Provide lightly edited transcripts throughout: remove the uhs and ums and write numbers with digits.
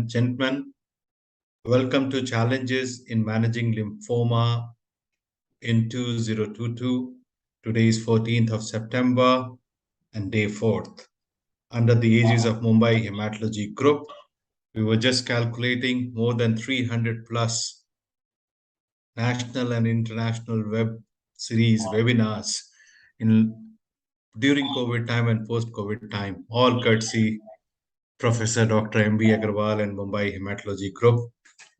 and gentlemen, welcome to Challenges in Managing Lymphoma in 2022. Today is 14th of September and day 4th. Under the aegis of Mumbai Hematology Group, we were just calculating more than 300 plus national and international web series webinars during COVID time and post-COVID time, all courtesy Professor Dr. M.B. Agarwal and Mumbai Hematology Group.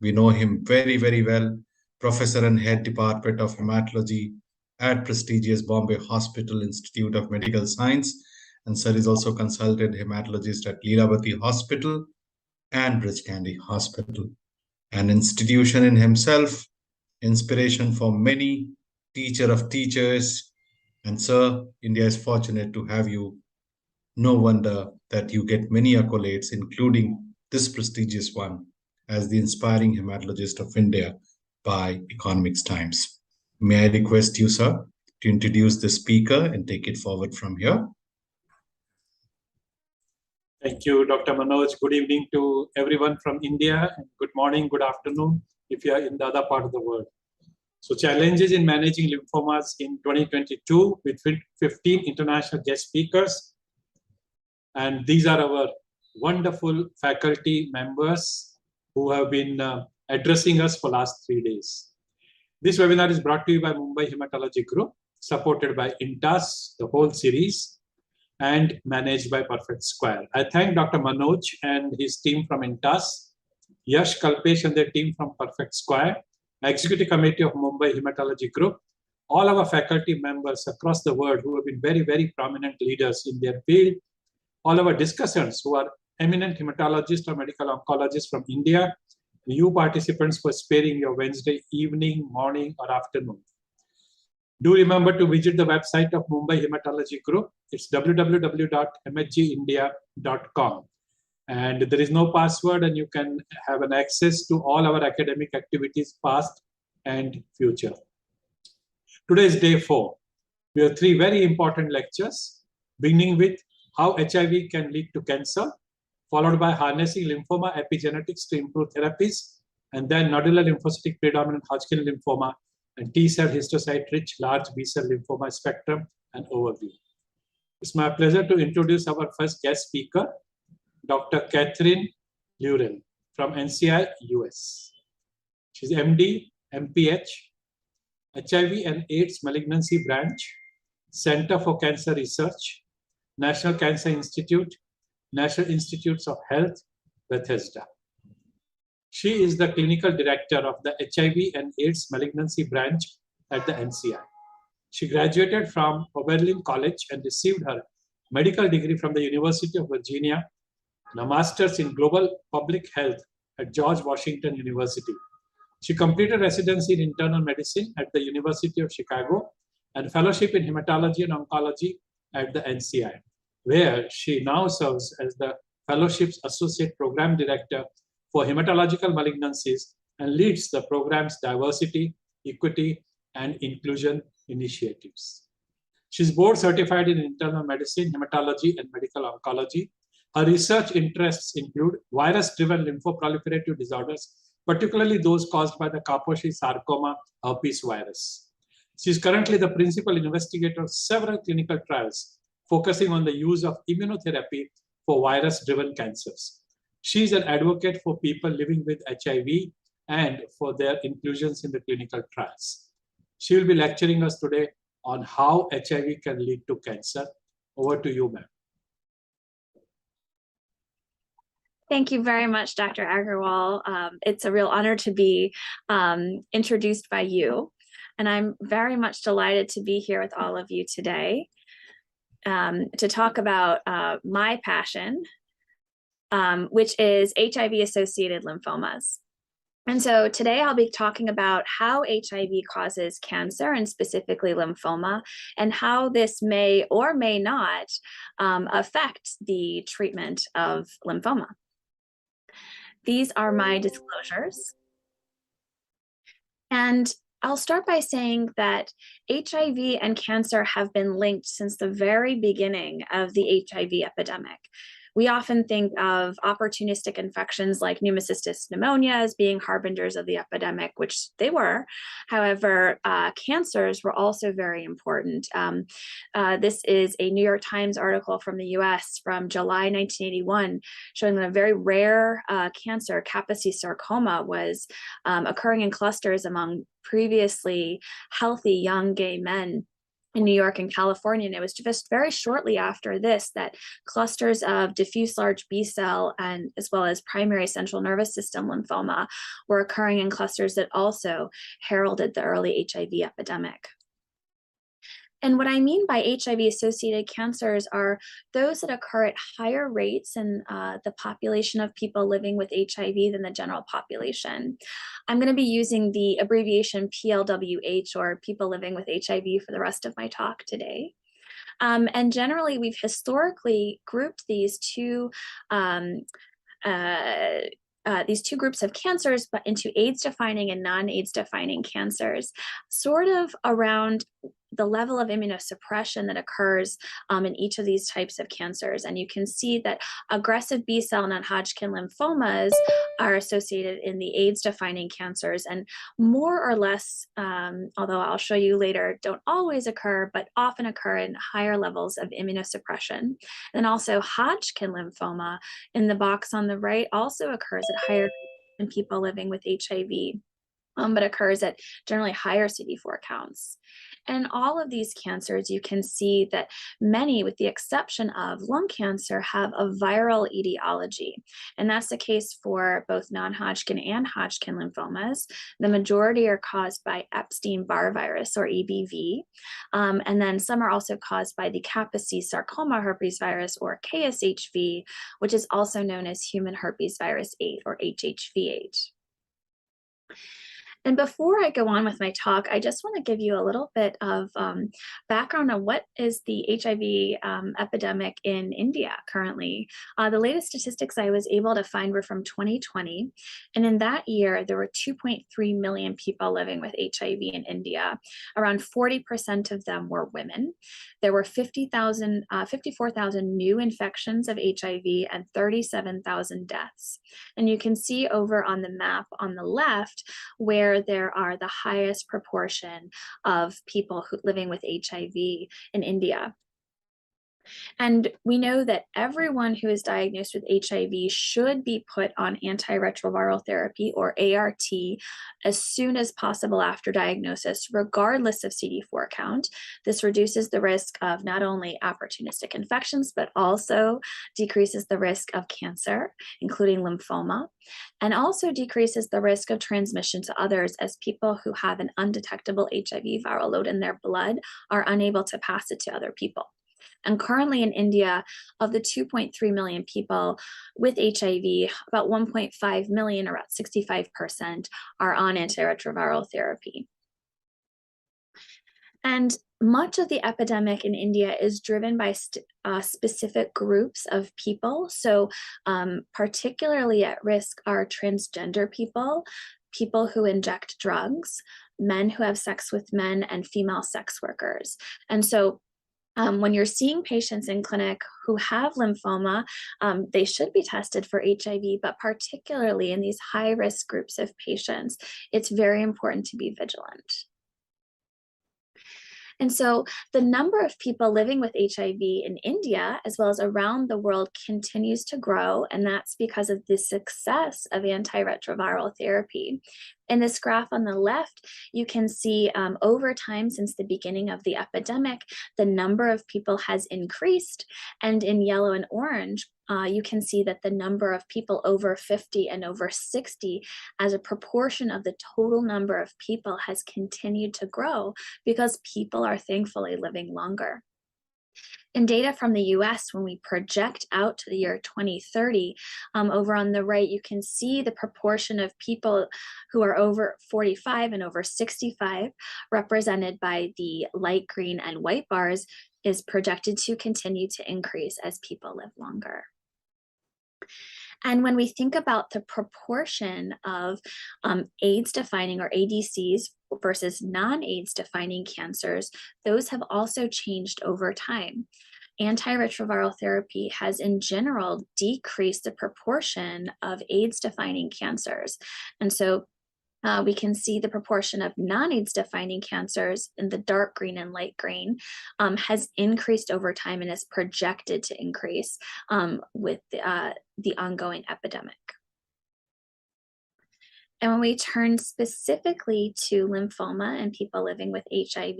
We know him very, very well. Professor and Head Department of Hematology at prestigious Bombay Hospital Institute of Medical Science. And sir is also consultant hematologist at Leelavati Hospital and Bridge Candy Hospital. An institution in himself, inspiration for many, teacher of teachers. And sir, India is fortunate to have you. No wonder that you get many accolades, including this prestigious one as the inspiring hematologist of India by Economics Times. May I request you, sir, to introduce the speaker and take it forward from here? Thank you, Dr. Manoj. Good evening to everyone from India, and good morning, good afternoon if you are in the other part of the world. So challenges in managing lymphomas in 2022 with 15 international guest speakers. And these are our wonderful faculty members who have been addressing us for last 3 days. This webinar is brought to you by Mumbai Hematology Group, supported by INTAS, the whole series, and managed by Perfect Square. I thank Dr. Manoj and his team from INTAS, Yash Kalpesh and their team from Perfect Square, Executive Committee of Mumbai Hematology Group, all our faculty members across the world who have been very, very prominent leaders in their field, all our discussants who are eminent hematologists or medical oncologists from India, you participants for sparing your Wednesday evening, morning, or afternoon. Do remember to visit the website of Mumbai Hematology Group. It's www.mhgindia.com. And there is no password, and you can have an access to all our academic activities, past and future. Today is day 4. We have 3 very important lectures, beginning with how HIV can lead to cancer, followed by harnessing lymphoma epigenetics to improve therapies, and then nodular lymphocytic predominant Hodgkin lymphoma and T-cell histocyte-rich large B-cell lymphoma spectrum and overview. It's my pleasure to introduce our first guest speaker, Dr. Catherine Lurel from NCI, US. She's MD, MPH, HIV and AIDS Malignancy Branch, Center for Cancer Research, National Cancer Institute, National Institutes of Health, Bethesda. She is the clinical director of the HIV and AIDS Malignancy Branch at the NCI. She graduated from Oberlin College and received her medical degree from the University of Virginia and a master's in global public health at George Washington University. She completed residency in internal medicine at the University of Chicago and fellowship in hematology and oncology at the NCI, where she now serves as the Fellowship's Associate Program Director for Hematological Malignancies and leads the program's diversity, equity, and inclusion initiatives. She's board certified in internal medicine, hematology, and medical oncology. Her research interests include virus-driven lymphoproliferative disorders, particularly those caused by the Kaposi sarcoma herpes virus. She is currently the principal investigator of several clinical trials focusing on the use of immunotherapy for virus-driven cancers. She is an advocate for people living with HIV and for their inclusions in the clinical trials. She will be lecturing us today on how HIV can lead to cancer. Over to you, ma'am. Thank you very much, Dr. Agarwal. It's a real honor to be introduced by you. And I'm very much delighted to be here with all of you today to talk about my passion, which is HIV-associated lymphomas. And so today I'll be talking about how HIV causes cancer and specifically lymphoma, and how this may or may not affect the treatment of lymphoma. These are my disclosures. And I'll start by saying that HIV and cancer have been linked since the very beginning of the HIV epidemic. We often think of opportunistic infections like pneumocystis pneumonia as being harbingers of the epidemic, which they were. However, cancers were also very important. This is a New York Times article from the US from July 1981, showing that a very rare cancer, Kaposi sarcoma, was occurring in clusters among previously healthy young gay men in New York and California. And it was just very shortly after this that clusters of diffuse large B cell and as well as primary central nervous system lymphoma were occurring in clusters that also heralded the early HIV epidemic. And what I mean by HIV-associated cancers are those that occur at higher rates in the population of people living with HIV than the general population. I'm going to be using the abbreviation PLWH, or people living with HIV, for the rest of my talk today. And generally, we've historically grouped these two groups of cancers, but into AIDS-defining and non-AIDS-defining cancers, sort of around the level of immunosuppression that occurs in each of these types of cancers. And you can see that aggressive B-cell non-Hodgkin lymphomas are associated in the AIDS-defining cancers, and more or less, although I'll show you later, don't always occur, but often occur in higher levels of immunosuppression. And also Hodgkin lymphoma in the box on the right also occurs at higher in people living with HIV, but occurs at generally higher CD4 counts. And all of these cancers, you can see that many, with the exception of lung cancer, have a viral etiology. And that's the case for both non-Hodgkin and Hodgkin lymphomas. The majority are caused by Epstein-Barr virus, or EBV. And then some are also caused by the Kaposi sarcoma herpes virus, or KSHV, which is also known as human herpes virus 8, or HHV8. And before I go on with my talk, I just want to give you a little bit of background on what is the HIV epidemic in India currently. The latest statistics I was able to find were from 2020. And in that year, there were 2.3 million people living with HIV in India. Around 40% of them were women. There were 54,000 new infections of HIV and 37,000 deaths. And you can see over on the map on the left where there are the highest proportion of people living with HIV in India. And we know that everyone who is diagnosed with HIV should be put on antiretroviral therapy, or ART, as soon as possible after diagnosis, regardless of CD4 count. This reduces the risk of not only opportunistic infections, but also decreases the risk of cancer, including lymphoma, and also decreases the risk of transmission to others, as people who have an undetectable HIV viral load in their blood are unable to pass it to other people. And currently in India, of the 2.3 million people with HIV, about 1.5 million, or about 65%, are on antiretroviral therapy. And much of the epidemic in India is driven by specific groups of people. So particularly at risk are transgender people, people who inject drugs, men who have sex with men, and female sex workers. And so when you're seeing patients in clinic who have lymphoma, they should be tested for HIV, but particularly in these high-risk groups of patients, it's very important to be vigilant. And so the number of people living with HIV in India, as well as around the world, continues to grow, and that's because of the success of antiretroviral therapy. In this graph on the left, you can see over time since the beginning of the epidemic, the number of people has increased, and in yellow and orange, you can see that the number of people over 50 and over 60 as a proportion of the total number of people has continued to grow because people are thankfully living longer. In data from the US, when we project out to the year 2030, over on the right, you can see the proportion of people who are over 45 and over 65, represented by the light green and white bars, is projected to continue to increase as people live longer. And when we think about the proportion of AIDS-defining, or ADCs, versus non-AIDS defining cancers, those have also changed over time. antiretroviral therapy has in general decreased the proportion of AIDS-defining cancers. And so we can see the proportion of non-AIDS defining cancers in the dark green and light green has increased over time and is projected to increase with the ongoing epidemic. And when we turn specifically to lymphoma and people living with HIV,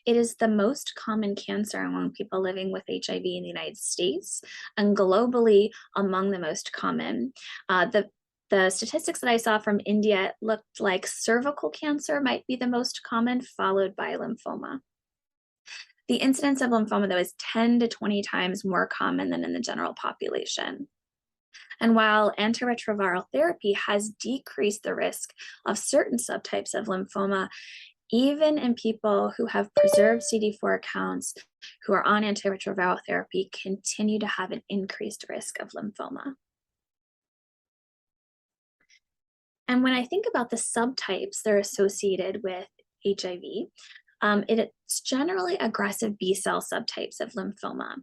it is the most common cancer among people living with HIV in the United States and globally among the most common. The statistics that I saw from India looked like cervical cancer might be the most common, followed by lymphoma. The incidence of lymphoma, though, is 10 to 20 times more common than in the general population. And while antiretroviral therapy has decreased the risk of certain subtypes of lymphoma, even in people who have preserved CD4 counts who are on antiretroviral therapy continue to have an increased risk of lymphoma. And when I think about the subtypes that are associated with HIV, it's generally aggressive B-cell subtypes of lymphoma.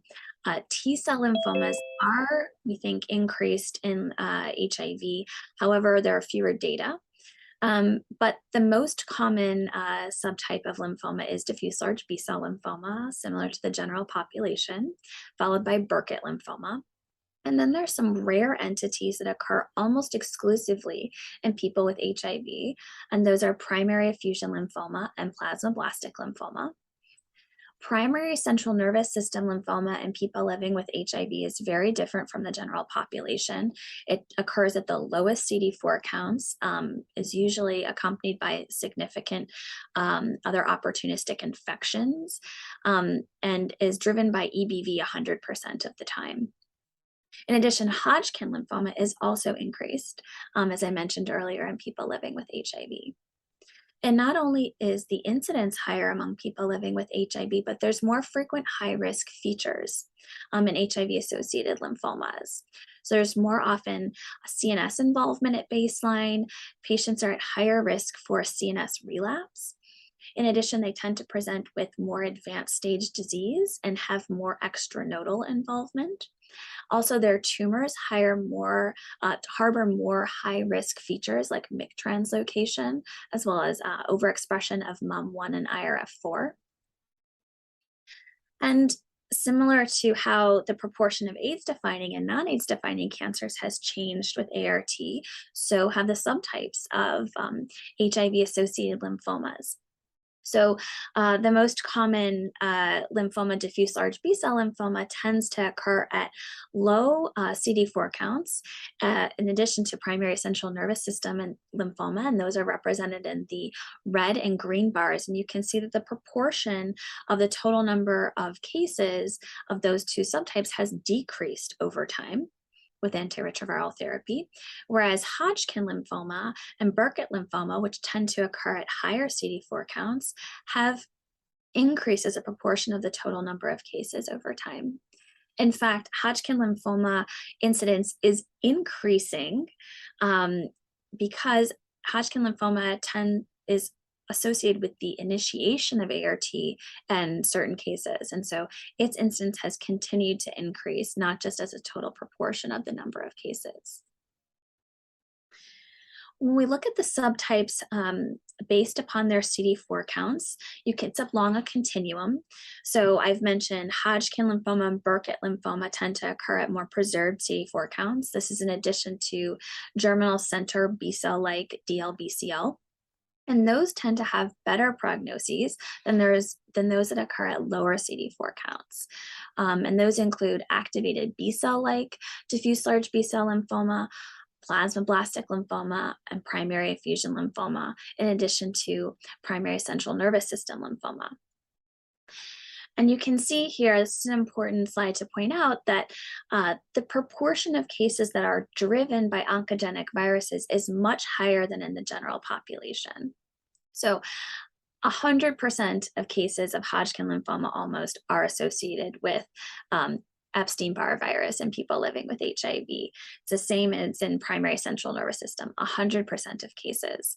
T-cell lymphomas are, we think, increased in HIV. However, there are fewer data. But the most common subtype of lymphoma is diffuse large B-cell lymphoma, similar to the general population, followed by Burkitt lymphoma. And then there's some rare entities that occur almost exclusively in people with HIV, and those are primary effusion lymphoma and plasmablastic lymphoma. Primary central nervous system lymphoma in people living with HIV is very different from the general population. It occurs at the lowest CD4 counts, is usually accompanied by significant other opportunistic infections, and is driven by EBV 100% of the time. In addition, Hodgkin lymphoma is also increased, as I mentioned earlier, in people living with HIV. And not only is the incidence higher among people living with HIV, but there's more frequent high-risk features in HIV-associated lymphomas. So there's more often CNS involvement at baseline. Patients are at higher risk for CNS relapse. In addition, they tend to present with more advanced stage disease and have more extranodal involvement. Also, their tumors harbor more high-risk features like MYC translocation, as well as overexpression of MUM1 and IRF4. And similar to how the proportion of AIDS-defining and non-AIDS defining cancers has changed with ART, so have the subtypes of HIV-associated lymphomas. So the most common lymphoma, diffuse large B-cell lymphoma, tends to occur at low CD4 counts, in addition to primary central nervous system and lymphoma, and those are represented in the red and green bars. And you can see that the proportion of the total number of cases of those two subtypes has decreased over time with antiretroviral therapy, whereas Hodgkin lymphoma and Burkitt lymphoma, which tend to occur at higher CD4 counts, have increased as a proportion of the total number of cases over time. In fact, Hodgkin lymphoma incidence is increasing because Hodgkin lymphoma is associated with the initiation of ART in certain cases. And so its incidence has continued to increase, not just as a total proportion of the number of cases. When we look at the subtypes based upon their CD4 counts, it's along a continuum. So I've mentioned Hodgkin lymphoma and Burkitt lymphoma tend to occur at more preserved CD4 counts. This is in addition to germinal center B-cell-like DLBCL. And those tend to have better prognoses than those that occur at lower CD4 counts. And those include activated B-cell-like diffuse large B-cell lymphoma, plasmablastic lymphoma, and primary effusion lymphoma, in addition to primary central nervous system lymphoma. And you can see here, this is an important slide to point out, that the proportion of cases that are driven by oncogenic viruses is much higher than in the general population. So 100% of cases of Hodgkin lymphoma almost are associated with Epstein-Barr virus in people living with HIV. It's the same as in primary central nervous system, 100% of cases.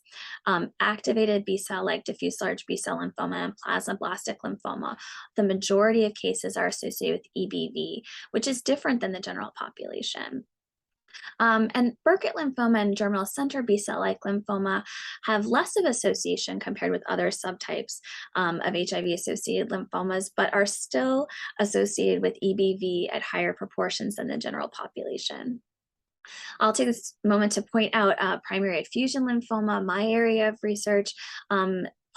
Activated B-cell like diffuse large B-cell lymphoma and plasmablastic lymphoma, the majority of cases are associated with EBV, which is different than the general population. And Burkitt lymphoma and germinal center B-cell-like lymphoma have less of association compared with other subtypes of HIV-associated lymphomas, but are still associated with EBV at higher proportions than the general population. I'll take this moment to point out primary effusion lymphoma, my area of research.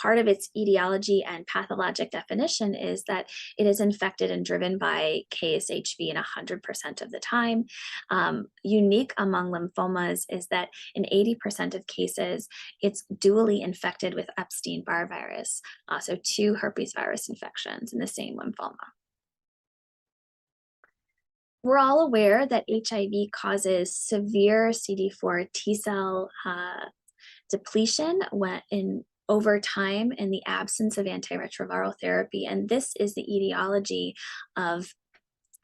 Part of its etiology and pathologic definition is that it is infected and driven by KSHV in 100% of the time. Unique among lymphomas is that in 80% of cases, it's dually infected with Epstein-Barr virus, so 2 herpes virus infections in the same lymphoma. We're all aware that HIV causes severe CD4 T cell depletion over time in the absence of antiretroviral therapy, and this is the etiology of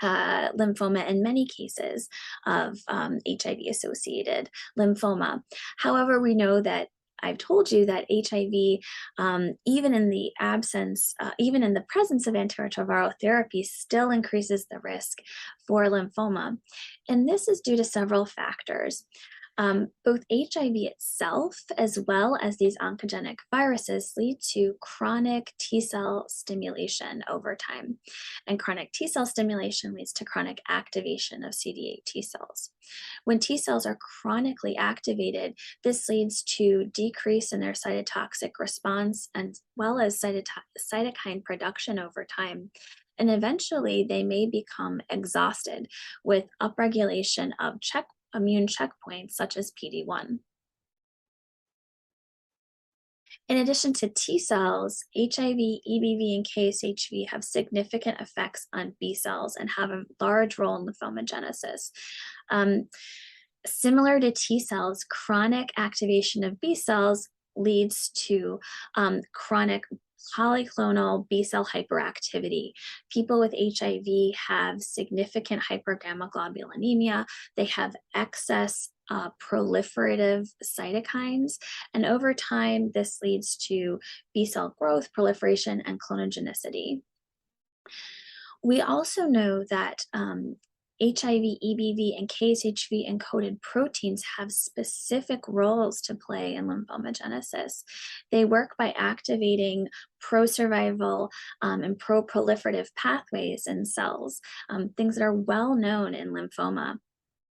lymphoma in many cases of HIV-associated lymphoma. However, we know that I've told you that HIV, even in the presence of antiretroviral therapy, still increases the risk for lymphoma. And this is due to several factors. Both HIV itself, as well as these oncogenic viruses, lead to chronic T cell stimulation over time. And chronic T cell stimulation leads to chronic activation of CD8 T cells. When T cells are chronically activated, this leads to decrease in their cytotoxic response as well as cytokine production over time. And eventually, they may become exhausted with upregulation of immune checkpoints such as PD-1. In addition to T cells, HIV, EBV, and KSHV have significant effects on B cells and have a large role in lymphomagenesis. Similar to T cells, chronic activation of B cells leads to chronic polyclonal B-cell hyperactivity. People with HIV have significant hypergammaglobulinemia. They have excess proliferative cytokines, and over time, this leads to B-cell growth, proliferation, and clonogenicity. We also know that HIV, EBV, and KSHV encoded proteins have specific roles to play in lymphomagenesis. They work by activating pro-survival and pro-proliferative pathways in cells, things that are well known in lymphoma.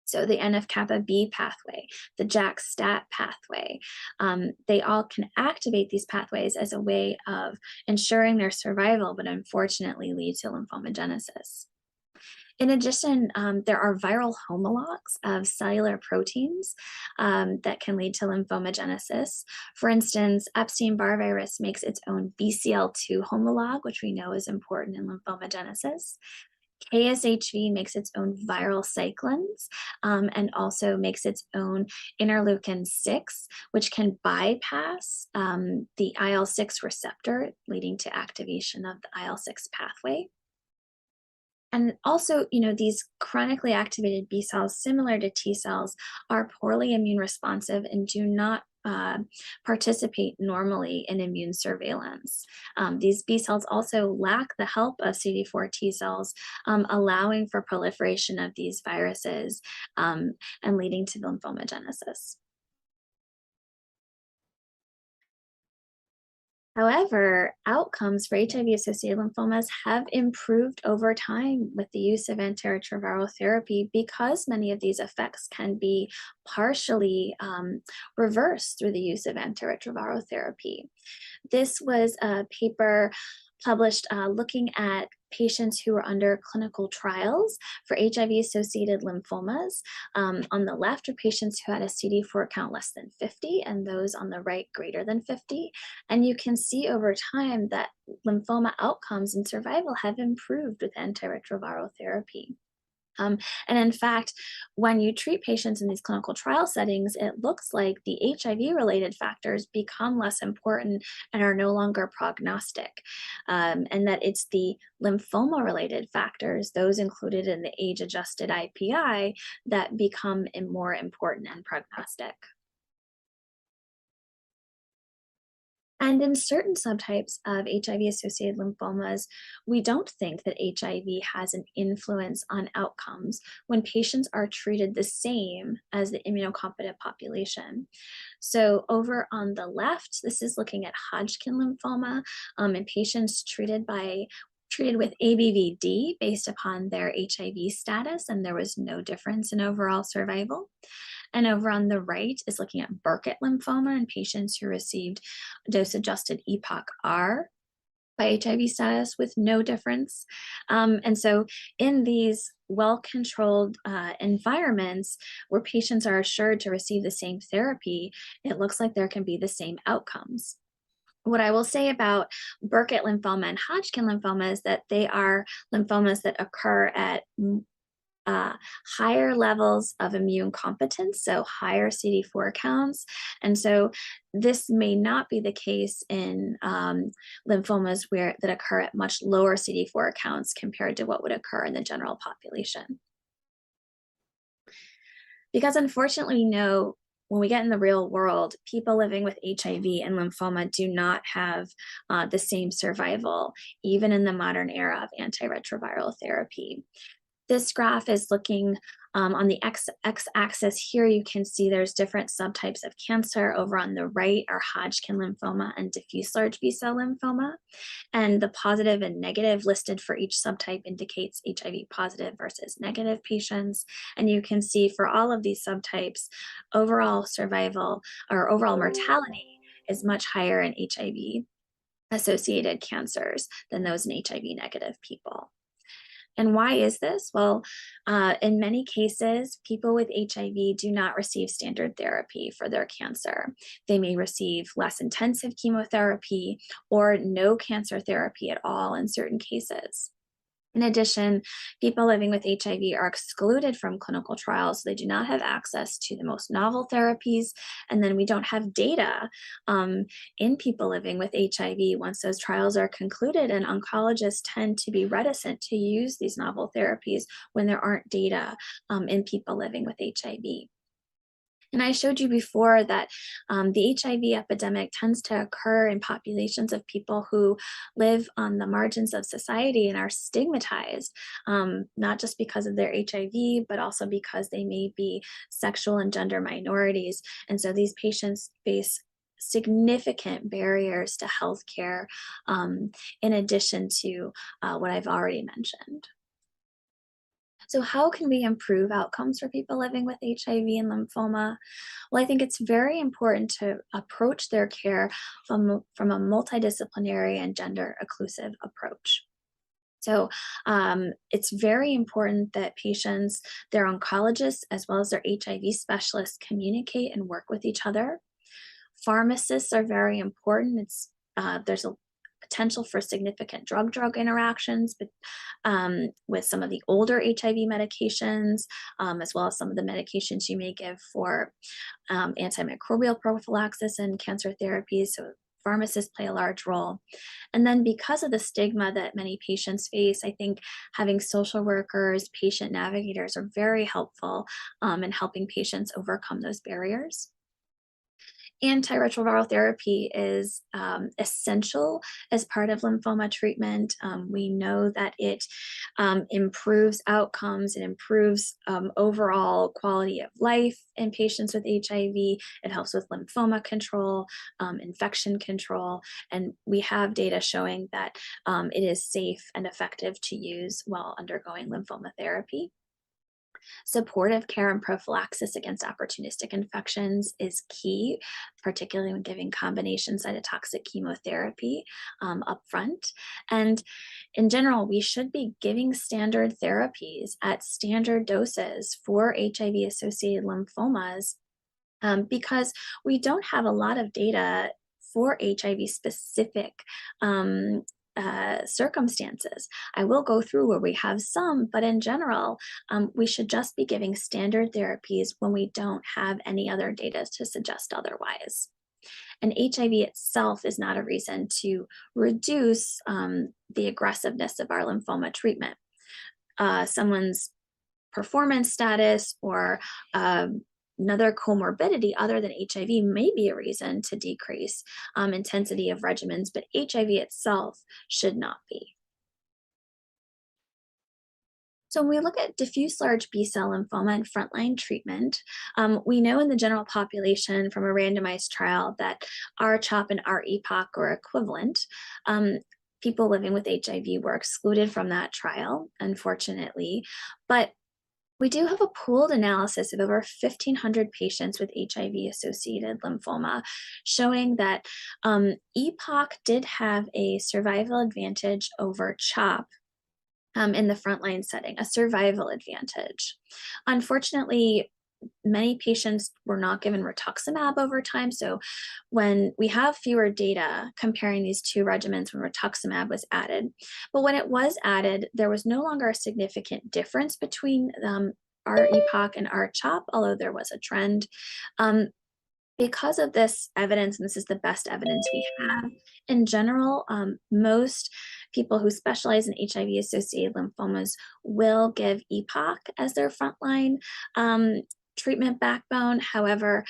So the NF-kappa B pathway, the JAK-STAT pathway, they all can activate these pathways as a way of ensuring their survival, but unfortunately lead to lymphomagenesis. In addition, there are viral homologs of cellular proteins that can lead to lymphomagenesis. For instance, Epstein-Barr virus makes its own BCL2 homolog, which we know is important in lymphomagenesis. KSHV makes its own viral cyclins and also makes its own interleukin-6, which can bypass the IL-6 receptor, leading to activation of the IL-6 pathway. And also, these chronically activated B cells, similar to T cells, are poorly immune responsive and do not participate normally in immune surveillance. These B cells also lack the help of CD4 T cells, allowing for proliferation of these viruses and leading to lymphomagenesis. However, outcomes for HIV-associated lymphomas have improved over time with the use of antiretroviral therapy because many of these effects can be partially reversed through the use of antiretroviral therapy. This was a paper published looking at patients who were under clinical trials for HIV-associated lymphomas. On the left are patients who had a CD4 count less than 50, and those on the right greater than 50. And you can see over time that lymphoma outcomes and survival have improved with antiretroviral therapy. And in fact, when you treat patients in these clinical trial settings, it looks like the HIV-related factors become less important and are no longer prognostic, and that it's the lymphoma-related factors, those included in the age-adjusted IPI, that become more important and prognostic. And in certain subtypes of HIV-associated lymphomas, we don't think that HIV has an influence on outcomes when patients are treated the same as the immunocompetent population. So over on the left, this is looking at Hodgkin lymphoma in patients treated with ABVD based upon their HIV status, and there was no difference in overall survival. And over on the right is looking at Burkitt lymphoma in patients who received dose-adjusted EPOCH-R by HIV status with no difference. And so in these well-controlled environments where patients are assured to receive the same therapy, it looks like there can be the same outcomes. What I will say about Burkitt lymphoma and Hodgkin lymphoma is that they are lymphomas that occur at higher levels of immune competence, so higher CD4 counts. And so this may not be the case in lymphomas that occur at much lower CD4 counts compared to what would occur in the general population. Because unfortunately, we know when we get in the real world, people living with HIV and lymphoma do not have the same survival, even in the modern era of antiretroviral therapy. This graph is looking on the x-axis here. You can see there's different subtypes of cancer. Over on the right are Hodgkin lymphoma and diffuse large B-cell lymphoma. And the positive and negative listed for each subtype indicates HIV positive versus negative patients. And you can see for all of these subtypes, overall survival or overall mortality is much higher in HIV-associated cancers than those in HIV-negative people. And why is this? Well, in many cases, people with HIV do not receive standard therapy for their cancer. They may receive less intensive chemotherapy or no cancer therapy at all in certain cases. In addition, people living with HIV are excluded from clinical trials, so they do not have access to the most novel therapies. And then we don't have data in people living with HIV once those trials are concluded, and oncologists tend to be reticent to use these novel therapies when there aren't data in people living with HIV. And I showed you before that the HIV epidemic tends to occur in populations of people who live on the margins of society and are stigmatized, not just because of their HIV, but also because they may be sexual and gender minorities. And so these patients face significant barriers to healthcare in addition to what I've already mentioned. So how can we improve outcomes for people living with HIV and lymphoma? Well, I think it's very important to approach their care from a multidisciplinary and gender-inclusive approach. So it's very important that patients, their oncologists, as well as their HIV specialists communicate and work with each other. Pharmacists are very important. There's a potential for significant drug-drug interactions with some of the older HIV medications, as well as some of the medications you may give for antimicrobial prophylaxis and cancer therapies. So pharmacists play a large role. And then because of the stigma that many patients face, I think having social workers, patient navigators are very helpful in helping patients overcome those barriers. Antiretroviral therapy is essential as part of lymphoma treatment. We know that it improves outcomes, it improves overall quality of life in patients with HIV. It helps with lymphoma control, infection control, and we have data showing that it is safe and effective to use while undergoing lymphoma therapy. Supportive care and prophylaxis against opportunistic infections is key, particularly when giving combination cytotoxic chemotherapy upfront. And in general, we should be giving standard therapies at standard doses for HIV-associated lymphomas because we don't have a lot of data for HIV-specific circumstances. I will go through where we have some, but in general, we should just be giving standard therapies when we don't have any other data to suggest otherwise. And HIV itself is not a reason to reduce the aggressiveness of our lymphoma treatment. Someone's performance status or another comorbidity other than HIV may be a reason to decrease intensity of regimens, but HIV itself should not be. So when we look at diffuse large B-cell lymphoma and frontline treatment, we know in the general population from a randomized trial that R-CHOP and R-EPOCH are equivalent. People living with HIV were excluded from that trial, unfortunately, but we do have a pooled analysis of over 1,500 patients with HIV-associated lymphoma, showing that EPOCH did have a survival advantage over CHOP in the frontline setting, a survival advantage. Unfortunately, many patients were not given rituximab over time. So when we have fewer data comparing these two regimens when rituximab was added, but when it was added, there was no longer a significant difference between R-EPOCH and R-CHOP, although there was a trend. Because of this evidence, and this is the best evidence we have, in general, most people who specialize in HIV-associated lymphomas will give EPOCH as their frontline treatment backbone. However,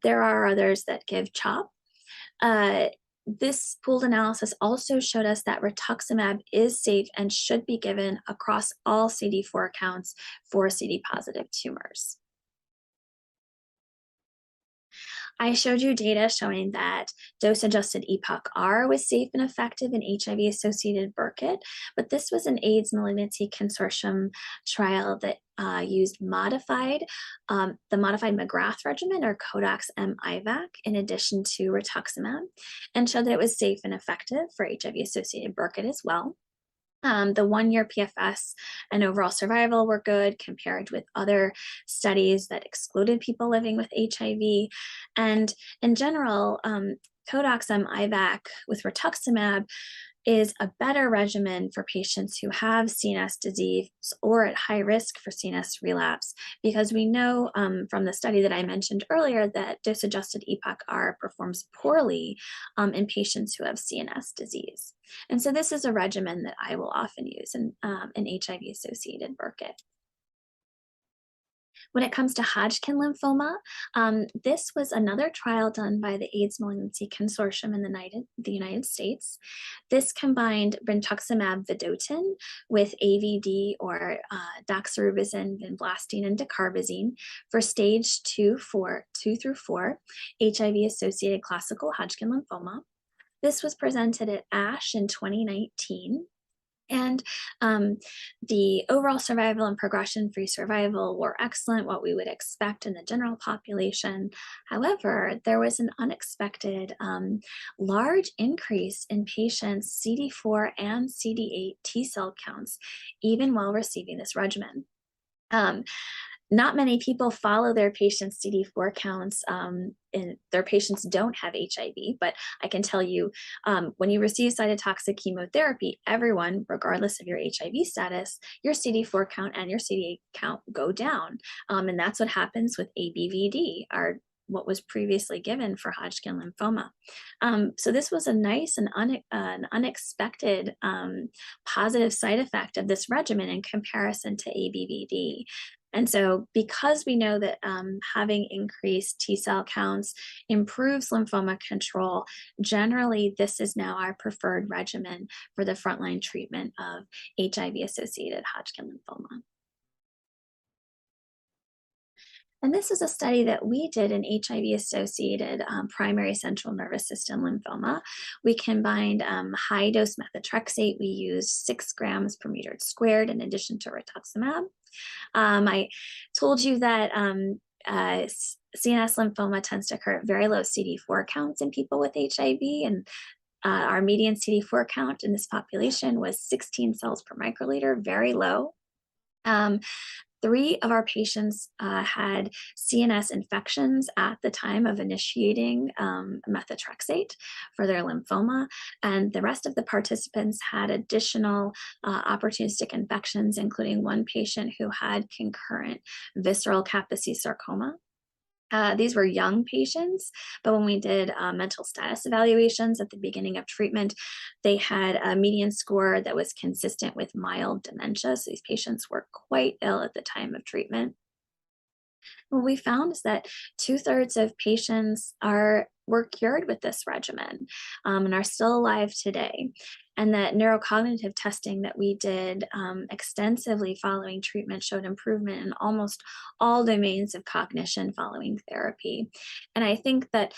there are others that give CHOP. This pooled analysis also showed us that rituximab is safe and should be given across all CD4 counts for CD-positive tumors. I showed you data showing that dose-adjusted EPOCH-R was safe and effective in HIV-associated Burkitt, but this was an AIDS Malignancy Consortium trial that used the modified McGrath regimen, or Codax-M-IVAC, in addition to rituximab, and showed that it was safe and effective for HIV-associated Burkitt as well. The 1-year PFS and overall survival were good compared with other studies that excluded people living with HIV. And in general, Codax-M-IVAC with rituximab is a better regimen for patients who have CNS disease or at high risk for CNS relapse, because we know from the study that I mentioned earlier that dose-adjusted EPOCH-R performs poorly in patients who have CNS disease. And so this is a regimen that I will often use in HIV-associated Burkitt. When it comes to Hodgkin lymphoma, this was another trial done by the AIDS Malignancy Consortium in the United States. This combined brentuximab vedotin with AVD or doxorubicin, vinblastine, and dacarbazine for stage 2 through 4 HIV-associated classical Hodgkin lymphoma. This was presented at ASH in 2019. And the overall survival and progression-free survival were excellent, what we would expect in the general population. However, there was an unexpected large increase in patients' CD4 and CD8 T cell counts, even while receiving this regimen. Not many people follow their patients' CD4 counts, and their patients don't have HIV, but I can tell you, when you receive cytotoxic chemotherapy, everyone, regardless of your HIV status, your CD4 count and your CD8 count go down. And that's what happens with ABVD, what was previously given for Hodgkin lymphoma. So this was a nice and unexpected positive side effect of this regimen in comparison to ABVD. And so because we know that having increased T cell counts improves lymphoma control, generally this is now our preferred regimen for the frontline treatment of HIV-associated Hodgkin lymphoma. And this is a study that we did in HIV-associated primary central nervous system lymphoma. We combined high-dose methotrexate. We used 6 grams per meter squared in addition to rituximab. I told you that CNS lymphoma tends to occur at very low CD4 counts in people with HIV, and our median CD4 count in this population was 16 cells per microliter, very low. 3 of our patients had CNS infections at the time of initiating methotrexate for their lymphoma, and the rest of the participants had additional opportunistic infections, including one patient who had concurrent visceral Kaposi sarcoma. These were young patients, but when we did mental status evaluations at the beginning of treatment, they had a median score that was consistent with mild dementia. So these patients were quite ill at the time of treatment. What we found is that 2/3 of patients were cured with this regimen and are still alive today. And that neurocognitive testing that we did extensively following treatment showed improvement in almost all domains of cognition following therapy. And I think that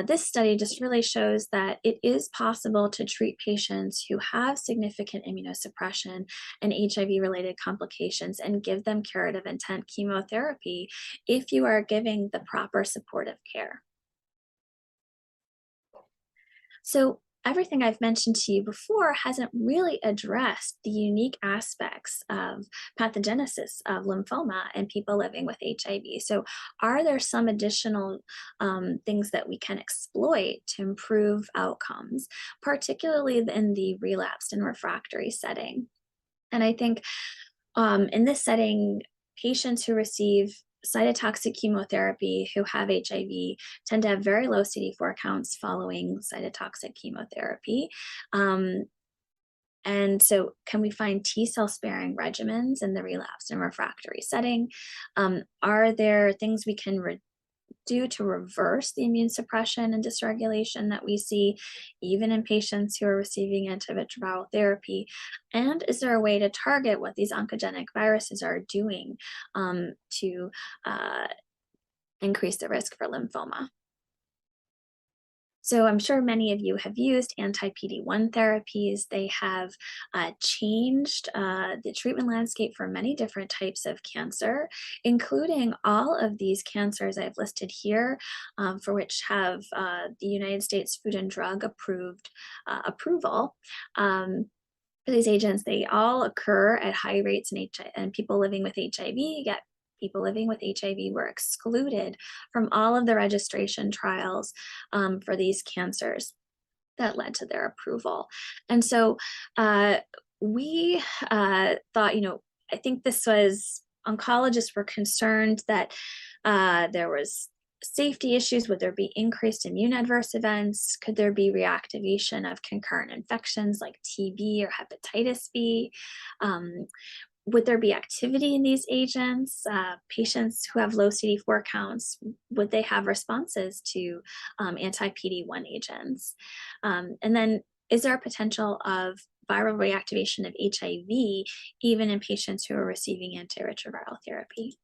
this study just really shows that it is possible to treat patients who have significant immunosuppression and HIV-related complications and give them curative intent chemotherapy if you are giving the proper supportive care. So everything I've mentioned to you before hasn't really addressed the unique aspects of pathogenesis of lymphoma in people living with HIV. So are there some additional things that we can exploit to improve outcomes, particularly in the relapsed and refractory setting? And I think in this setting, patients who receive cytotoxic chemotherapy who have HIV tend to have very low CD4 counts following cytotoxic chemotherapy. And so can we find T-cell sparing regimens in the relapsed and refractory setting? Are there things we can do to reverse the immune suppression and dysregulation that we see even in patients who are receiving antiretroviral therapy? And is there a way to target what these oncogenic viruses are doing to increase the risk for lymphoma? So I'm sure many of you have used anti-PD-1 therapies. They have changed the treatment landscape for many different types of cancer, including all of these cancers I've listed here, for which have the United States Food and Drug approval. For these agents, they all occur at high rates in people living with HIV, yet people living with HIV were excluded from all of the registration trials for these cancers that led to their approval. And so we thought, I think this was, oncologists were concerned that there was safety issues. Would there be increased immune adverse events? Could there be reactivation of concurrent infections like TB or hepatitis B? Would there be activity in these agents? Patients who have low CD4 counts, would they have responses to anti-PD-1 agents? And then is there a potential of viral reactivation of HIV even in patients who are receiving antiretroviral therapy?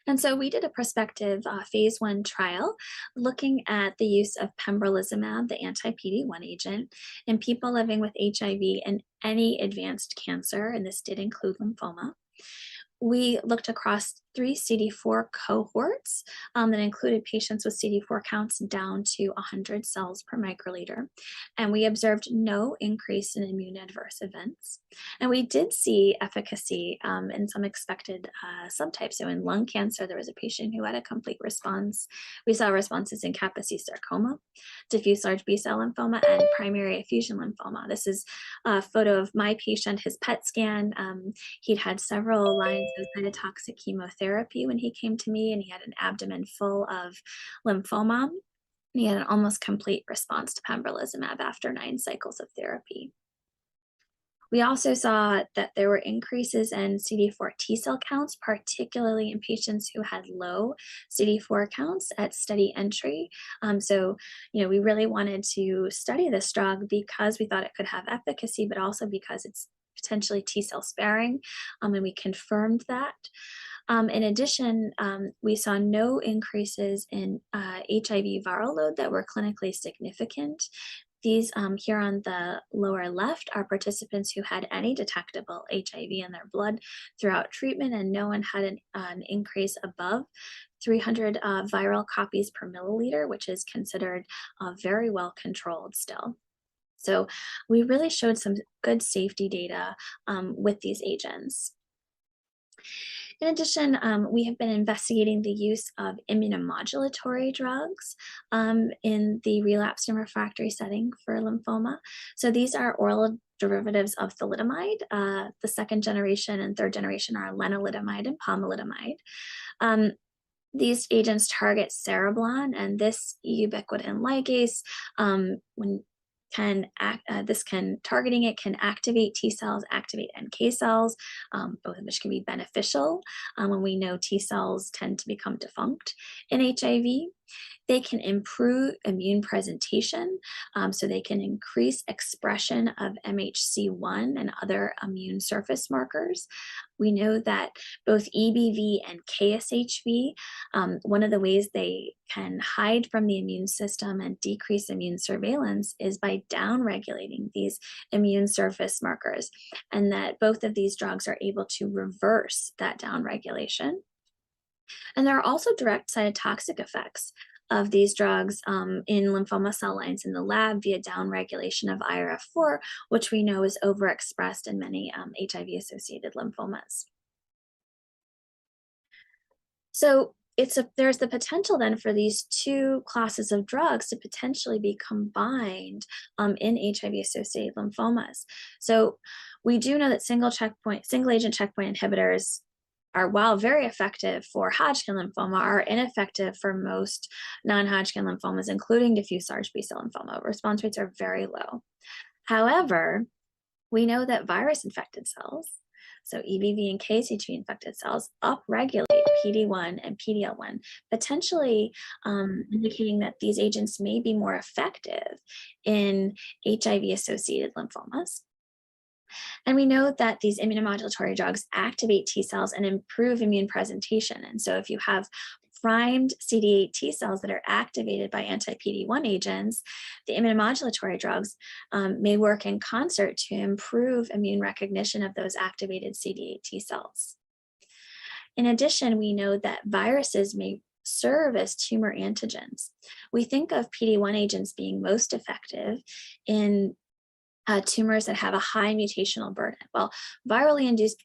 And so we did a prospective phase 1 trial looking at the use of pembrolizumab, the anti-PD-1 agent, in people living with HIV and any advanced cancer, and this did include lymphoma. We looked across 3 CD4 cohorts that included patients with CD4 counts down to 100 cells per microliter. And we observed no increase in immune adverse events. And we did see efficacy in some expected subtypes. So in lung cancer, there was a patient who had a complete response. We saw responses in Kaposi sarcoma, diffuse large B-cell lymphoma, and primary effusion lymphoma. This is a photo of my patient, his PET scan. He'd had several lines of cytotoxic chemotherapy when he came to me, and he had an abdomen full of lymphoma. He had an almost complete response to pembrolizumab after 9 cycles of therapy. We also saw that there were increases in CD4 T-cell counts, particularly in patients who had low CD4 counts at study entry. So, we really wanted to study this drug because we thought it could have efficacy, but also because it's potentially T-cell sparing, and we confirmed that. In addition, we saw no increases in HIV viral load that were clinically significant. These here on the lower left are participants who had any detectable HIV in their blood throughout treatment, and no one had an increase above 300 viral copies per milliliter, which is considered very well controlled still. So we really showed some good safety data with these agents. In addition, we have been investigating the use of immunomodulatory drugs in the relapsed and refractory setting for lymphoma. So these are oral derivatives of thalidomide. The second generation and third generation are lenalidomide and pomalidomide. These agents target cereblon, and this ubiquitin ligase, targeting it can activate T cells, activate NK cells, both of which can be beneficial when we know T cells tend to become defunct in HIV. They can improve immune presentation, so they can increase expression of MHC1 and other immune surface markers. We know that both EBV and KSHV, one of the ways they can hide from the immune system and decrease immune surveillance is by downregulating these immune surface markers, and that both of these drugs are able to reverse that downregulation. And there are also direct cytotoxic effects of these drugs in lymphoma cell lines in the lab via downregulation of IRF4, which we know is overexpressed in many HIV-associated lymphomas. So there's the potential then for these two classes of drugs to potentially be combined in HIV-associated lymphomas. So we do know that single-agent checkpoint inhibitors are, while very effective for Hodgkin lymphoma, are ineffective for most non-Hodgkin lymphomas, including diffuse large B-cell lymphoma. Response rates are very low. However, we know that virus-infected cells, so EBV and KSHV infected cells, upregulate PD-1 and PD-L1, potentially indicating that these agents may be more effective in HIV-associated lymphomas. And we know that these immunomodulatory drugs activate T cells and improve immune presentation. And so if you have primed CD8 T cells that are activated by anti-PD-1 agents, the immunomodulatory drugs may work in concert to improve immune recognition of those activated CD8 T cells. In addition, we know that viruses may serve as tumor antigens. We think of PD-1 agents being most effective in tumors that have a high mutational burden. Well, virally induced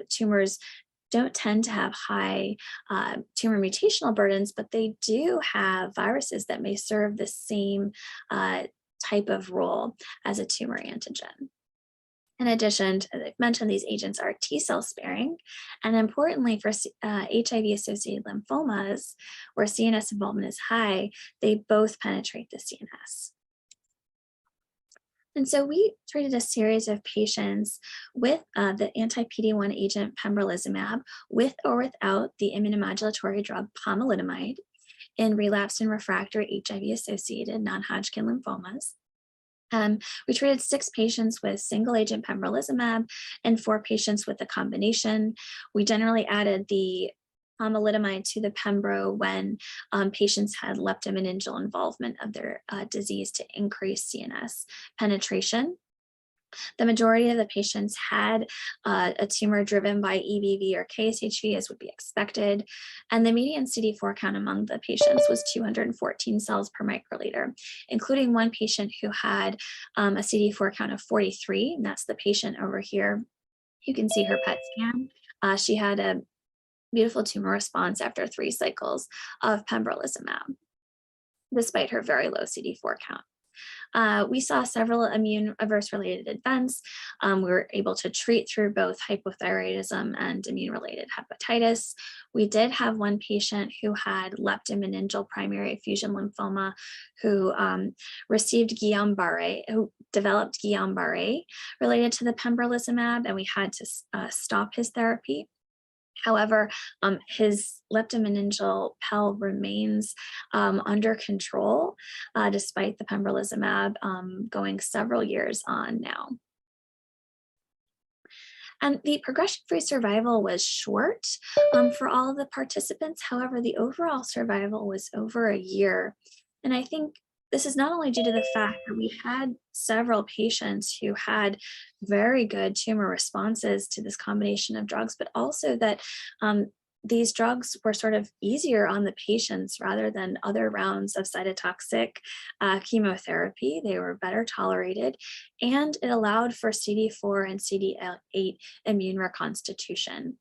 tumors don't tend to have high tumor mutational burdens, but they do have viruses that may serve the same type of role as a tumor antigen. In addition, as I've mentioned, these agents are T cell sparing, and importantly for HIV-associated lymphomas, where CNS involvement is high, they both penetrate the CNS. And so we treated a series of patients with the anti-PD-1 agent pembrolizumab with or without the immunomodulatory drug pomalidomide in relapsed and refractory HIV-associated non-Hodgkin lymphomas. We treated 6 patients with single-agent pembrolizumab and 4 patients with a combination. We generally added the pomalidomide to the pembro when patients had leptomeningeal involvement of their disease to increase CNS penetration. The majority of the patients had a tumor driven by EBV or KSHV, as would be expected, and the median CD4 count among the patients was 214 cells per microliter, including one patient who had a CD4 count of 43, and that's the patient over here. You can see her PET scan. She had a beautiful tumor response after 3 cycles of pembrolizumab, despite her very low CD4 count. We saw several immune adverse related events. We were able to treat through both hypothyroidism and immune-related hepatitis. We did have one patient who had leptomeningeal primary effusion lymphoma who received Guillain-Barré, who developed Guillain-Barré related to the pembrolizumab, and we had to stop his therapy. However, his leptomeningeal PEL remains under control despite the pembrolizumab going several years on now. And the progression-free survival was short for all of the participants. However, the overall survival was over a year. And I think this is not only due to the fact that we had several patients who had very good tumor responses to this combination of drugs, but also that these drugs were sort of easier on the patients rather than other rounds of cytotoxic chemotherapy. They were better tolerated, and it allowed for CD4 and CD8 immune reconstitution.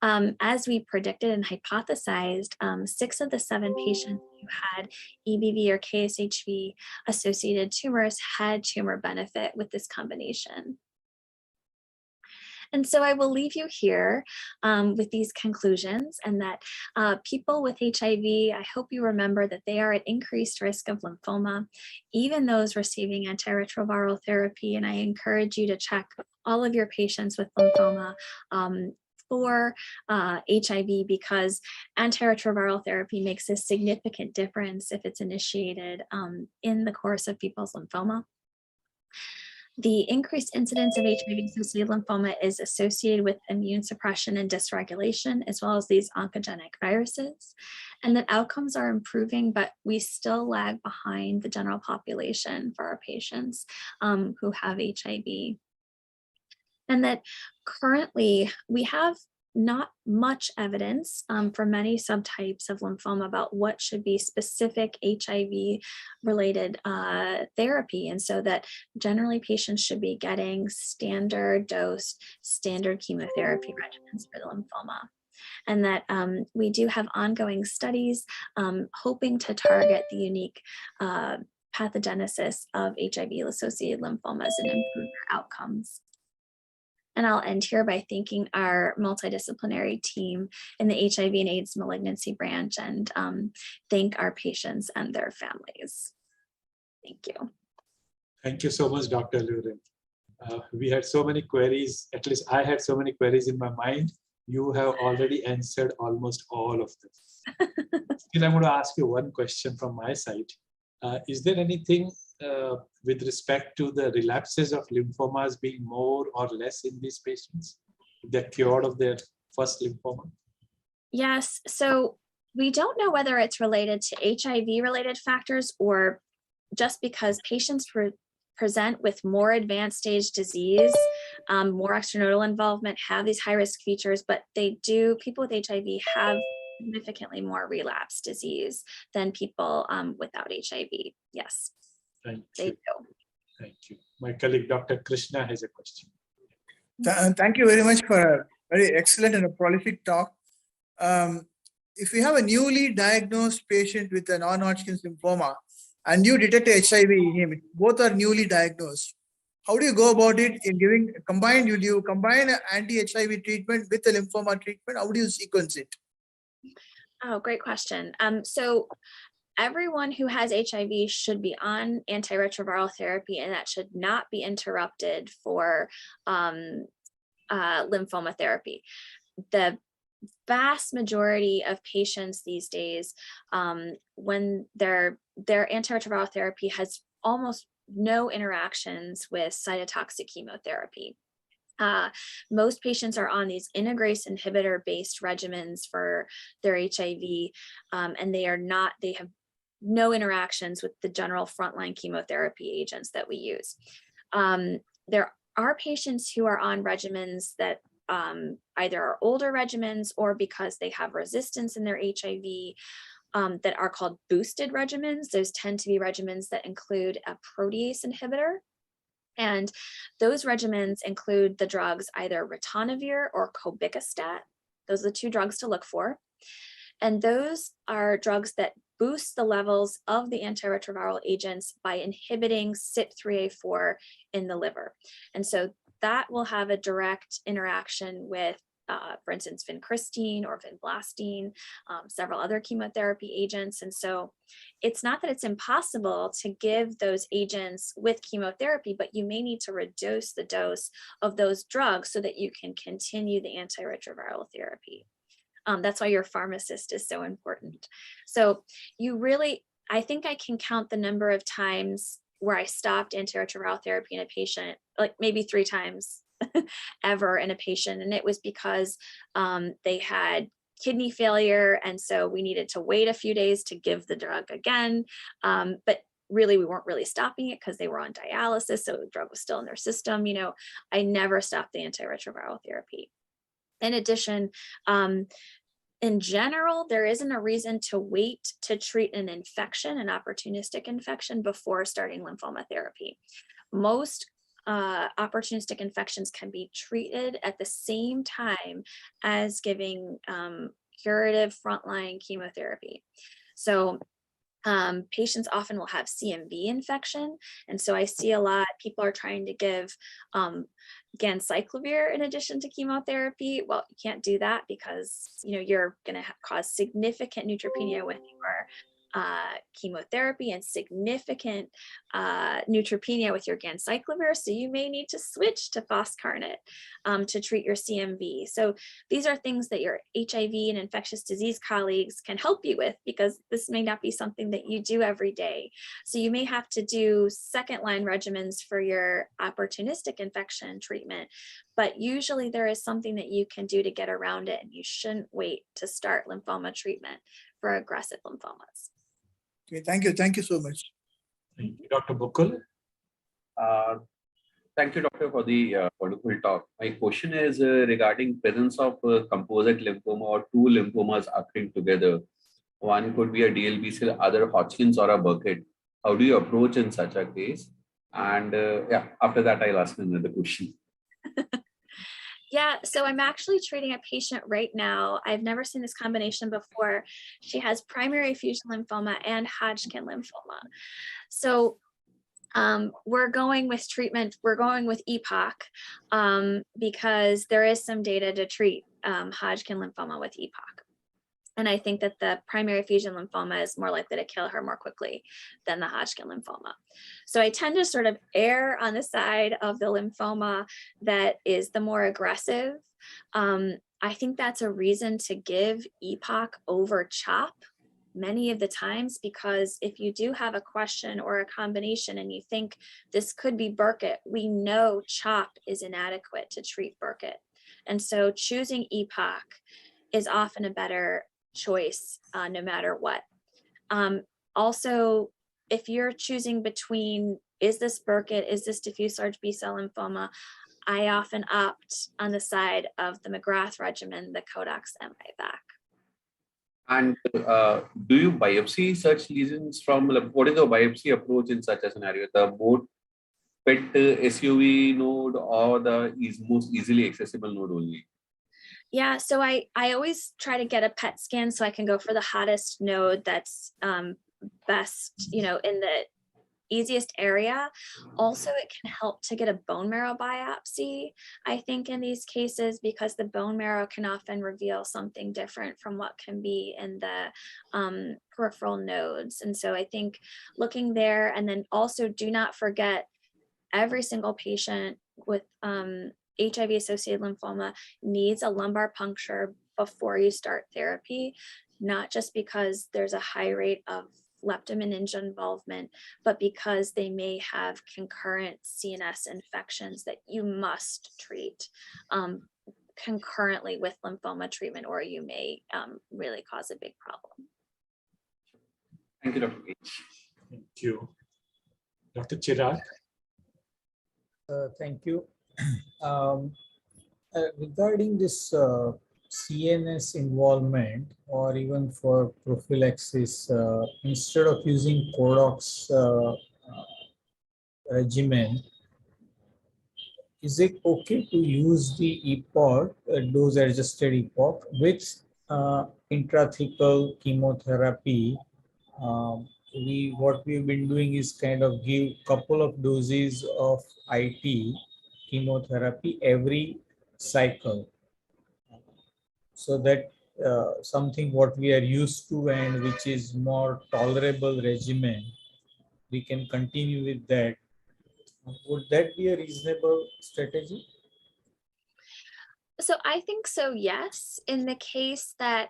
As we predicted and hypothesized, 6 of the 7 patients who had EBV or KSHV associated tumors had tumor benefit with this combination. And so I will leave you here with these conclusions, and that people with HIV, I hope you remember that they are at increased risk of lymphoma, even those receiving antiretroviral therapy. And I encourage you to check all of your patients with lymphoma for HIV, because antiretroviral therapy makes a significant difference if it's initiated in the course of people's lymphoma. The increased incidence of HIV-associated lymphoma is associated with immune suppression and dysregulation, as well as these oncogenic viruses, and that outcomes are improving, but we still lag behind the general population for our patients who have HIV. And that currently we have not much evidence for many subtypes of lymphoma about what should be specific HIV related therapy. And so that generally patients should be getting standard dose, standard chemotherapy regimens for the lymphoma. And that we do have ongoing studies hoping to target the unique pathogenesis of HIV-associated lymphomas and improve their outcomes. And I'll end here by thanking our multidisciplinary team in the HIV and AIDS malignancy branch, and thank our patients and their families. Thank you. Thank you so much, Dr. Lurin. We had so many queries, at least I had so many queries in my mind. You have already answered almost all of them. Still, I'm going to ask you one question from my side. Is there anything with respect to the relapses of lymphomas being more or less in these patients? They're cured of their first lymphoma? Yes, so we don't know whether it's related to HIV-related factors or just because patients present with more advanced stage disease, more extranodal involvement, have these high-risk features, but people with HIV have significantly more relapse disease than people without HIV. Yes. Thank they you. do. Thank you. My colleague, Dr. Krishna, has a question. Thank you very much for a very excellent and a prolific talk. If you have a newly diagnosed patient with a non-Hodgkin's lymphoma and you detect HIV in him, both are newly diagnosed, how do you go about it in giving combined? Will you combine anti-HIV treatment with the lymphoma treatment? How do you sequence it? Oh, great question. So everyone who has HIV should be on antiretroviral therapy, and that should not be interrupted for lymphoma therapy. The vast majority of patients these days, when their antiretroviral therapy has almost no interactions with cytotoxic chemotherapy. Most patients are on these integrase inhibitor based regimens for their HIV, and they have no interactions with the general frontline chemotherapy agents that we use. There are patients who are on regimens that either are older regimens or because they have resistance in their HIV that are called boosted regimens. Those tend to be regimens that include a protease inhibitor. And those regimens include the drugs either ritonavir or cobicistat. Those are the 2 drugs to look for. And those are drugs that boost the levels of the antiretroviral agents by inhibiting CYP3A4 in the liver. And so that will have a direct interaction with, for instance, vincristine or vinblastine, several other chemotherapy agents. And so it's not that it's impossible to give those agents with chemotherapy, but you may need to reduce the dose of those drugs so that you can continue the antiretroviral therapy. That's why your pharmacist is so important. So I think I can count the number of times where I stopped antiretroviral therapy in a patient, like maybe 3 times ever in a patient. And it was because they had kidney failure. And so we needed to wait a few days to give the drug again. But really, we weren't really stopping it because they were on dialysis. So the drug was still in their system. I never stopped the antiretroviral therapy. In addition, in general, there isn't a reason to wait to treat an infection, an opportunistic infection, before starting lymphoma therapy. Most opportunistic infections can be treated at the same time as giving curative frontline chemotherapy. So patients often will have CMV infection. And so I see a lot, people are trying to give ganciclovir in addition to chemotherapy. Well, you can't do that because, you know, you're going to cause significant neutropenia with your chemotherapy and significant neutropenia with your ganciclovir. So you may need to switch to foscarnet to treat your CMV. So these are things that your HIV and infectious disease colleagues can help you with, because this may not be something that you do every day. So you may have to do second line regimens for your opportunistic infection treatment, but usually there is something that you can do to get around it, and you shouldn't wait to start lymphoma treatment for aggressive lymphomas. Okay, thank you. Thank you so much. Thank you. Dr. Bukul. Thank you, doctor, for the wonderful talk. My question is regarding presence of composite lymphoma or two lymphomas occurring together. One could be a DLBCL, other Hodgkin's or a Burkitt. How do you approach in such a case? And yeah, after that, I'll ask another question. Yeah, so I'm actually treating a patient right now. I've never seen this combination before. She has primary fusion lymphoma and Hodgkin lymphoma. So we're going with treatment, we're going with EPOC because there is some data to treat Hodgkin lymphoma with EPOC. And I think that the primary fusion lymphoma is more likely to kill her more quickly than the Hodgkin lymphoma. So I tend to sort of err on the side of the lymphoma that is the more aggressive. I think that's a reason to give EPOC over CHOP many of the times, because if you do have a question or a combination and you think this could be Burkitt, we know CHOP is inadequate to treat Burkitt. And so choosing EPOC is often a better choice no matter what. Also, if you're choosing between, is this Burkitt, is this diffuse large B-cell lymphoma, I often opt on the side of the McGrath regimen, the Codox MIVAC. And do you biopsy such lesions from, what is the biopsy approach in such a scenario? The both PET SUV node or the most easily accessible node only? Yeah, so I always try to get a PET scan so I can go for the hottest node that's best, you know, in the easiest area. Also, it can help to get a bone marrow biopsy, I think, in these cases, because the bone marrow can often reveal something different from what can be in the peripheral nodes. And so I think looking there, and then also do not forget every single patient with HIV-associated lymphoma needs a lumbar puncture before you start therapy, not just because there's a high rate of leptomeningeal involvement, but because they may have concurrent CNS infections that you must treat concurrently with lymphoma treatment, or you may really cause a big problem. Thank you, Dr. H. Thank you. Dr. Chirag. Thank you. Regarding this CNS involvement, or even for prophylaxis, instead of using Codox regimen, is it okay to use the EPOC, dose adjusted EPOC, with intrathecal chemotherapy? What we've been doing is kind of give couple of doses of IT chemotherapy every cycle, so that something what we are used to and which is more tolerable regimen, we can continue with that. Would that be a reasonable strategy? So I think so, yes, in the case that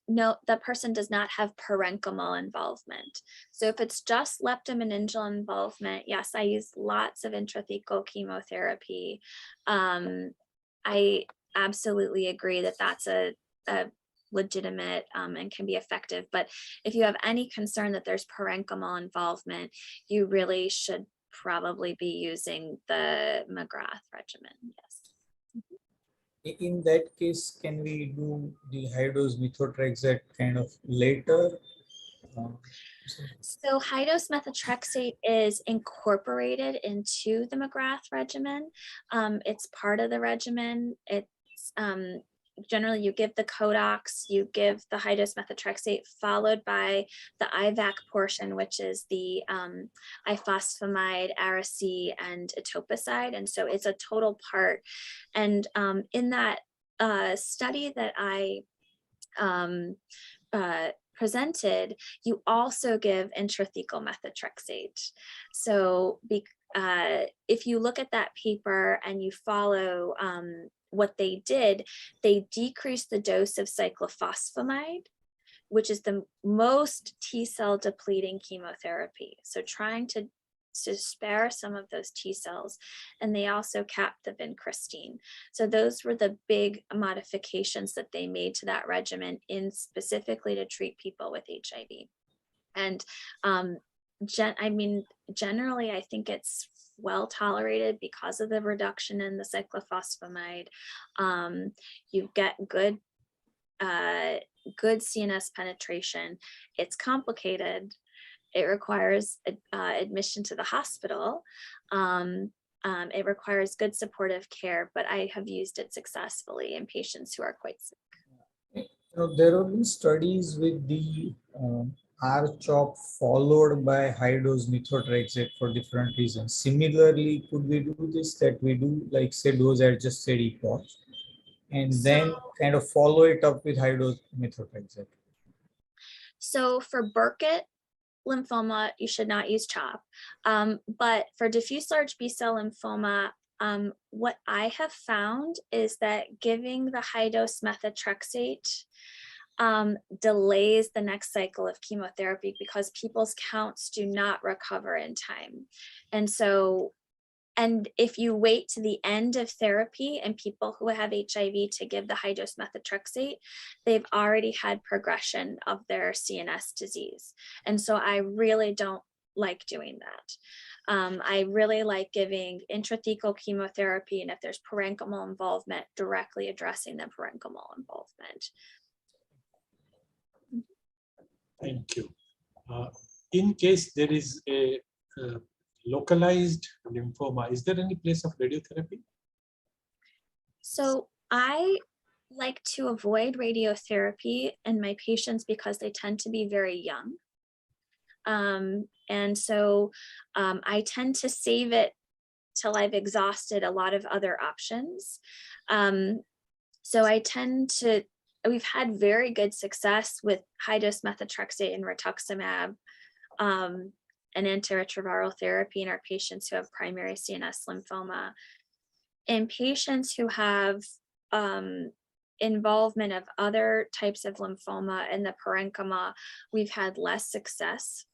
no, the person does not have parenchymal involvement. So if it's just leptomeningeal involvement, yes, I use lots of intrathecal chemotherapy. I absolutely agree that that's a legitimate and can be effective. But if you have any concern that there's parenchymal involvement, you really should probably be using the McGrath regimen, yes. In that case, can we do the high dose methotrexate kind of later? So high-dose methotrexate is incorporated into the McGrath regimen. It's part of the regimen. It's generally you give the Codox, you give the high-dose methotrexate, followed by the IVAC portion, which is the ifosfamide, Ara-C, and etoposide. And so it's a total part. And in that study that I presented, you also give intrathecal methotrexate. So if you look at that paper and you follow what they did, they decreased the dose of cyclophosphamide, which is the most T-cell depleting chemotherapy. So trying to spare some of those T cells, and they also capped the vincristine. So those were the big modifications that they made to that regimen in specifically to treat people with HIV. And generally, I think it's well tolerated because of the reduction in the cyclophosphamide. You get good CNS penetration. It's complicated. It requires admission to the hospital. It requires good supportive care, but I have used it successfully in patients who are quite sick. There have been studies with the R-CHOP followed by high-dose methotrexate for different reasons. Similarly, could we do this, that we do like say dose adjusted EPOCH and then kind of follow it up with high-dose methotrexate? So for Burkitt lymphoma, you should not use CHOP. But for diffuse large B-cell lymphoma, what I have found is that giving the high-dose methotrexate delays the next cycle of chemotherapy because people's counts do not recover in time. And if you wait to the end of therapy and people who have HIV to give the high-dose methotrexate, they've already had progression of their CNS disease. And so I really don't like doing that. I really like giving intrathecal chemotherapy, and if there's parenchymal involvement, directly addressing the parenchymal involvement. Thank you. In case there is a localized lymphoma, is there any place of radiotherapy? So I like to avoid radiotherapy in my patients because they tend to be very young. And so I tend to save it till I've exhausted a lot of other options. So we've had very good success with high-dose methotrexate and rituximab and antiretroviral therapy in our patients who have primary CNS lymphoma. In patients who have involvement of other types of lymphoma in the parenchyma, we've had less success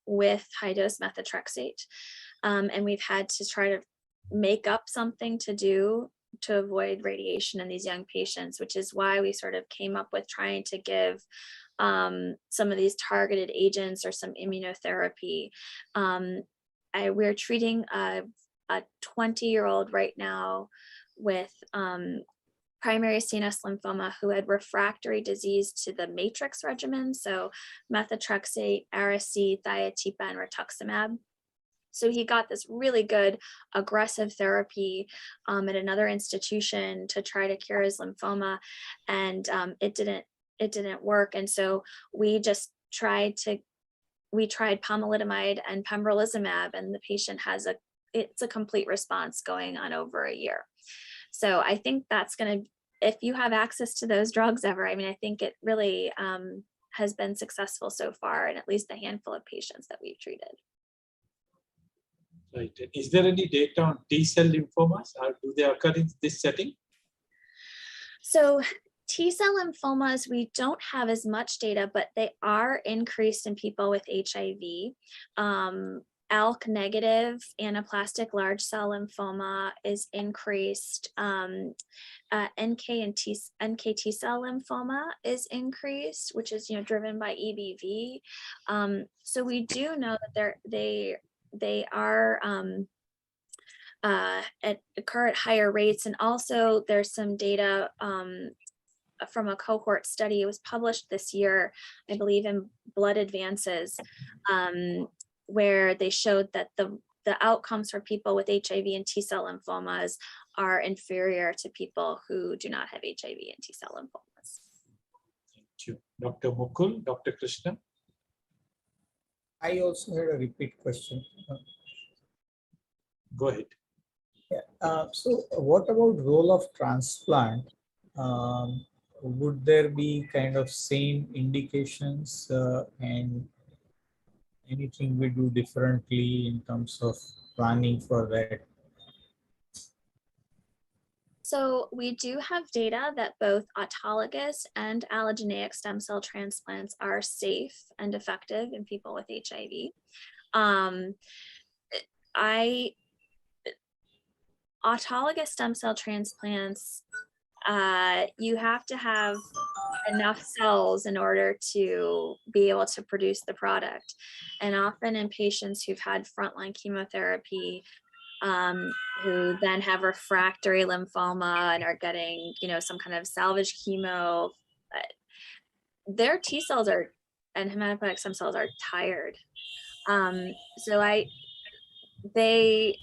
with high-dose methotrexate. And we've had to try to make up something to do to avoid radiation in these young patients, which is why we sort of came up with trying to give some of these targeted agents or some immunotherapy. We're treating a 20-year-old right now with primary CNS lymphoma who had refractory disease to the matrix regimen, so methotrexate, Ara-C, thiatipa, and rituximab. So he got this really good aggressive therapy at another institution to try to cure his lymphoma, and it didn't work. And so we tried pomalidomide and pembrolizumab, and the patient has it's a complete response going on over a year. So I think that's going to, if you have access to those drugs ever, I mean, I think it really has been successful so far in at least a handful of patients that we've treated. Right. Is there any data on T-cell lymphomas? Do they occur in this setting? So T-cell lymphomas, we don't have as much data, but they are increased in people with HIV. ALK negative anaplastic large cell lymphoma is increased. NK T cell lymphoma is increased, which is driven by EBV. So we do know that they are occur at higher rates, and also there's some data from a cohort study. It was published this year, I believe, in Blood Advances, where they showed that the outcomes for people with HIV and T-cell lymphomas are inferior to people who do not have HIV and T-cell lymphomas. Thank you. Dr. Mukul, Dr. Krishna. I also had a repeat question. Go ahead. Yeah. So what about role of transplant? Would there be kind of same indications and anything we do differently in terms of planning for that? So we do have data that both autologous and allogeneic stem cell transplants are safe and effective in people with HIV. Autologous stem cell transplants, you have to have enough cells in order to be able to produce the product. And often in patients who've had frontline chemotherapy, who then have refractory lymphoma and are getting, some kind of salvage chemo, their T cells and hematopoietic stem cells are tired. So I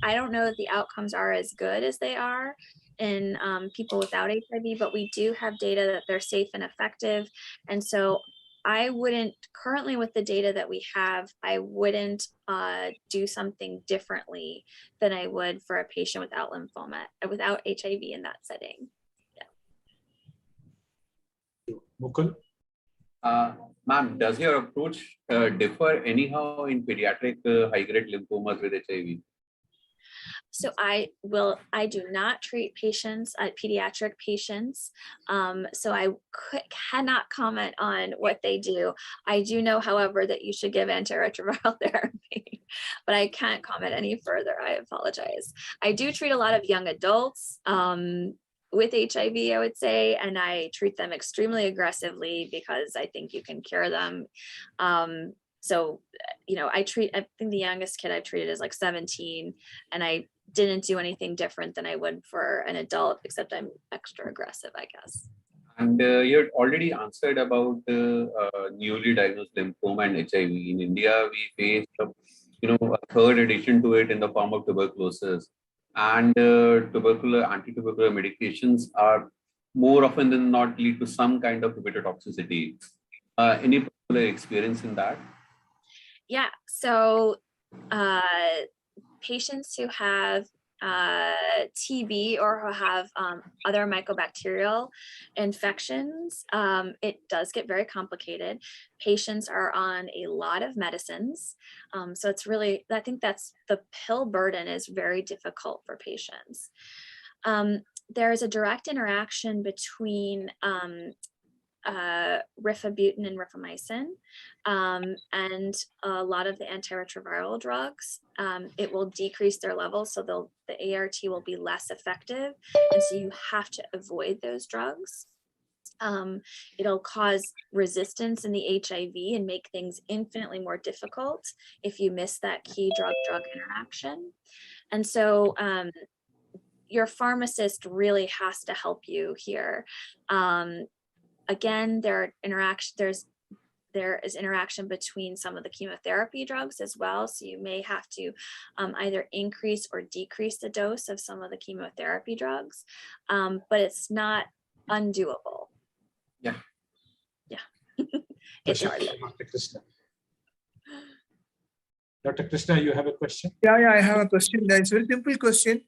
don't know that the outcomes are as good as they are in people without HIV, but we do have data that they're safe and effective. And so I wouldn't, currently with the data that we have, I wouldn't do something differently than I would for a patient without lymphoma, without HIV in that setting. Yeah. Mukul? Ma'am, does your approach differ anyhow in pediatric high-grade lymphomas with HIV? So I do not treat patients, pediatric patients. So I cannot comment on what they do. I do know, however, that you should give antiretroviral therapy, but I can't comment any further. I apologize. I do treat a lot of young adults with HIV, I would say, and I treat them extremely aggressively because I think you can cure them. So, I think the youngest kid I've treated is like 17, and I didn't do anything different than I would for an adult, except I'm extra aggressive, I guess. And you had already answered about newly diagnosed lymphoma and HIV. In India, we face, a third addition to it in the form of tuberculosis. And anti-tubercular medications are more often than not lead to some kind of hepatotoxicity. Any particular experience in that? Yeah, so patients who have TB or who have other mycobacterial infections, it does get very complicated. Patients are on a lot of medicines. So it's really, I think the pill burden is very difficult for patients. There's a direct interaction between rifabutin and rifamycin, and a lot of the antiretroviral drugs. It will decrease their levels, so the ART will be less effective, and so you have to avoid those drugs. It'll cause resistance in the HIV and make things infinitely more difficult if you miss that key drug-drug interaction. And so your pharmacist really has to help you here. Again, there is interaction between some of the chemotherapy drugs as well. So you may have to either increase or decrease the dose of some of the chemotherapy drugs, but it's not undoable. Yeah. It's hard. Dr. Krishna. Dr. Krishna, you have a question? Yeah, I have a question. It's a very simple question.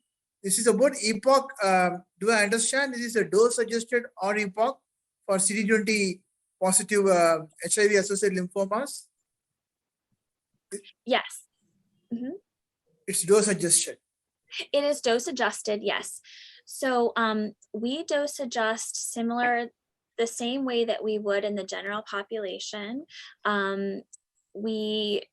This is about epoch. Do I understand this is a dose adjusted or epoch for CD20 positive HIV associated lymphomas? Yes. Mm-hmm. It's dose adjusted. It is dose adjusted, yes. So we dose adjust the same way that we would in the general population. We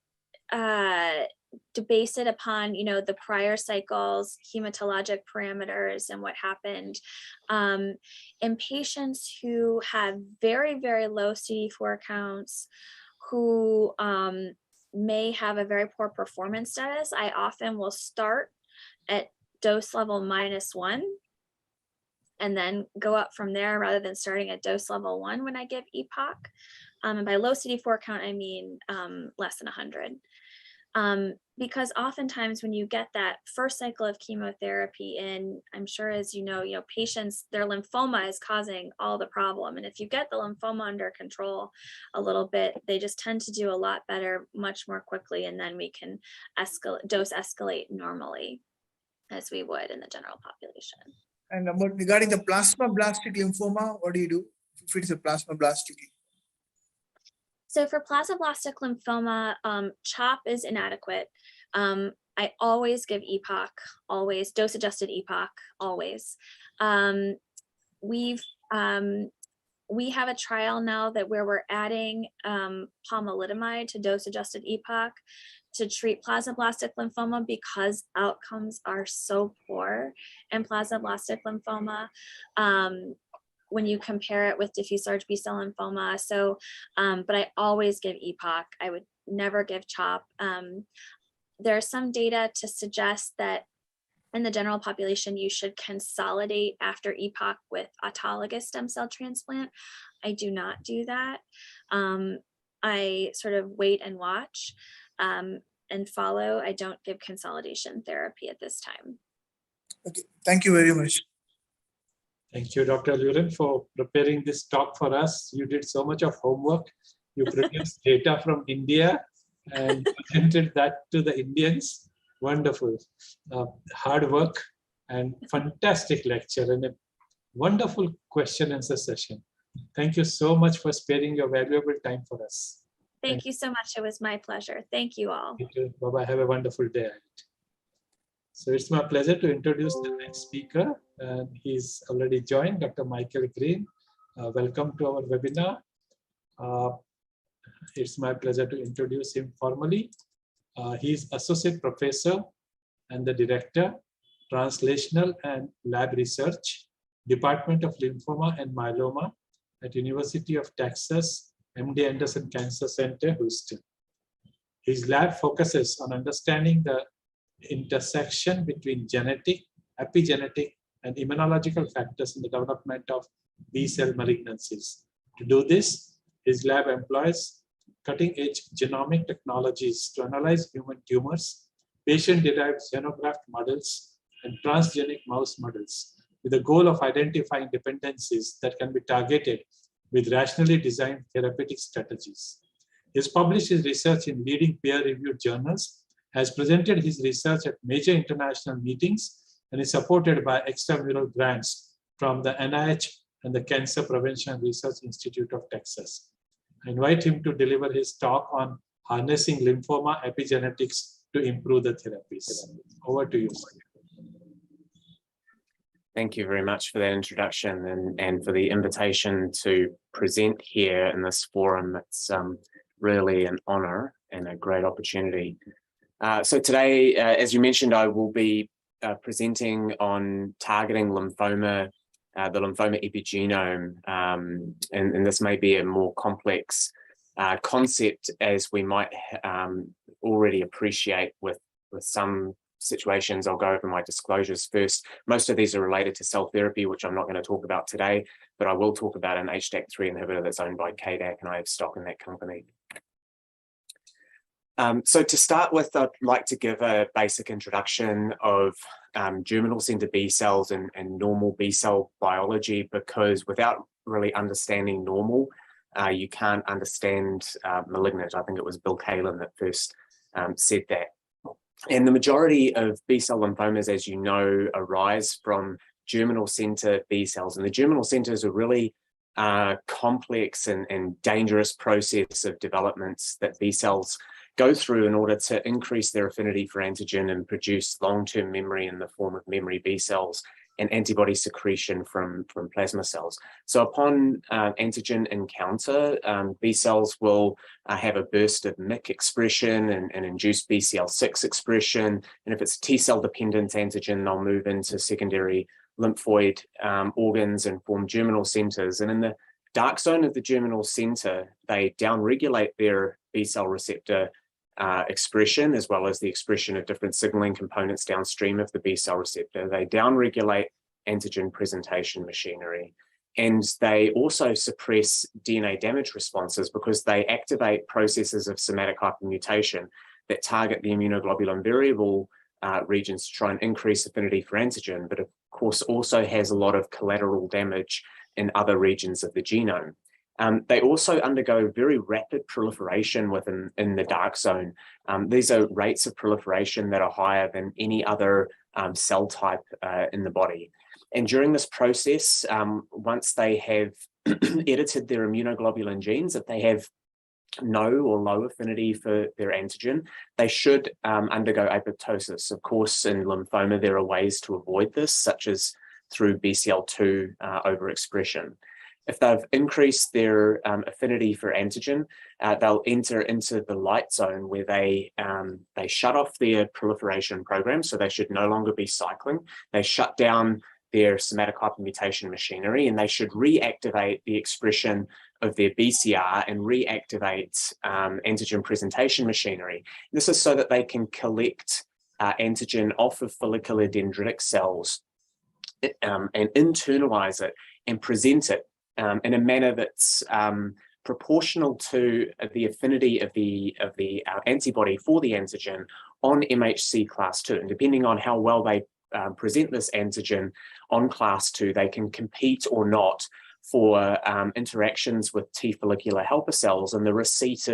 to base it upon, the prior cycles, hematologic parameters, and what happened. In patients who have very, very low CD4 counts, who may have a very poor performance status, I often will start at dose level -1 and then go up from there rather than starting at dose level 1 when I give EPOC. And by low CD4 count, I mean less than 100. Because oftentimes when you get that first cycle of chemotherapy in, I'm sure as you know, patients, their lymphoma is causing all the problem. And if you get the lymphoma under control a little bit, they just tend to do a lot better, much more quickly. And then we can dose escalate normally as we would in the general population. And regarding the plasmablastic lymphoma, what do you do if it's a plasmablastic? So for plasmablastic lymphoma, CHOP is inadequate. I always give EPOC, always dose-adjusted EPOC, always. We have a trial now where we're adding pomalidomide to dose-adjusted EPOC to treat plasmablastic lymphoma because outcomes are so poor in plasmablastic lymphoma. When you compare it with diffuse large B-cell lymphoma. So, but I always give EPOC. I would never give CHOP. There's some data to suggest that in the general population, you should consolidate after EPOC with autologous stem cell transplant. I do not do that. I sort of wait and watch and follow. I don't give consolidation therapy at this time. Okay, thank you very much. Thank you, Dr. Luren, for preparing this talk for us. You did so much of homework. You produced data from India and presented that to the Indians. Wonderful. Hard work and fantastic lecture and a wonderful question and answer session. Thank you so much for sparing your valuable time for us. Thank you so much. It was my pleasure. Thank you all. Thank you. Bye-bye. Have a wonderful day. So it's my pleasure to introduce the next speaker. He's already joined, Dr. Michael Green. Welcome to our webinar. It's my pleasure to introduce him formally. He's Associate Professor and the Director, Translational and Lab Research, Department of Lymphoma and Myeloma at University of Texas, MD Anderson Cancer Center, Houston. His lab focuses on understanding the intersection between genetic, epigenetic, and immunological factors in the development of B-cell malignancies. To do this, his lab employs cutting-edge genomic technologies to analyze human tumors, patient-derived xenograft models, and transgenic mouse models, with the goal of identifying dependencies that can be targeted with rationally designed therapeutic strategies. He has published his research in leading peer-reviewed journals, has presented his research at major international meetings, and is supported by extramural grants from the NIH and the Cancer Prevention and Research Institute of Texas. I invite him to deliver his talk on harnessing lymphoma epigenetics to improve the therapies. Over to you. Thank you very much for that introduction and for the invitation to present here in this forum. It's really an honor and a great opportunity. So today, as you mentioned, I will be presenting on targeting lymphoma, the lymphoma epigenome, and this may be a more complex concept as we might already appreciate with some situations. I'll go over my disclosures first. Most of these are related to cell therapy, which I'm not going to talk about today, but I will talk about an HDAC3 inhibitor that's owned by KDAC, and I have stock in that company. So to start with, I'd like to give a basic introduction of germinal center B cells and normal B cell biology, because without really understanding normal, you can't understand malignant. I think it was Bill Kalin that first said that. And the majority of B cell lymphomas, as you know, arise from germinal center B cells. And the germinal center is a really complex and dangerous process of developments that B cells go through in order to increase their affinity for antigen and produce long-term memory in the form of memory B cells and antibody secretion from plasma cells. So upon antigen encounter, B cells will have a burst of MYC expression and induce BCL6 expression. And if it's T cell dependent antigen, they'll move into secondary lymphoid organs and form germinal centers. And in the dark zone of the germinal center, they downregulate their B cell receptor expression, as well as the expression of different signaling components downstream of the B cell receptor. They downregulate antigen presentation machinery. And they also suppress DNA damage responses because they activate processes of somatic hypermutation that target the immunoglobulin variable regions to try and increase affinity for antigen, but of course also has a lot of collateral damage in other regions of the genome. They also undergo very rapid proliferation in the dark zone. These are rates of proliferation that are higher than any other cell type in the body. And during this process, once they have edited their immunoglobulin genes, if they have no or low affinity for their antigen, they should undergo apoptosis. Of course, in lymphoma, there are ways to avoid this, such as through BCL2 overexpression. If they've increased their affinity for antigen, they'll enter into the light zone where they shut off their proliferation program, so they should no longer be cycling. They shut down their somatic hypermutation machinery, and they should reactivate the expression of their BCR and reactivate antigen presentation machinery. This is so that they can collect antigen off of follicular dendritic cells and internalize it and present it in a manner that's proportional to the affinity of the antibody for the antigen on MHC class 2. And depending on how well they present this antigen on class 2, they can compete or not for interactions with T follicular helper cells and the receipt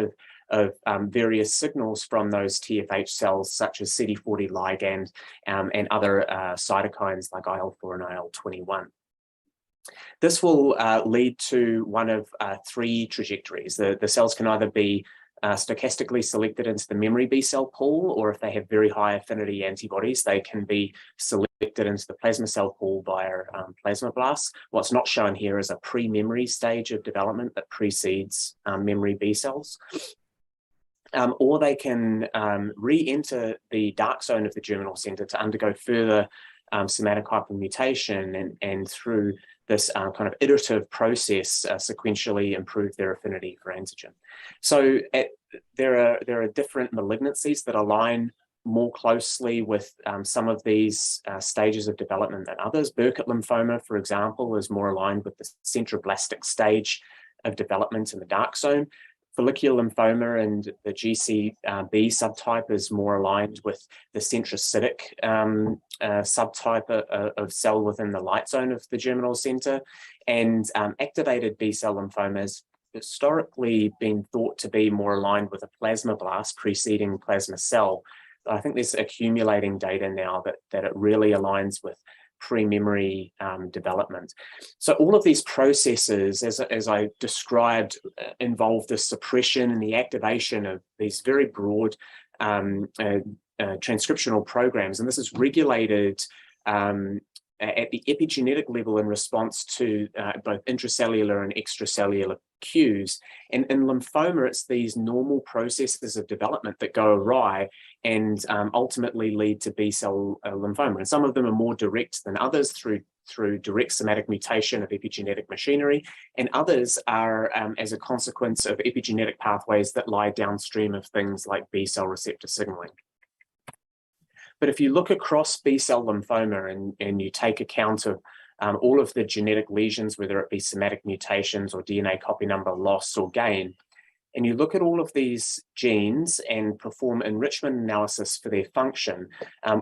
of various signals from those TFH cells, such as CD40 ligand and other cytokines like IL-4 and IL-21. This will lead to one of three trajectories. The cells can either be stochastically selected into the memory B cell pool, or if they have very high affinity antibodies, they can be selected into the plasma cell pool via plasmablasts. What's not shown here is a pre-memory stage of development that precedes memory B cells. Or they can re-enter the dark zone of the germinal center to undergo further somatic hypermutation and through this kind of iterative process sequentially improve their affinity for antigen. So there are different malignancies that align more closely with some of these stages of development than others. Burkitt lymphoma, for example, is more aligned with the centroblastic stage of development in the dark zone. Follicular lymphoma and the GCB subtype is more aligned with the centrocytic subtype of cell within the light zone of the germinal center. And activated B cell lymphoma has historically been thought to be more aligned with a plasmablast preceding plasma cell. But I think there's accumulating data now that it really aligns with pre-memory development. So all of these processes, as I described, involve the suppression and the activation of these very broad transcriptional programs. And this is regulated at the epigenetic level in response to both intracellular and extracellular cues. And in lymphoma, it's these normal processes of development that go awry and ultimately lead to B-cell lymphoma. And some of them are more direct than others through direct somatic mutation of epigenetic machinery, and others are as a consequence of epigenetic pathways that lie downstream of things like B-cell receptor signaling. But if you look across B-cell lymphoma and you take account of all of the genetic lesions, whether it be somatic mutations or DNA copy number loss or gain, and you look at all of these genes and perform enrichment analysis for their function,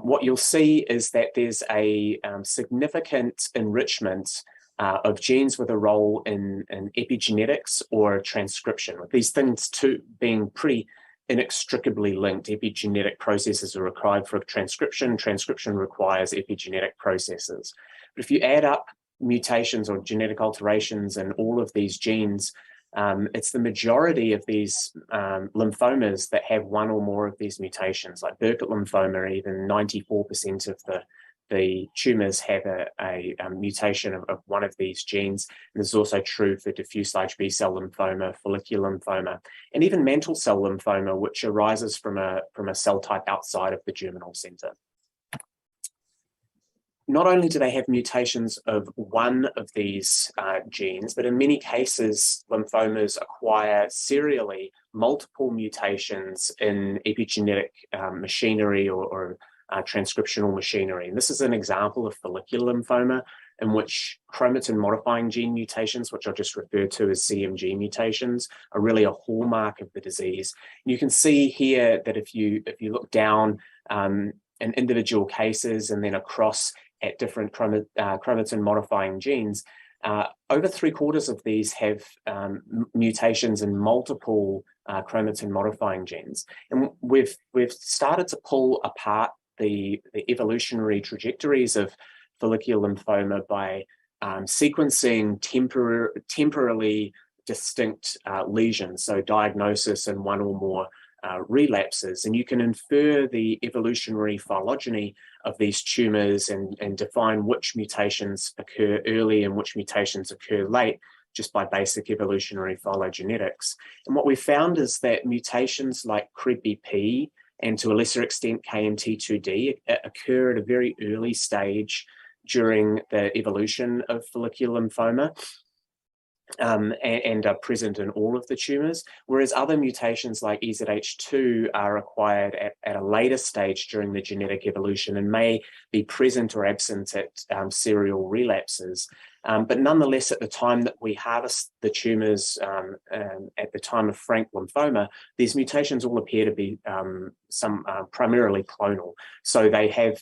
what you'll see is that there's a significant enrichment of genes with a role in epigenetics or transcription, with these things two being pretty inextricably linked. Epigenetic processes are required for transcription. Transcription requires epigenetic processes. But if you add up mutations or genetic alterations in all of these genes, it's the majority of these lymphomas that have one or more of these mutations. Like Burkitt lymphoma, even 94% of the tumors have a mutation of one of these genes. And this is also true for diffuse large B-cell lymphoma, follicular lymphoma, and even mantle cell lymphoma, which arises from a cell type outside of the germinal center. Not only do they have mutations of one of these genes, but in many cases, lymphomas acquire serially multiple mutations in epigenetic machinery or transcriptional machinery. And this is an example of follicular lymphoma, in which chromatin modifying gene mutations, which I'll just refer to as CMG mutations, are really a hallmark of the disease. And you can see here that if you look down in individual cases and then across at different chromatin modifying genes, over 3/4 of these have mutations in multiple chromatin modifying genes. And we've started to pull apart the evolutionary trajectories of follicular lymphoma by sequencing temporally distinct lesions, so diagnosis in one or more relapses, and you can infer the evolutionary phylogeny of these tumors and define which mutations occur early and which mutations occur late just by basic evolutionary phylogenetics. And what we found is that mutations like CREB-BP and to a lesser extent KMT2D occur at a very early stage during the evolution of follicular lymphoma. And are present in all of the tumors, whereas other mutations like EZH2 are acquired at a later stage during the genetic evolution and may be present or absent at serial relapses. But nonetheless, at the time that we harvest the tumors at the time of frank lymphoma, these mutations all appear to be primarily clonal. So they have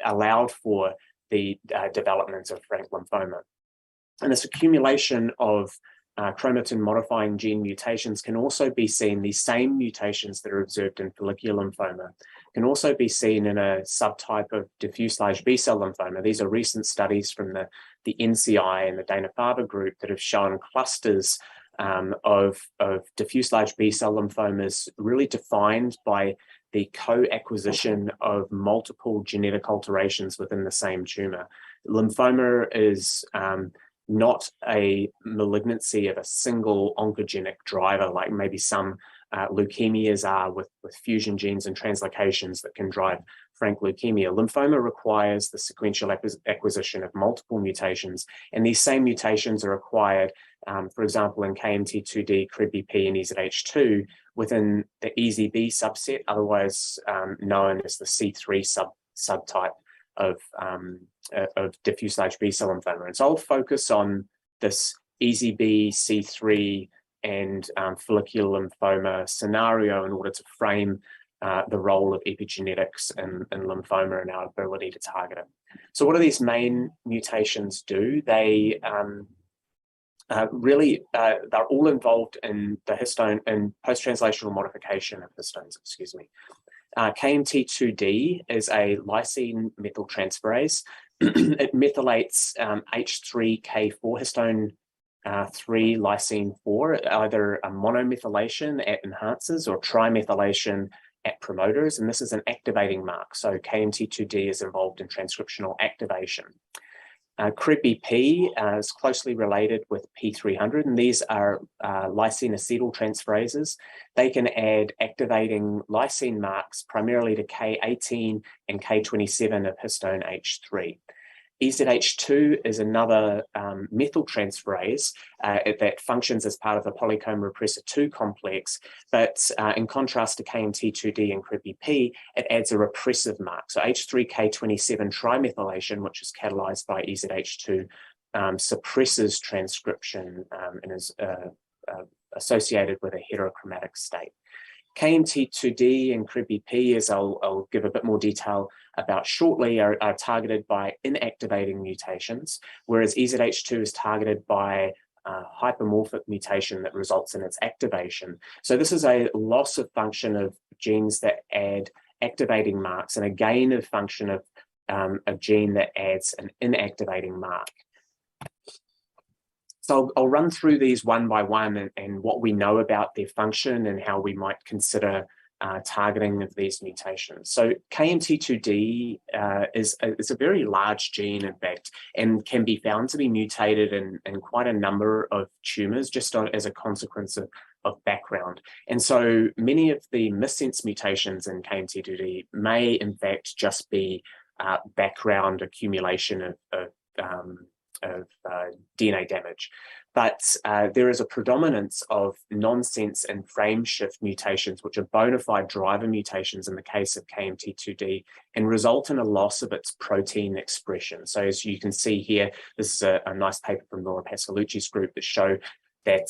allowed for the development of frank lymphoma. And this accumulation of chromatin modifying gene mutations can also be seen, these same mutations that are observed in follicular lymphoma, can also be seen in a subtype of diffuse large B-cell lymphoma. These are recent studies from the NCI and the Dana-Farber group that have shown clusters of diffuse large B-cell lymphomas really defined by the co-acquisition of multiple genetic alterations within the same tumor. Lymphoma is not a malignancy of a single oncogenic driver, like maybe some leukemias are with fusion genes and translocations that can drive frank leukemia. Lymphoma requires the sequential acquisition of multiple mutations, and these same mutations are acquired, for example, in KMT2D, CREB-BP, and EZH2 within the EZB subset, otherwise known as the C3 subtype of diffuse large B-cell lymphoma. And so I'll focus on this EZB, C3, and follicular lymphoma scenario in order to frame the role of epigenetics in lymphoma and our ability to target it. So what do these main mutations do? They they're all involved in the histone and post-translational modification of histones, excuse me. KMT2D is a lysine methyltransferase. It methylates H3K4 histone 3 lysine 4, either a monomethylation at enhancers or trimethylation at promoters, and this is an activating mark. So KMT2D is involved in transcriptional activation. CREB-BP is closely related with P300, and these are lysine acetyltransferases. They can add activating lysine marks primarily to K18 and K27 of histone H3. EZH2 is another methyltransferase that functions as part of the polycomb repressor 2 complex, but in contrast to KMT2D and CREB-BP, it adds a repressive mark. So H3K27 trimethylation, which is catalyzed by EZH2, suppresses transcription and is associated with a heterochromatic state. KMT2D and CREB-BP, as I'll give a bit more detail about shortly, are targeted by inactivating mutations, whereas EZH2 is targeted by a hypermorphic mutation that results in its activation. So this is a loss of function of genes that add activating marks and a gain of function of a gene that adds an inactivating mark. So I'll run through these one by one and what we know about their function and how we might consider targeting of these mutations. So KMT2D is a very large gene, in fact, and can be found to be mutated in quite a number of tumors just as a consequence of background. And so many of the missense mutations in KMT2D may in fact just be background accumulation of DNA damage. But there is a predominance of nonsense and frame shift mutations, which are bona fide driver mutations in the case of KMT2D, and result in a loss of its protein expression. So as you can see here, this is a nice paper from Laura Pascalucci's group that show that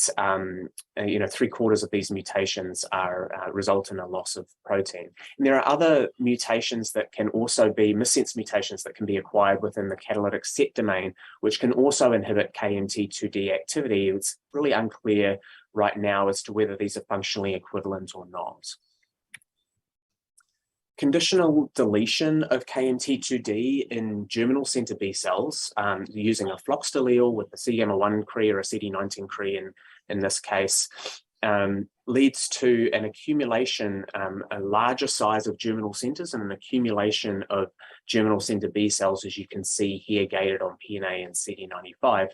3/4 of these mutations are result in a loss of protein. And there are other mutations that can also be missense mutations that can be acquired within the catalytic set domain, which can also inhibit KMT2D activity. It's really unclear right now as to whether these are functionally equivalent or not. Conditional deletion of KMT2D in germinal center B cells using a floxed allele with the C-gamma1 Cre or a CD19 Cre in this case leads to an accumulation, a larger size of germinal centers and an accumulation of germinal center B cells, as you can see here gated on PNA and CD95.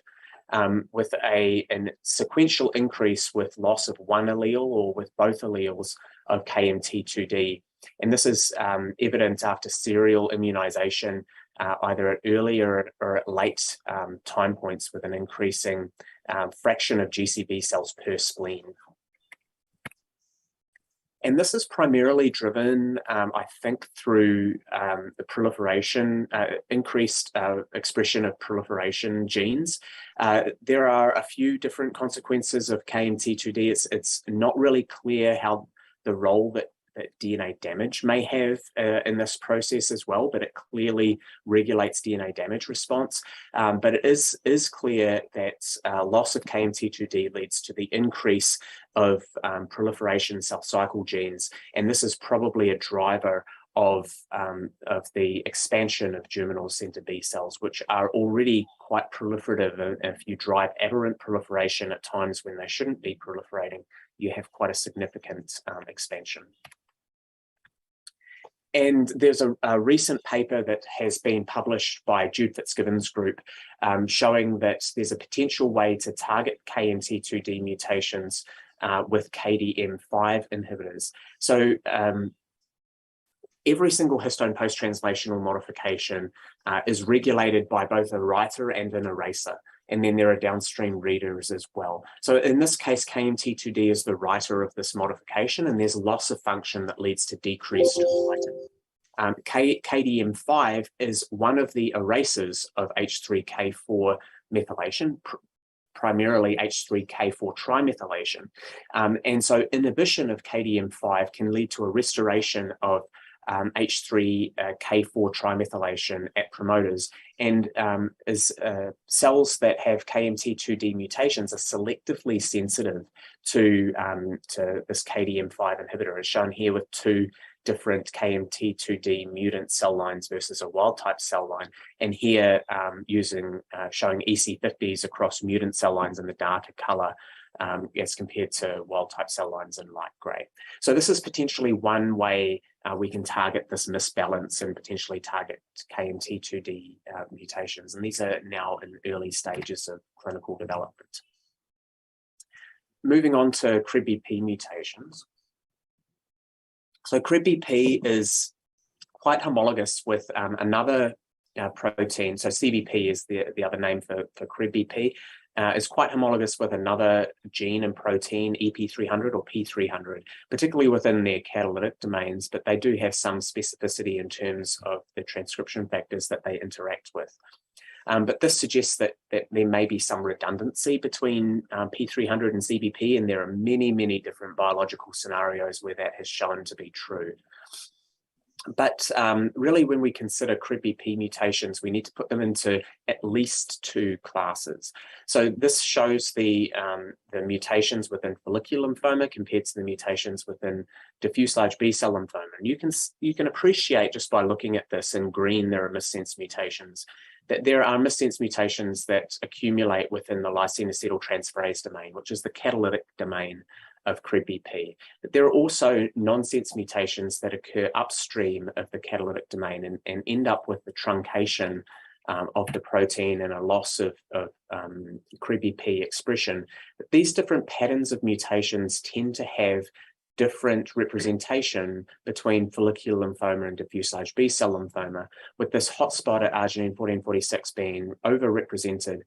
With a sequential increase with loss of one allele or with both alleles of KMT2D. And this is evident after serial immunization, either at early or at late time points with an increasing fraction of GCB cells per spleen. And this is primarily driven, I think, through the proliferation, increased expression of proliferation genes. There are a few different consequences of KMT2D. It's not really clear how the role that DNA damage may have in this process as well, but it clearly regulates DNA damage response. But it is clear that loss of KMT2D leads to the increase of proliferation cell cycle genes, and this is probably a driver of the expansion of germinal center B cells, which are already quite proliferative. And if you drive aberrant proliferation at times when they shouldn't be proliferating, you have quite a significant expansion. And there's a recent paper that has been published by Jude Fitzgibbon's group showing that there's a potential way to target KMT2D mutations with KDM5 inhibitors. So every single histone post-translational modification is regulated by both a writer and an eraser. And then there are downstream readers as well. So in this case, KMT2D is the writer of this modification, and there's loss of function that leads to decreased writing. KDM5 is one of the erasers of H3K4 methylation, primarily H3K4 trimethylation. And so inhibition of KDM5 can lead to a restoration of H3K4 trimethylation at promoters, and cells that have KMT2D mutations are selectively sensitive to this KDM5 inhibitor, as shown here with two different KMT2D mutant cell lines versus a wild type cell line, and here showing EC50s across mutant cell lines in the darker color as compared to wild type cell lines in light gray. So this is potentially one way we can target this misbalance and potentially target KMT2D mutations. And these are now in early stages of clinical development. Moving on to CRIB-BP mutations. So CRIB-BP is quite homologous with another protein. So CBP is the other name for CRIB-BP. Is quite homologous with another gene and protein, EP300 or P300, particularly within their catalytic domains, but they do have some specificity in terms of the transcription factors that they interact with. But this suggests that there may be some redundancy between P300 and CBP, and there are many, many different biological scenarios where that has shown to be true. But really, when we consider CRIB-BP mutations, we need to put them into at least two classes. So this shows the mutations within follicular lymphoma compared to the mutations within diffuse large B-cell lymphoma. And you can appreciate just by looking at this in green, there are missense mutations, that there are missense mutations that accumulate within the lysine acetyltransferase domain, which is the catalytic domain of CRIB-BP. But there are also nonsense mutations that occur upstream of the catalytic domain and end up with the truncation of the protein and a loss of CRIB-BP expression. But these different patterns of mutations tend to have different representation between follicular lymphoma and diffuse large B-cell lymphoma, with this hotspot at arginine 1446 being overrepresented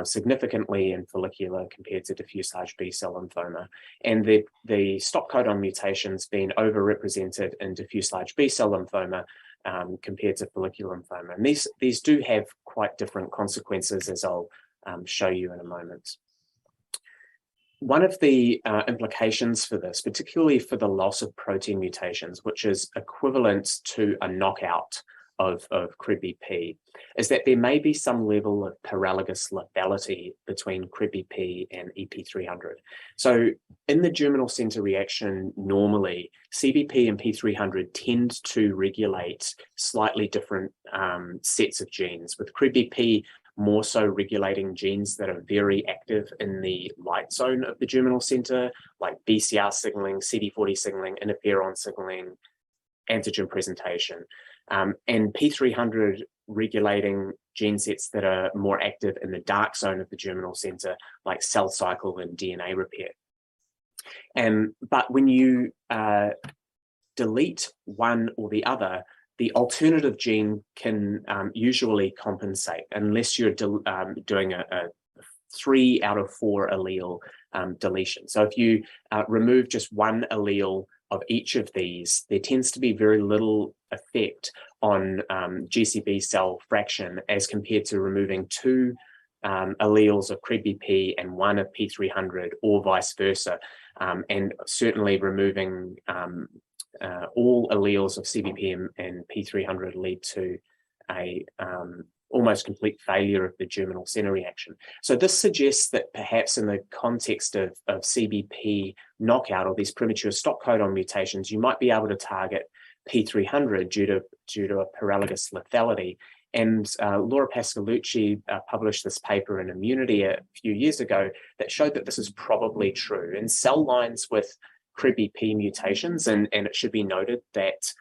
significantly in follicular compared to diffuse large B-cell lymphoma, and the stop codon mutations being overrepresented in diffuse large B-cell lymphoma compared to follicular lymphoma. And these do have quite different consequences, as I'll show you in a moment. One of the implications for this, particularly for the loss of protein mutations, which is equivalent to a knockout of CRIB-BP, is that there may be some level of paralogous lethality between CRIB-BP and EP300. So in the germinal center reaction, normally CBP and P300 tend to regulate slightly different sets of genes, with CRIB-BP more so regulating genes that are very active in the light zone of the germinal center, like BCR signaling, CD40 signaling, interferon signaling, antigen presentation, and P300 regulating gene sets that are more active in the dark zone of the germinal center, like cell cycle and DNA repair. But when you delete one or the other, the alternative gene can usually compensate, unless you're doing a 3 out of 4 allele deletion. So if you remove just one allele of each of these, there tends to be very little effect on GCB cell fraction as compared to removing 2 alleles of CRIB-BP and 1 of P300, or vice versa, and certainly removing all alleles of CBP and P300 lead to a almost complete failure of the germinal center reaction. So this suggests that perhaps in the context of CBP knockout, or these premature stop codon mutations, you might be able to target P300 due to a paralogous lethality. And Laura Pascalucci published this paper in Immunity a few years ago that showed that this is probably true. In cell lines with CRIB-BP mutations, and it should be noted that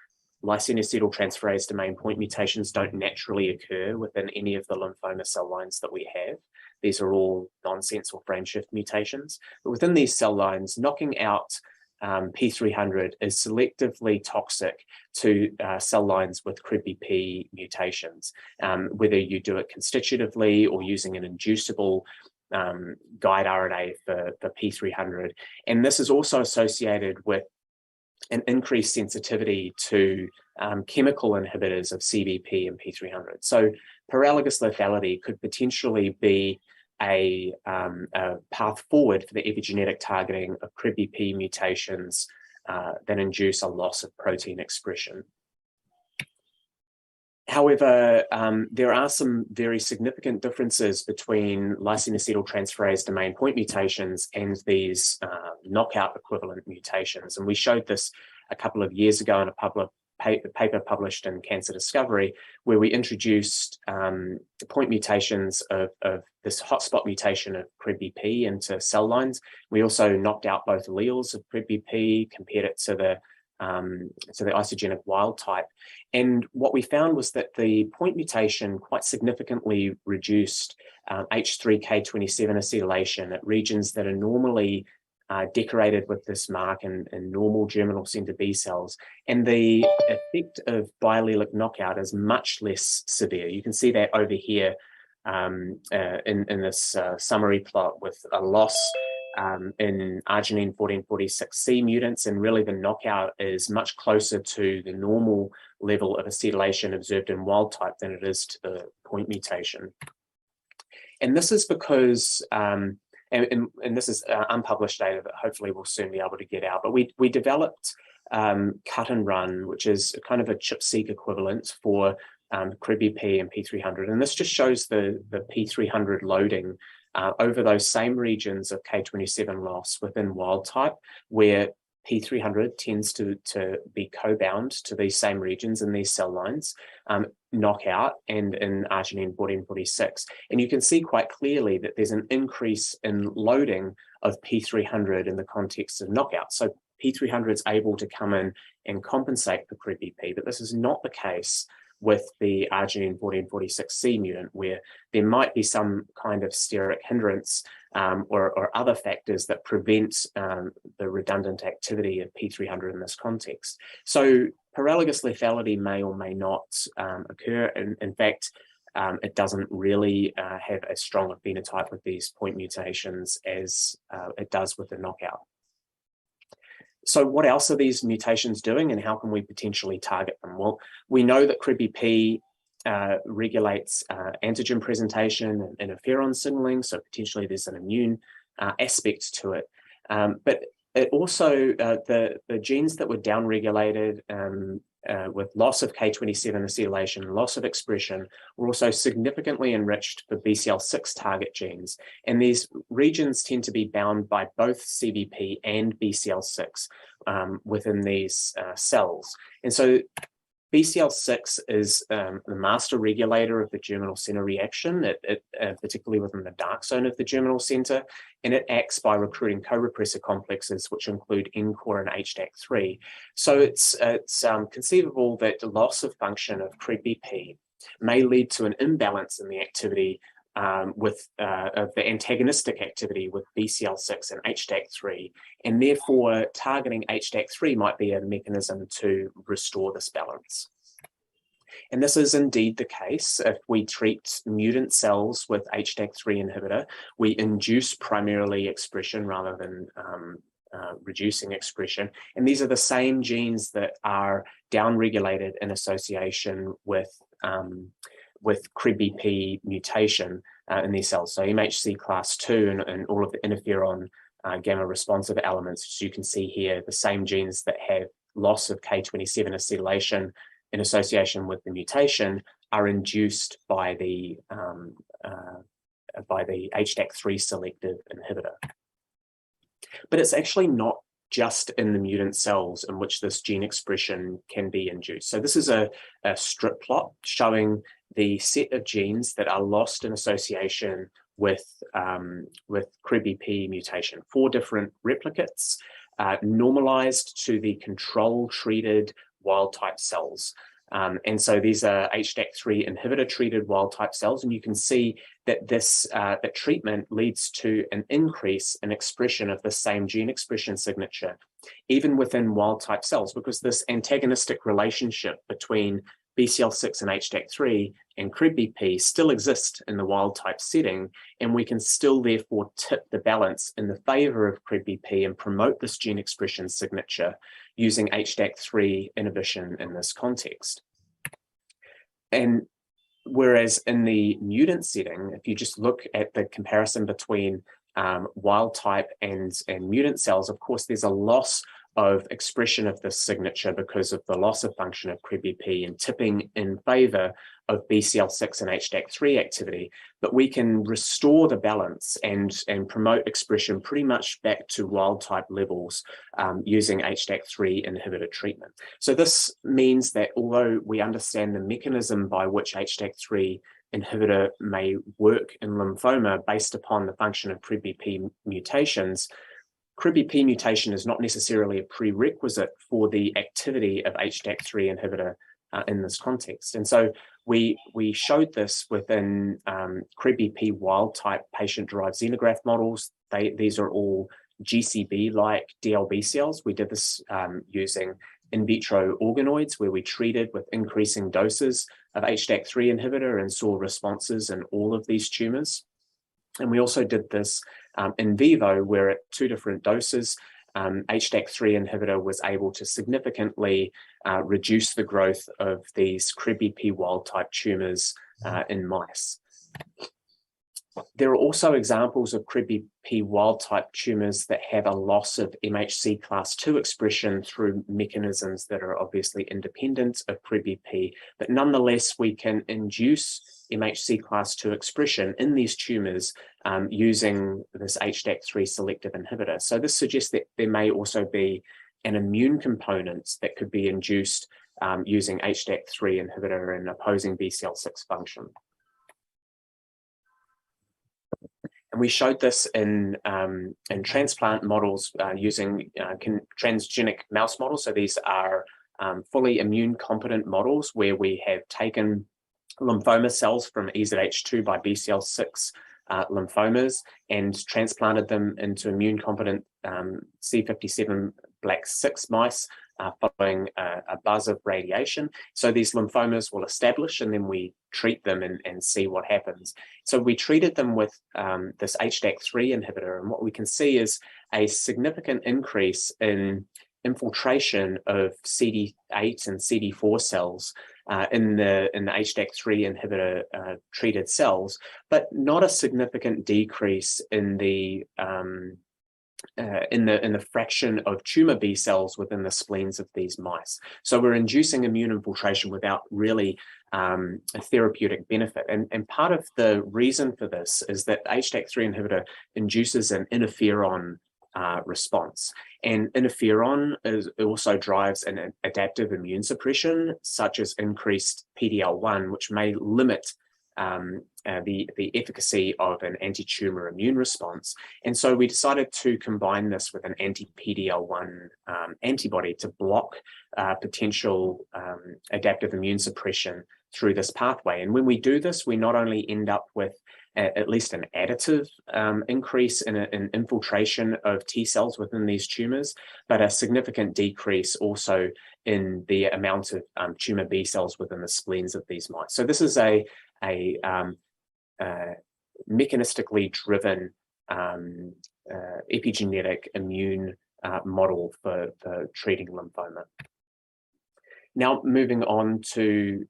lysine acetyltransferase domain point mutations don't naturally occur within any of the lymphoma cell lines that we have. These are all nonsense or frameshift mutations. But within these cell lines, knocking out P300 is selectively toxic to cell lines with CRIB-BP mutations, whether you do it constitutively or using an inducible guide RNA for P300. And this is also associated with an increased sensitivity to chemical inhibitors of CBP and P300. So paralogous lethality could potentially be a path forward for the epigenetic targeting of CRIB-BP mutations that induce a loss of protein expression. However, there are some very significant differences between lysine acetyltransferase domain point mutations and these knockout equivalent mutations. And we showed this a couple of years ago in a paper published in Cancer Discovery, where we introduced point mutations of this hotspot mutation of CRIB-BP into cell lines. We also knocked out both alleles of CRIB-BP, compared it to the isogenic wild type. And what we found was that the point mutation quite significantly reduced H3K27 acetylation at regions that are normally decorated with this mark in normal germinal center B cells. And the effect of biallelic knockout is much less severe. You can see that over here in this summary plot, with a loss in arginine 1446C mutants, and really the knockout is much closer to the normal level of acetylation observed in wild type than it is to the point mutation. And this is because, and this is unpublished data that hopefully we'll soon be able to get out, but we developed cut and run, which is kind of a ChIP-seq equivalent for CRIB-BP and P300. And this just shows the P300 loading over those same regions of K27 loss within wild type, where P300 tends to be co-bound to these same regions in these cell lines, knockout, and in arginine 1446. And you can see quite clearly that there's an increase in loading of P300 in the context of knockout. So P300 is able to come in and compensate for CRIB-BP, but this is not the case with the arginine 1446C mutant, where there might be some kind of steric hindrance or other factors that prevent the redundant activity of P300 in this context. So paralogous lethality may or may not occur. In fact, it doesn't really have as strong a phenotype with these point mutations as it does with the knockout. So what else are these mutations doing, and how can we potentially target them? Well, we know that CRIBBY-P regulates antigen presentation and interferon signaling, so potentially there's an immune aspect to it. But it also, the genes that were downregulated with loss of K27 acetylation, loss of expression, were also significantly enriched for BCL6 target genes. And these regions tend to be bound by both CBP and BCL6 within these cells. And so BCL6 is the master regulator of the germinal center reaction, particularly within the dark zone of the germinal center, and it acts by recruiting co-repressor complexes, which include NCOR and HDAC3. So it's conceivable that the loss of function of CRIBBY-P may lead to an imbalance in the activity of the antagonistic activity with BCL6 and HDAC3, and therefore targeting HDAC3 might be a mechanism to restore this balance. And this is indeed the case. If we treat mutant cells with HDAC3 inhibitor, we induce primarily expression rather than reducing expression. And these are the same genes that are downregulated in association with CRIBBY-P mutation in these cells. So MHC class 2 and all of the interferon gamma responsive elements, as you can see here, the same genes that have loss of K27 acetylation in association with the mutation are induced by the HDAC3 selective inhibitor. But it's actually not just in the mutant cells in which this gene expression can be induced. So this is a strip plot showing the set of genes that are lost in association with CRIBBY-P mutation. 4 different replicates normalized to the control-treated wild-type cells. And so these are HDAC3 inhibitor-treated wild-type cells, and you can see that this that treatment leads to an increase in expression of the same gene expression signature, even within wild-type cells, because this antagonistic relationship between BCL6 and HDAC3 and CRIBBY-P still exist in the wild-type setting, and we can still therefore tip the balance in the favor of CRIBBY-P and promote this gene expression signature using HDAC3 inhibition in this context. And whereas in the mutant setting, if you just look at the comparison between wild type and mutant cells, of course, there's a loss of expression of this signature because of the loss of function of CRIBBY-P and tipping in favor of BCL6 and HDAC3 activity, but we can restore the balance and promote expression pretty much back to wild type levels using HDAC3 inhibitor treatment. So this means that although we understand the mechanism by which HDAC3 inhibitor may work in lymphoma based upon the function of CRIBBY-P mutations, CRIBBY-P mutation is not necessarily a prerequisite for the activity of HDAC3 inhibitor in this context. And so we showed this within CRIBBY-P wild-type patient-derived xenograft models. These are all GCB-like DLB cells. We did this using in vitro organoids where we treated with increasing doses of HDAC3 inhibitor and saw responses in all of these tumors. And we also did this in vivo, where at 2 different doses, HDAC3 inhibitor was able to significantly reduce the growth of these CRIBBY-P wild-type tumors in mice. There are also examples of CRIBBY-P wild-type tumors that have a loss of MHC class 2 expression through mechanisms that are obviously independent of CRIBBY-P, but nonetheless we can induce MHC class 2 expression in these tumors using this HDAC3 selective inhibitor. So this suggests that there may also be an immune component that could be induced using HDAC3 inhibitor and opposing BCL6 function. And we showed this in transplant models using transgenic mouse models. So these are fully immune competent models where we have taken lymphoma cells from EZH2 by BCL6 lymphomas and transplanted them into immune competent C57 black 6 mice following a buzz of radiation. So these lymphomas will establish, and then we treat them and see what happens. So we treated them with this HDAC3 inhibitor, and what we can see is a significant increase in infiltration of CD8 and CD4 cells in the HDAC3 inhibitor treated cells, but not a significant decrease in the fraction of tumor B cells within the spleens of these mice. So we're inducing immune infiltration without really a therapeutic benefit. And part of the reason for this is that HDAC3 inhibitor induces an interferon response. And interferon also drives an adaptive immune suppression, such as increased PD-L1, which may limit the efficacy of an anti-tumor immune response. And so we decided to combine this with an anti-PD-L1 antibody to block potential adaptive immune suppression through this pathway. And when we do this, we not only end up with at least an additive increase in infiltration of T cells within these tumors, but a significant decrease also in the amount of tumor B cells within the spleens of these mice. So this is a mechanistically driven epigenetic immune model for treating lymphoma. Now moving on to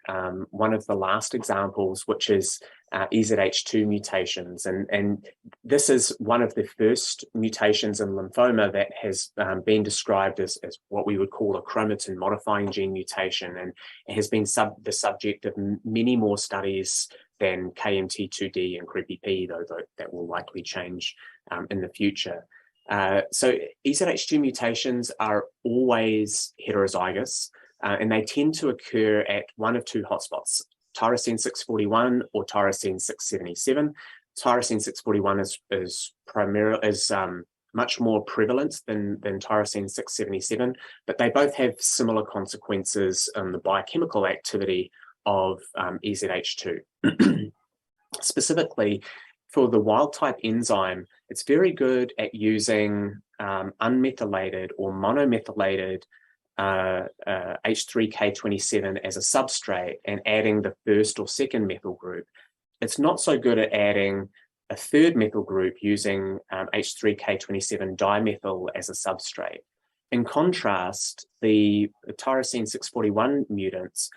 one of the last examples, which is EZH2 mutations. And this is one of the first mutations in lymphoma that has been described as what we would call a chromatin modifying gene mutation, and it has been the subject of many more studies than KMT2D and CREPI-P, though that will likely change in the future. So EZH2 mutations are always heterozygous, and they tend to occur at one of two hotspots, tyrosine 641 or tyrosine 677. Tyrosine 641 is much more prevalent than tyrosine 677, but they both have similar consequences in the biochemical activity of EZH2. Specifically, for the wild type enzyme, it's very good at using unmethylated or monomethylated H3K27 as a substrate and adding the first or second methyl group. It's not so good at adding a third methyl group using H3K27 dimethyl as a substrate. In contrast, the tyrosine 641 mutants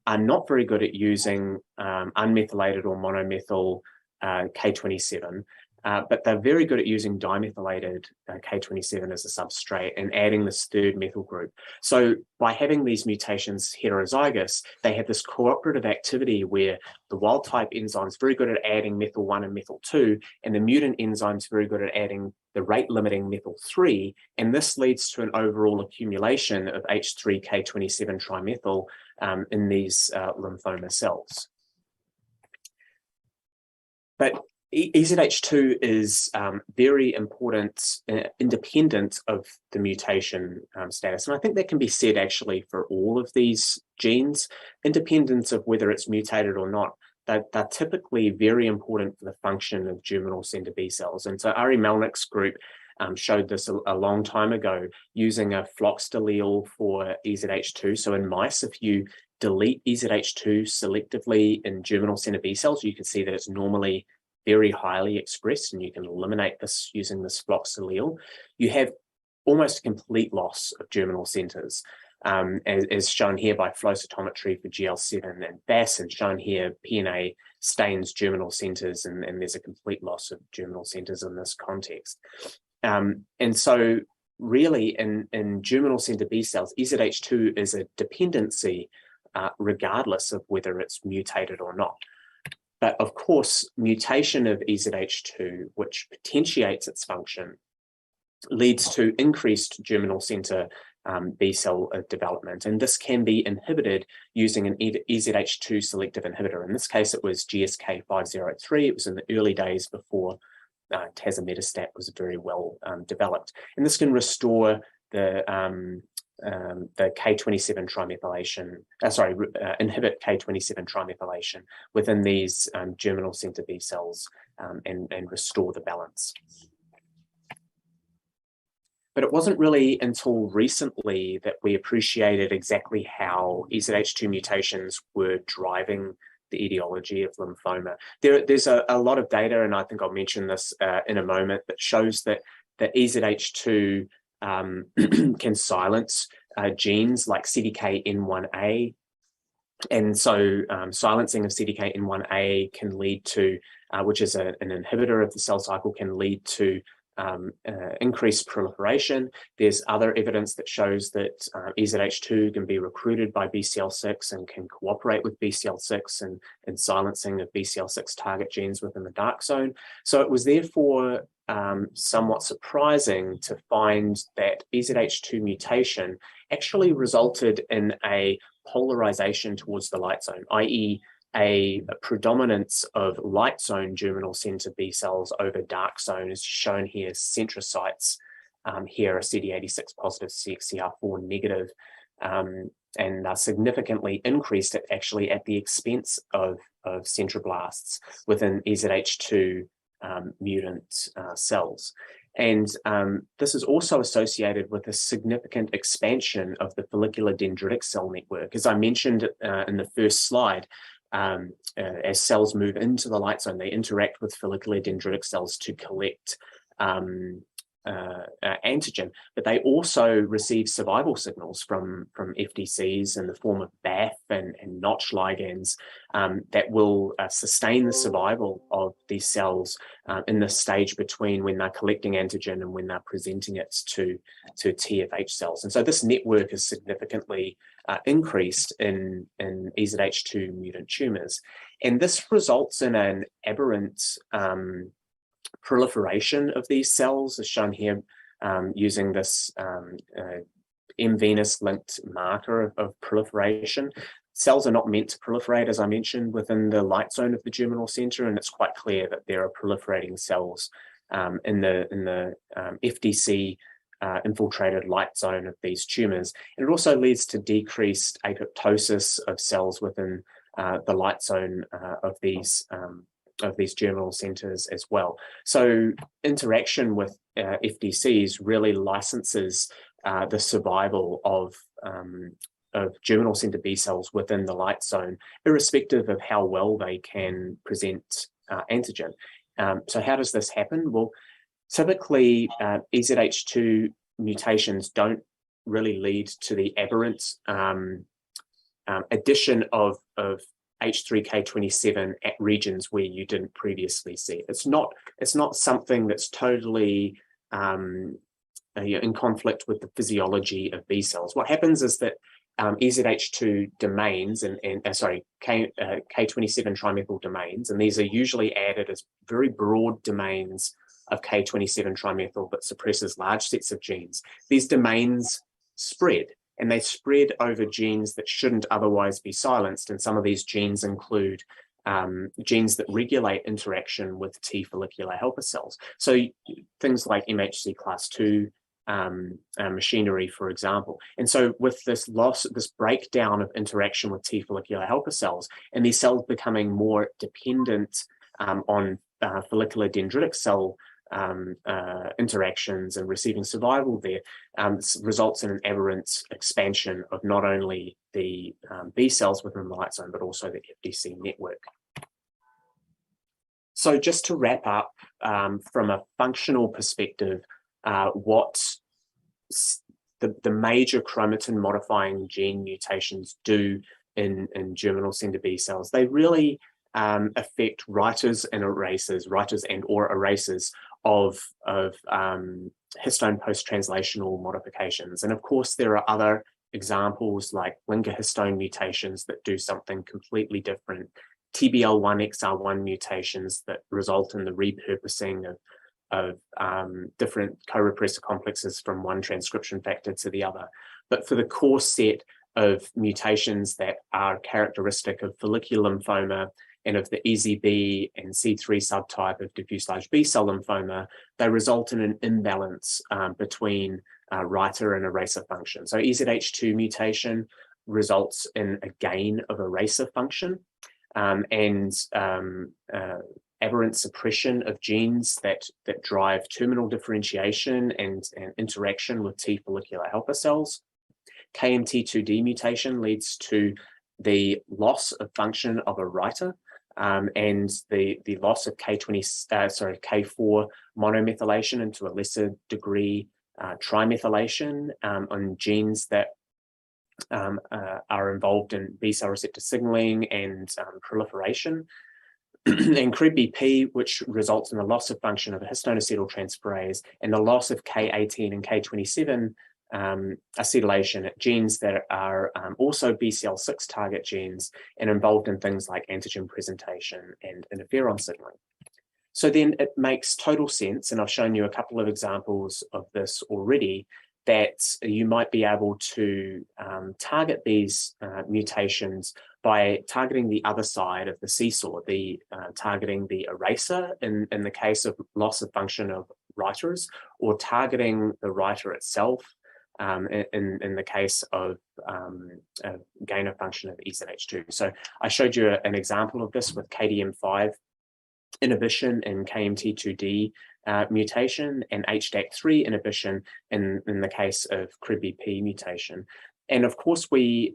are not very good at using unmethylated or monomethyl K27, but they're very good at using dimethylated K27 as a substrate and adding this third methyl group. So by having these mutations heterozygous, they have this cooperative activity where the wild type enzyme is very good at adding methyl 1 and methyl 2, and the mutant enzyme is very good at adding the rate limiting methyl 3, and this leads to an overall accumulation of H3K27 trimethyl in these lymphoma cells. But EZH2 is very important, independent of the mutation status. And I think that can be said actually for all of these genes, independent of whether it's mutated or not. They're typically very important for the function of germinal center B cells. And so Ari Melnick's group showed this a long time ago using a floxed allele for EZH2. So in mice, if you delete EZH2 selectively in germinal center B cells, you can see that it's normally very highly expressed, and you can eliminate this using this floxed allele. You have almost complete loss of germinal centers, as shown here by flow cytometry for GL7 and BAS, and shown here PNA stains germinal centers, and there's a complete loss of germinal centers in this context. And so really in germinal center B cells, EZH2 is a dependency regardless of whether it's mutated or not. But of course, mutation of EZH2, which potentiates its function, leads to increased germinal center B cell development. And this can be inhibited using an EZH2 selective inhibitor. In this case, it was GSK5083. It was in the early days before tazemetostat was very well developed. And this can restore the the K27 trimethylation, inhibit K27 trimethylation within these germinal center B cells and restore the balance. But it wasn't really until recently that we appreciated exactly how EZH2 mutations were driving the etiology of lymphoma. There's a lot of data, and I think I'll mention this in a moment, that shows that EZH2 can silence genes like CDKN1A. And so silencing of CDKN1A can lead to, which is an inhibitor of the cell cycle, can lead to increased proliferation. There's other evidence that shows that EZH2 can be recruited by BCL6 and can cooperate with BCL6 in silencing of BCL6 target genes within the dark zone. So it was therefore somewhat surprising to find that EZH2 mutation actually resulted in a polarization towards the light zone, i.e. a predominance of light zone germinal center B cells over dark zone, as shown here. Centrocytes here are CD86 positive, CXCR4 negative, and are significantly increased actually at the expense of centroblasts within EZH2 mutant cells. And this is also associated with a significant expansion of the follicular dendritic cell network. As I mentioned in the first slide, as cells move into the light zone, they interact with follicular dendritic cells to collect antigen, but they also receive survival signals from FDCs in the form of BAF and Notch ligands that will sustain the survival of these cells in the stage between when they're collecting antigen and when they're presenting it to TFH cells. And so this network is significantly increased in EZH2 mutant tumors. And this results in an aberrant proliferation of these cells, as shown here using this M-Venus linked marker of proliferation. Cells are not meant to proliferate, as I mentioned, within the light zone of the germinal center, and it's quite clear that there are proliferating cells in the FDC infiltrated light zone of these tumors. And it also leads to decreased apoptosis of cells within the light zone of these germinal centers as well. So interaction with FDCs really licenses the survival of germinal center B cells within the light zone, irrespective of how well they can present antigen. So how does this happen? Well, typically EZH2 mutations don't really lead to the aberrant addition of H3K27 at regions where you didn't previously see it. It's not something that's totally in conflict with the physiology of B cells. What happens is that EZH2 domains K27 trimethyl domains, and these are usually added as very broad domains of K27 trimethyl that suppresses large sets of genes. These domains spread, and they spread over genes that shouldn't otherwise be silenced. And some of these genes include genes that regulate interaction with T follicular helper cells. So things like MHC class 2 machinery, for example. And so with this breakdown of interaction with T follicular helper cells, and these cells becoming more dependent on follicular dendritic cell interactions and receiving survival there, results in an aberrant expansion of not only the B cells within the light zone, but also the FDC network. So just to wrap up, from a functional perspective, what the major chromatin modifying gene mutations do in germinal center B cells, they really affect writers and or erasers of histone post-translational modifications. And of course, there are other examples like linker histone mutations that do something completely different, TBL1, XR1 mutations that result in the repurposing of different co-repressor complexes from one transcription factor to the other. But for the core set of mutations that are characteristic of follicular lymphoma and of the EZB and C3 subtype of diffuse large B-cell lymphoma, they result in an imbalance between writer and eraser function. So EZH2 mutation results in a gain of eraser function and aberrant suppression of genes that drive terminal differentiation and interaction with T follicular helper cells. KMT2D mutation leads to the loss of function of a writer and the loss of K4 monomethylation and to a lesser degree trimethylation on genes that are involved in B cell receptor signaling and proliferation. And CRIB-BP, which results in the loss of function of a histone acetyltransferase and the loss of K18 and K27 acetylation, genes that are also BCL6 target genes and involved in things like antigen presentation and interferon signaling. So then it makes total sense, and I've shown you a couple of examples of this already, that you might be able to target these mutations by targeting the other side of the seesaw, targeting the eraser in the case of loss of function of writers, or targeting the writer itself in the case of gain of function of EZH2. So I showed you an example of this with KDM5 inhibition in KMT2D mutation and HDAC3 inhibition in the case of CRIB-BP mutation. And of course, we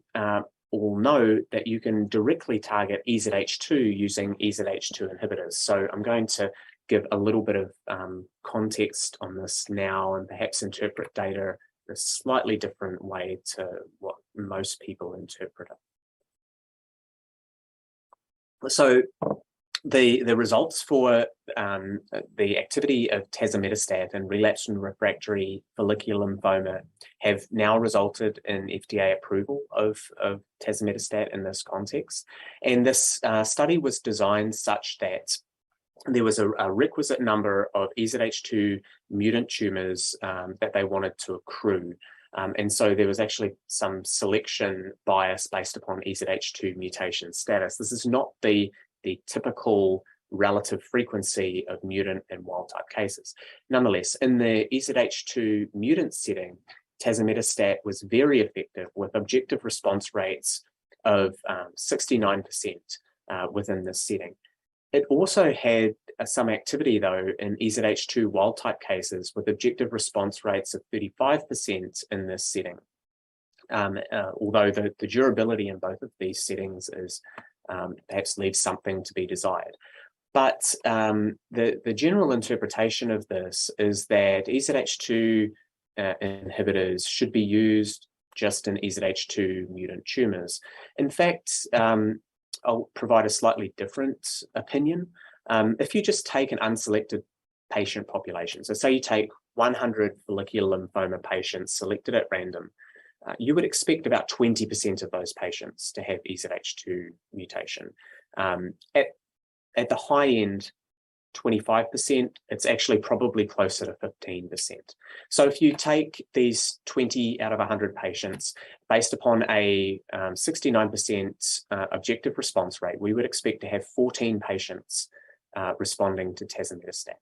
all know that you can directly target EZH2 using EZH2 inhibitors. So I'm going to give a little bit of context on this now and perhaps interpret data a slightly different way to what most people interpret it. So the results for the activity of tazemetostat in relapsed and refractory follicular lymphoma have now resulted in FDA approval of tazemetostat in this context. And this study was designed such that there was a requisite number of EZH2 mutant tumors that they wanted to accrue. And so there was actually some selection bias based upon EZH2 mutation status. This is not the typical relative frequency of mutant and wild type cases. Nonetheless, in the EZH2 mutant setting, tazemetostat was very effective with objective response rates of 69% within this setting. It also had some activity, though, in EZH2 wild type cases with objective response rates of 35% in this setting. Although the durability in both of these settings is perhaps leaves something to be desired. But the general interpretation of this is that EZH2 inhibitors should be used just in EZH2 mutant tumors. In fact, I'll provide a slightly different opinion. If you just take an unselected patient population, so say you take 100 follicular lymphoma patients selected at random, you would expect about 20% of those patients to have EZH2 mutation. At the high end, 25%, it's actually probably closer to 15%. So if you take these 20 out of 100 patients, based upon a 69% objective response rate, we would expect to have 14 patients responding to tazemetostat.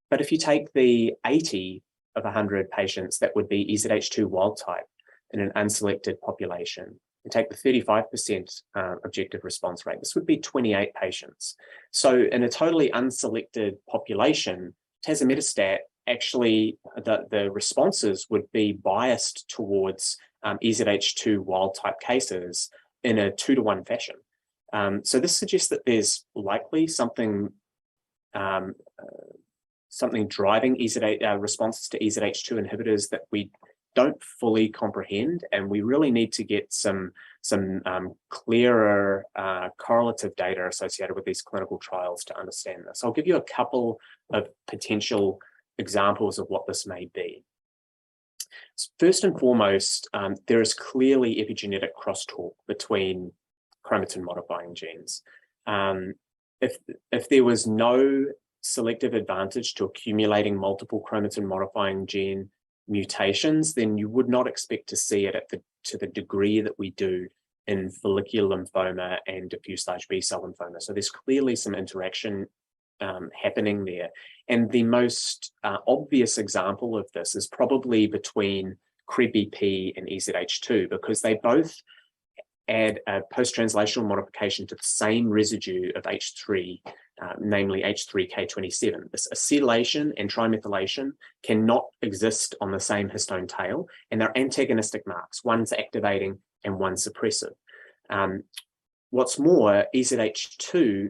But if you take the 80 of 100 patients that would be EZH2 wild type in an unselected population, and take the 35% objective response rate, this would be 28 patients. So in a totally unselected population, tazemetostat actually, the responses would be biased towards EZH2 wild type cases in a 2-to-1 fashion. So this suggests that there's likely something driving responses to EZH2 inhibitors that we don't fully comprehend, and we really need to get some clearer correlative data associated with these clinical trials to understand this. I'll give you a couple of potential examples of what this may be. First and foremost, there is clearly epigenetic crosstalk between chromatin modifying genes. If there was no selective advantage to accumulating multiple chromatin modifying gene mutations, then you would not expect to see it to the degree that we do in follicular lymphoma and diffuse large B-cell lymphoma. So there's clearly some interaction happening there. And the most obvious example of this is probably between CREB-BP and EZH2, because they both add a post-translational modification to the same residue of H3, namely H3K27. This acetylation and trimethylation cannot exist on the same histone tail, and they're antagonistic marks. One's activating and one's suppressive. What's more, EZH2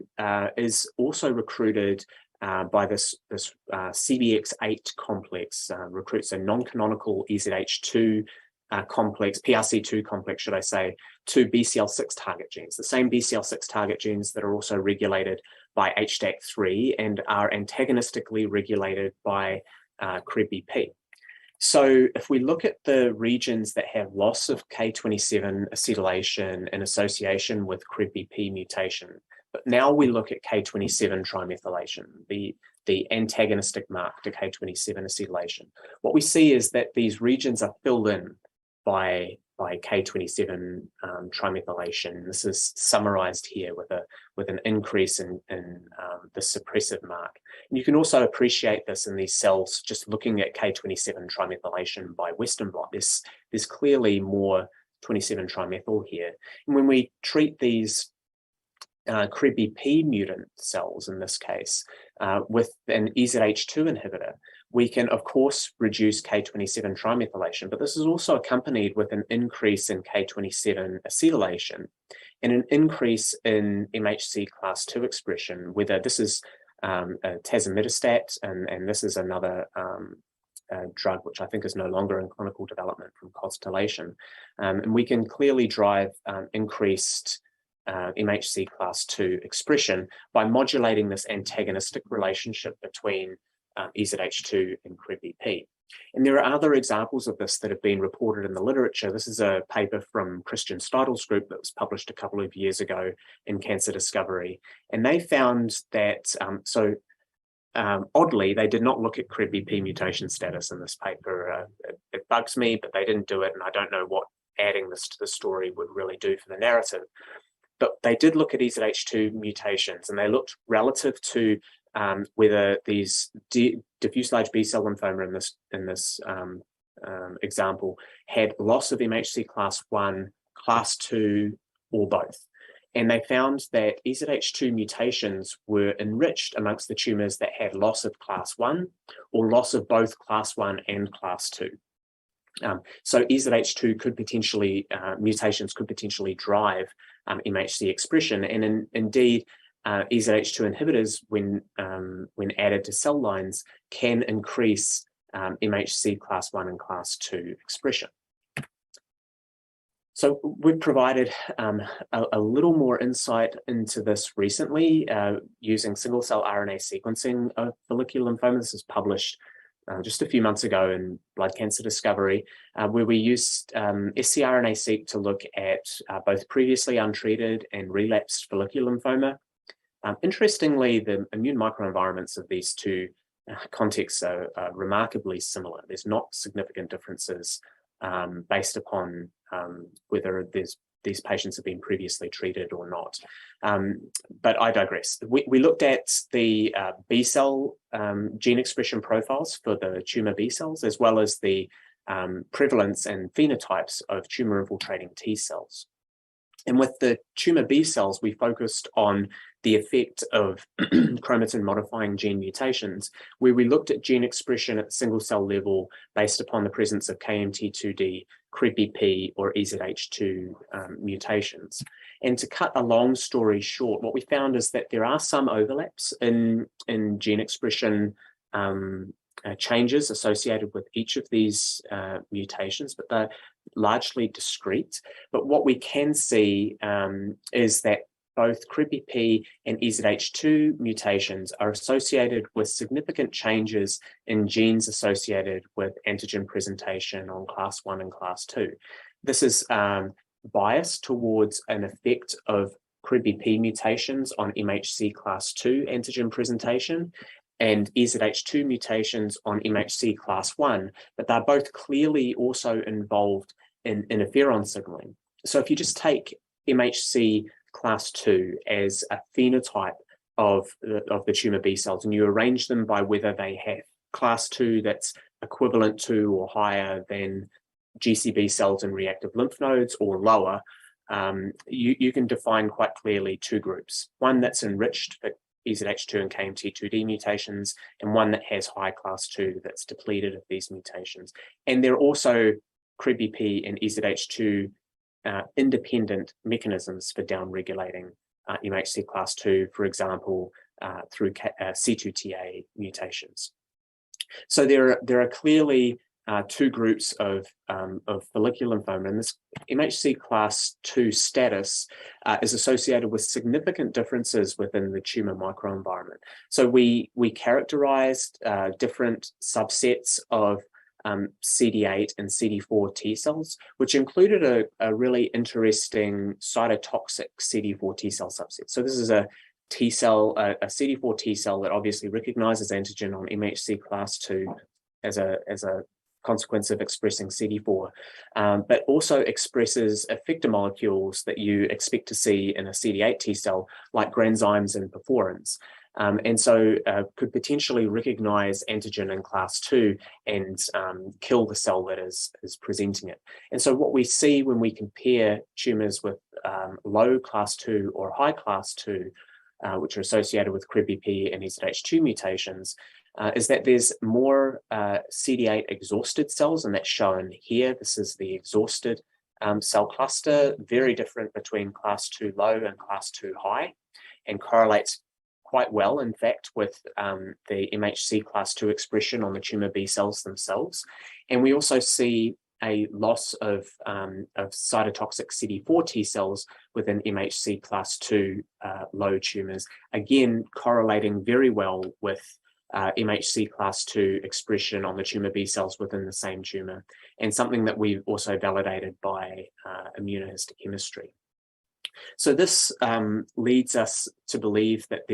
is also recruited by this CBX8 complex, recruits a non-canonical EZH2 complex, PRC2 complex, should I say, to BCL6 target genes, the same BCL6 target genes that are also regulated by HDAC3 and are antagonistically regulated by CREB-BP. So if we look at the regions that have loss of K27 acetylation in association with CREB-BP mutation, but now we look at K27 trimethylation, the antagonistic mark to K27 acetylation. What we see is that these regions are filled in by K27 trimethylation. This is summarized here with an increase in the suppressive mark. And you can also appreciate this in these cells just looking at K27 trimethylation by Western blot. There's clearly more 27 trimethyl here. And when we treat these CREB-BP mutant cells, in this case, with an EZH2 inhibitor, we can, of course, reduce K27 trimethylation, but this is also accompanied with an increase in K27 acetylation and an increase in MHC class 2 expression, whether this is tazemetostat, and this is another drug which I think is no longer in clinical development from Constellation. And we can clearly drive increased MHC class 2 expression by modulating this antagonistic relationship between EZH2 and CREB-BP. And there are other examples of this that have been reported in the literature. This is a paper from Christian Steidel's group that was published a couple of years ago in Cancer Discovery. And they found that, oddly, they did not look at CREB-BP mutation status in this paper. It bugs me, but they didn't do it, and I don't know what adding this to the story would really do for the narrative. But they did look at EZH2 mutations, and they looked relative to whether these diffuse large B-cell lymphoma in this example had loss of MHC class 1, class 2, or both. And they found that EZH2 mutations were enriched amongst the tumors that had loss of class 1 or loss of both class 1 and class 2. So EZH2 could potentially, mutations could potentially drive MHC expression, and indeed, EZH2 inhibitors, when added to cell lines, can increase MHC class 1 and class 2 expression. So we've provided a little more insight into this recently using single-cell RNA sequencing of follicular lymphoma. This was published just a few months ago in Blood Cancer Discovery, where we used scRNA-seq to look at both previously untreated and relapsed follicular lymphoma. Interestingly, the immune microenvironments of these two contexts are remarkably similar. There's not significant differences based upon whether these patients have been previously treated or not. But I digress. We looked at the B-cell gene expression profiles for the tumor B-cells, as well as the prevalence and phenotypes of tumor-infiltrating T-cells. And with the tumor B-cells, we focused on the effect of chromatin-modifying gene mutations, where we looked at gene expression at the single-cell level based upon the presence of KMT2D, CREB-BP, or EZH2 mutations. And to cut a long story short, what we found is that there are some overlaps in gene expression changes associated with each of these mutations, but they're largely discrete. But what we can see is that both CREB-BP and EZH2 mutations are associated with significant changes in genes associated with antigen presentation on class 1 and class 2. This is biased towards an effect of CREB-BP mutations on MHC class 2 antigen presentation and EZH2 mutations on MHC class 1, but they're both clearly also involved in interferon signaling. So if you just take MHC class 2 as a phenotype of the tumor B cells, and you arrange them by whether they have class 2 that's equivalent to or higher than GCB cells in reactive lymph nodes or lower, you can define quite clearly two groups. One that's enriched for EZH2 and KMT2D mutations, and one that has high class 2 that's depleted of these mutations. And there are also CRIBBP and EZH2 independent mechanisms for downregulating MHC class 2, for example, through C2TA mutations. So there are clearly two groups of follicular lymphoma, and this MHC class 2 status is associated with significant differences within the tumor microenvironment. So we characterized different subsets of CD8 and CD4 T cells, which included a really interesting cytotoxic CD4 T cell subset. So this is a T cell, a CD4 T cell that obviously recognizes antigen on MHC class 2 as a consequence of expressing CD4, but also expresses effector molecules that you expect to see in a CD8 T cell, like granzymes and perforins. And so could potentially recognize antigen in class 2 and kill the cell that is presenting it. And so what we see when we compare tumors with low class 2 or high class 2, which are associated with CRIBBP and EZH2 mutations, is that there's more CD8 exhausted cells, and that's shown here. This is the exhausted cell cluster, very different between class 2 low and class 2 high, and correlates quite well, in fact, with the MHC class 2 expression on the tumor B cells themselves. And we also see a loss of cytotoxic CD4 T cells within MHC class 2 low tumors, again correlating very well with MHC class 2 expression on the tumor B cells within the same tumor, and something that we've also validated by immunohistochemistry. So this leads us to believe that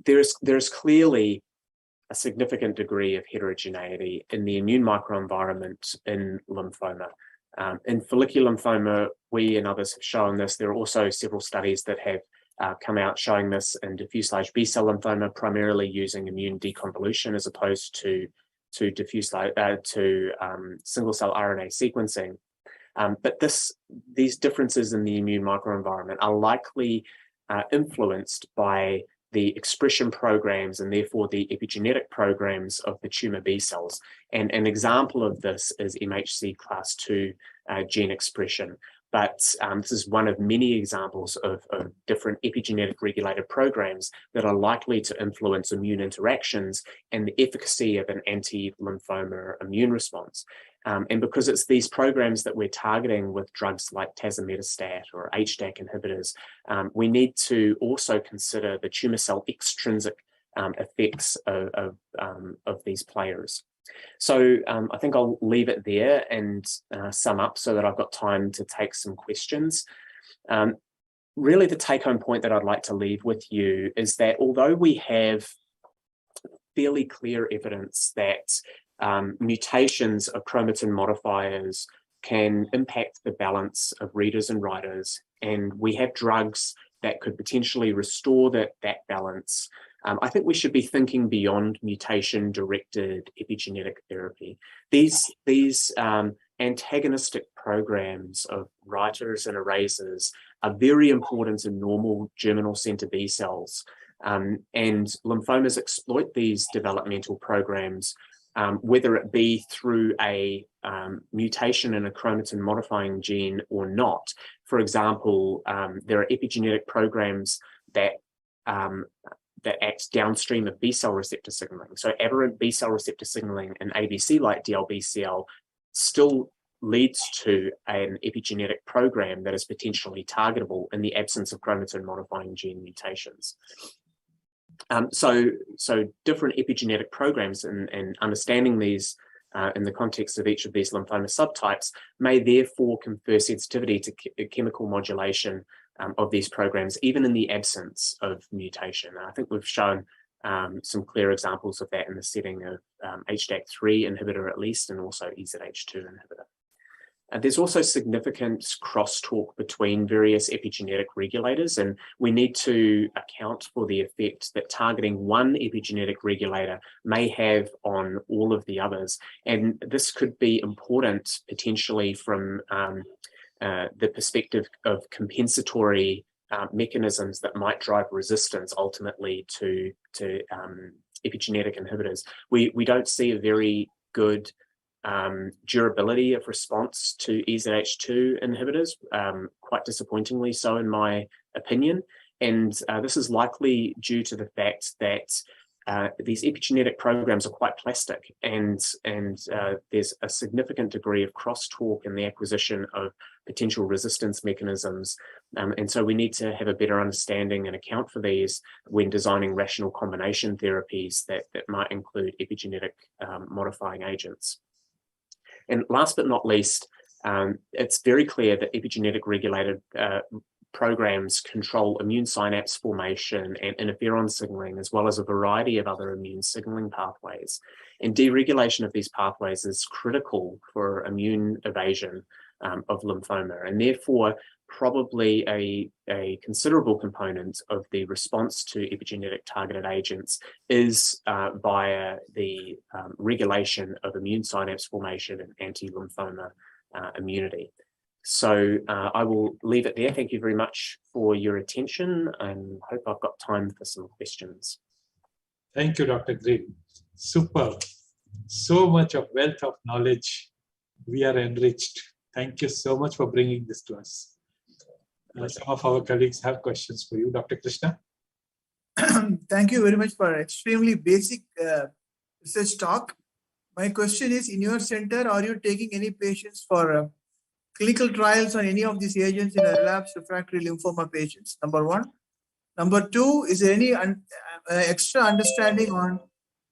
there's clearly a significant degree of heterogeneity in the immune microenvironment in lymphoma. In follicular lymphoma, we and others have shown this. There are also several studies that have come out showing this in diffuse large B-cell lymphoma, primarily using immune deconvolution as opposed to single-cell RNA sequencing. But these differences in the immune microenvironment are likely influenced by the expression programs and therefore the epigenetic programs of the tumor B cells. And an example of this is MHC class 2 gene expression. But this is one of many examples of different epigenetic regulated programs that are likely to influence immune interactions and the efficacy of an anti-lymphoma immune response. And because it's these programs that we're targeting with drugs like tazemetostat or HDAC inhibitors, we need to also consider the tumor cell extrinsic effects of these players. So I think I'll leave it there and sum up so that I've got time to take some questions. Really, the take-home point that I'd like to leave with you is that although we have fairly clear evidence that mutations of chromatin modifiers can impact the balance of readers and writers, and we have drugs that could potentially restore that balance, I think we should be thinking beyond mutation-directed epigenetic therapy. These antagonistic programs of writers and erasers are very important in normal germinal center B cells, and lymphomas exploit these developmental programs, whether it be through a mutation in a chromatin modifying gene or not. For example, there are epigenetic programs that act downstream of B-cell receptor signaling. So aberrant B-cell receptor signaling in ABC like DLBCL still leads to an epigenetic program that is potentially targetable in the absence of chromatin modifying gene mutations. So different epigenetic programs and understanding these in the context of each of these lymphoma subtypes may therefore confer sensitivity to chemical modulation of these programs, even in the absence of mutation. And I think we've shown some clear examples of that in the setting of HDAC3 inhibitor at least, and also EZH2 inhibitor. There's also significant crosstalk between various epigenetic regulators, and we need to account for the effect that targeting one epigenetic regulator may have on all of the others. And this could be important potentially from the perspective of compensatory mechanisms that might drive resistance ultimately to epigenetic inhibitors. We don't see a very good durability of response to EZH2 inhibitors, quite disappointingly so in my opinion. And this is likely due to the fact that these epigenetic programs are quite plastic, and there's a significant degree of crosstalk in the acquisition of potential resistance mechanisms. And so we need to have a better understanding and account for these when designing rational combination therapies that might include epigenetic modifying agents. And last but not least, it's very clear that epigenetic regulated programs control immune synapse formation and interferon signaling, as well as a variety of other immune signaling pathways. And deregulation of these pathways is critical for immune evasion of lymphoma, and therefore probably a considerable component of the response to epigenetic targeted agents is via the regulation of immune synapse formation and anti-lymphoma immunity. So I will leave it there. Thank you very much for your attention, and hope I've got time for some questions. Thank you, Dr. Green. Superb. So much of wealth of knowledge. We are enriched. Thank you so much for bringing this to us. Some of our colleagues have questions for you. Dr. Krishna? Thank you very much for extremely basic research talk. My question is, in your center, are you taking any patients for clinical trials on any of these agents in a relapsed refractory lymphoma patients? Number one. Number two, is there any extra understanding on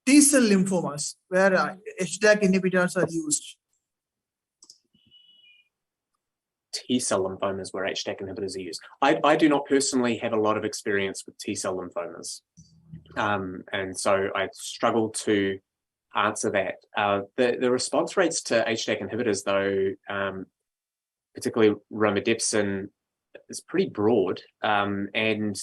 T-cell lymphomas where HDAC inhibitors are used? T-cell lymphomas where HDAC inhibitors are used. I do not personally have a lot of experience with T-cell lymphomas. And so I struggle to answer that. The response rates to HDAC inhibitors, though, particularly romidepsin, is pretty broad. And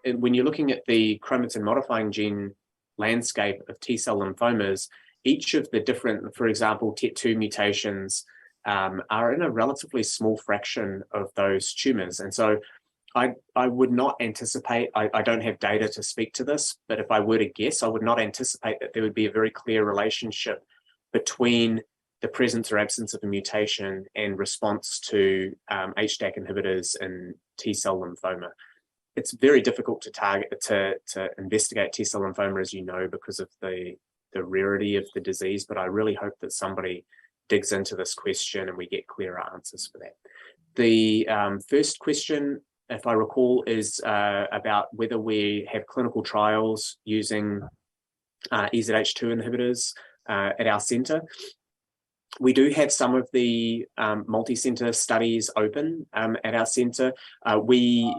when you're looking at the chromatin modifying gene landscape of T-cell lymphomas, each of the different, for example, TET2 mutations are in a relatively small fraction of those tumors. And so I would not anticipate, I don't have data to speak to this, but if I were to guess, I would not anticipate that there would be a very clear relationship between the presence or absence of a mutation and response to HDAC inhibitors in T-cell lymphoma. It's very difficult to target, to investigate T-cell lymphoma, as you know, because of the rarity of the disease, but I really hope that somebody digs into this question and we get clearer answers for that. The first question, if I recall, is about whether we have clinical trials using EZH2 inhibitors at our center. We do have some of the multi-center studies open at our center. We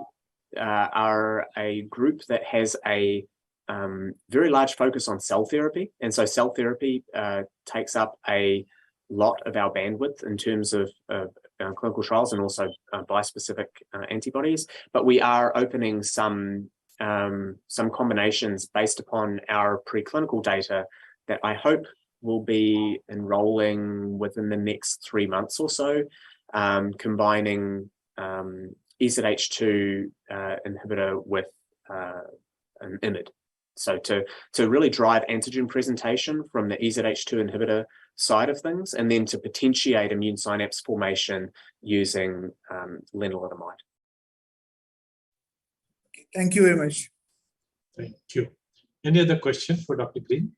are a group that has a very large focus on cell therapy. And so cell therapy takes up a lot of our bandwidth in terms of clinical trials and also bispecific antibodies. But we are opening some combinations based upon our preclinical data that I hope will be enrolling within the next 3 months or so, combining EZH2 inhibitor with an IMiD. So to really drive antigen presentation from the EZH2 inhibitor side of things, and then to potentiate immune synapse formation using lenalidomide. Thank you very much. Thank you. Any other question for Dr. Green?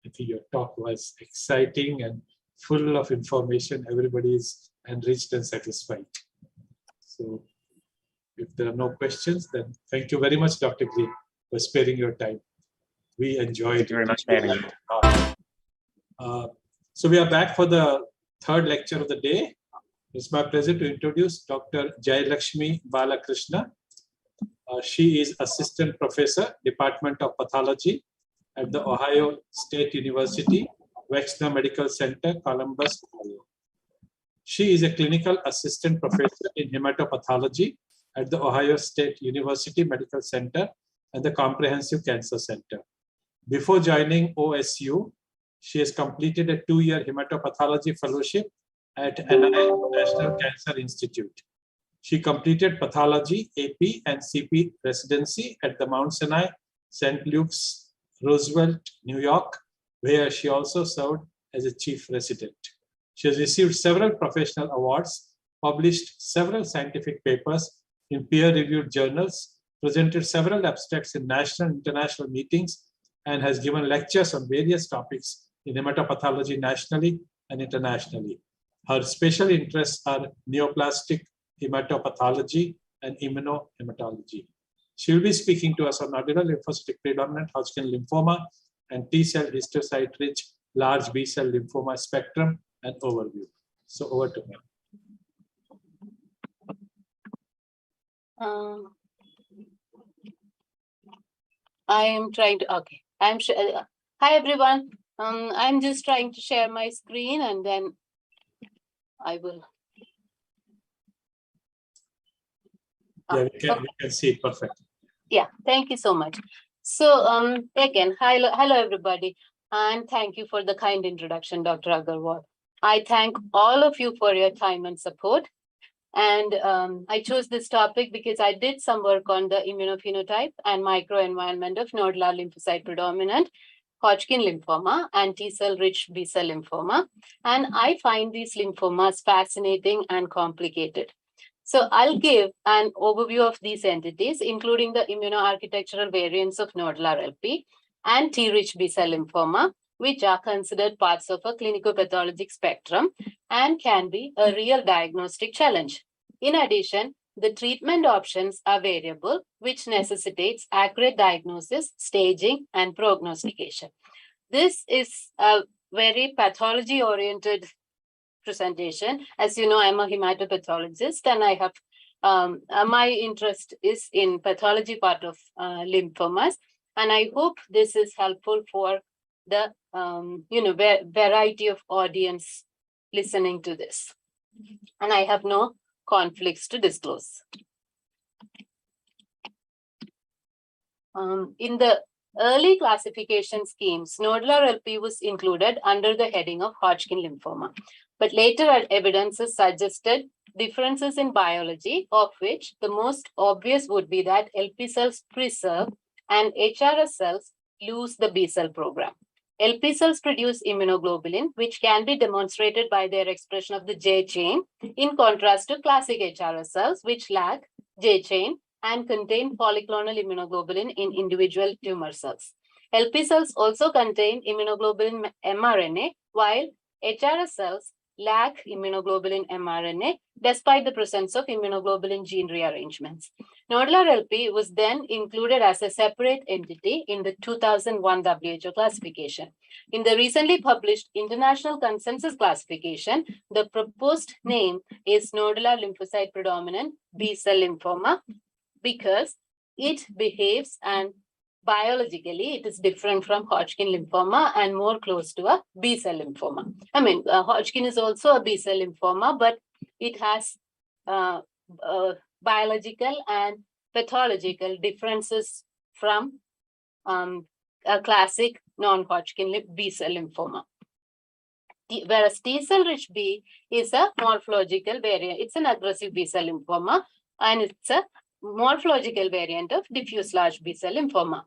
I think your talk was exciting and full of information. Everybody is enriched and satisfied. So if there are no questions, then thank you very much, Dr. Green, for sparing your time. We enjoyed it. Thank you very much for having me. So we are back for the third lecture of the day. It's my pleasure to introduce Dr. Jayalakshmi Balakrishna. She is Assistant Professor, Department of Pathology at the Ohio State University, Wexner Medical Center, Columbus, Ohio. She is a Clinical Assistant Professor in Hematopathology at the Ohio State University Medical Center and the Comprehensive Cancer Center. Before joining OSU, she has completed a 2-year hematopathology fellowship at NIH National Cancer Institute. She completed pathology, AP, and CP residency at the Mount Sinai, St. Luke's, Roosevelt, New York, where she also served as a chief resident. She has received several professional awards, published several scientific papers in peer-reviewed journals, presented several abstracts in national and international meetings, and has given lectures on various topics in hematopathology nationally and internationally. Her special interests are neoplastic hematopathology and immunohematology. She will be speaking to us on nodular lymphocytic predominant Hodgkin lymphoma and T-cell histiocyte-rich large B-cell lymphoma spectrum and overview. So over to her. I am trying to, okay. Hi everyone. I'm just trying to share my screen and then I will. Yeah, we can see it perfect. Yeah, thank you so much. So again, hello everybody, and thank you for the kind introduction, Dr. Agarwal. I thank all of you for your time and support. And I chose this topic because I did some work on the immunophenotype and microenvironment of nodular lymphocyte predominant Hodgkin lymphoma and T-cell rich B-cell lymphoma. And I find these lymphomas fascinating and complicated. So I'll give an overview of these entities, including the immunoarchitectural variants of nodular LP and T-rich B-cell lymphoma, which are considered parts of a clinicopathologic spectrum and can be a real diagnostic challenge. In addition, the treatment options are variable, which necessitates accurate diagnosis, staging, and prognostication. This is a very pathology-oriented presentation. As you know, I'm a hematopathologist, and I have my interest is in pathology part of lymphomas, and I hope this is helpful for the variety of audience listening to this. And I have no conflicts to disclose. In the early classification schemes, nodular LP was included under the heading of Hodgkin lymphoma. But later evidences suggested differences in biology, of which the most obvious would be that LP cells preserve and HRS cells lose the B cell program. LP cells produce immunoglobulin, which can be demonstrated by their expression of the J chain, in contrast to classic HRS cells, which lack J chain and contain polyclonal immunoglobulin in individual tumor cells. LP cells also contain immunoglobulin mRNA, while HRS cells lack immunoglobulin mRNA, despite the presence of immunoglobulin gene rearrangements. Nodular LP was then included as a separate entity in the 2001 WHO classification. In the recently published International Consensus Classification, the proposed name is nodular lymphocyte predominant B-cell lymphoma because it behaves and biologically, it is different from Hodgkin lymphoma and more close to a B-cell lymphoma. I mean, Hodgkin is also a B-cell lymphoma, but it has biological and pathological differences from a classic non-Hodgkin B-cell lymphoma. Whereas T-cell rich B is a morphological variant. It's an aggressive B-cell lymphoma, and it's a morphological variant of diffuse large B-cell lymphoma.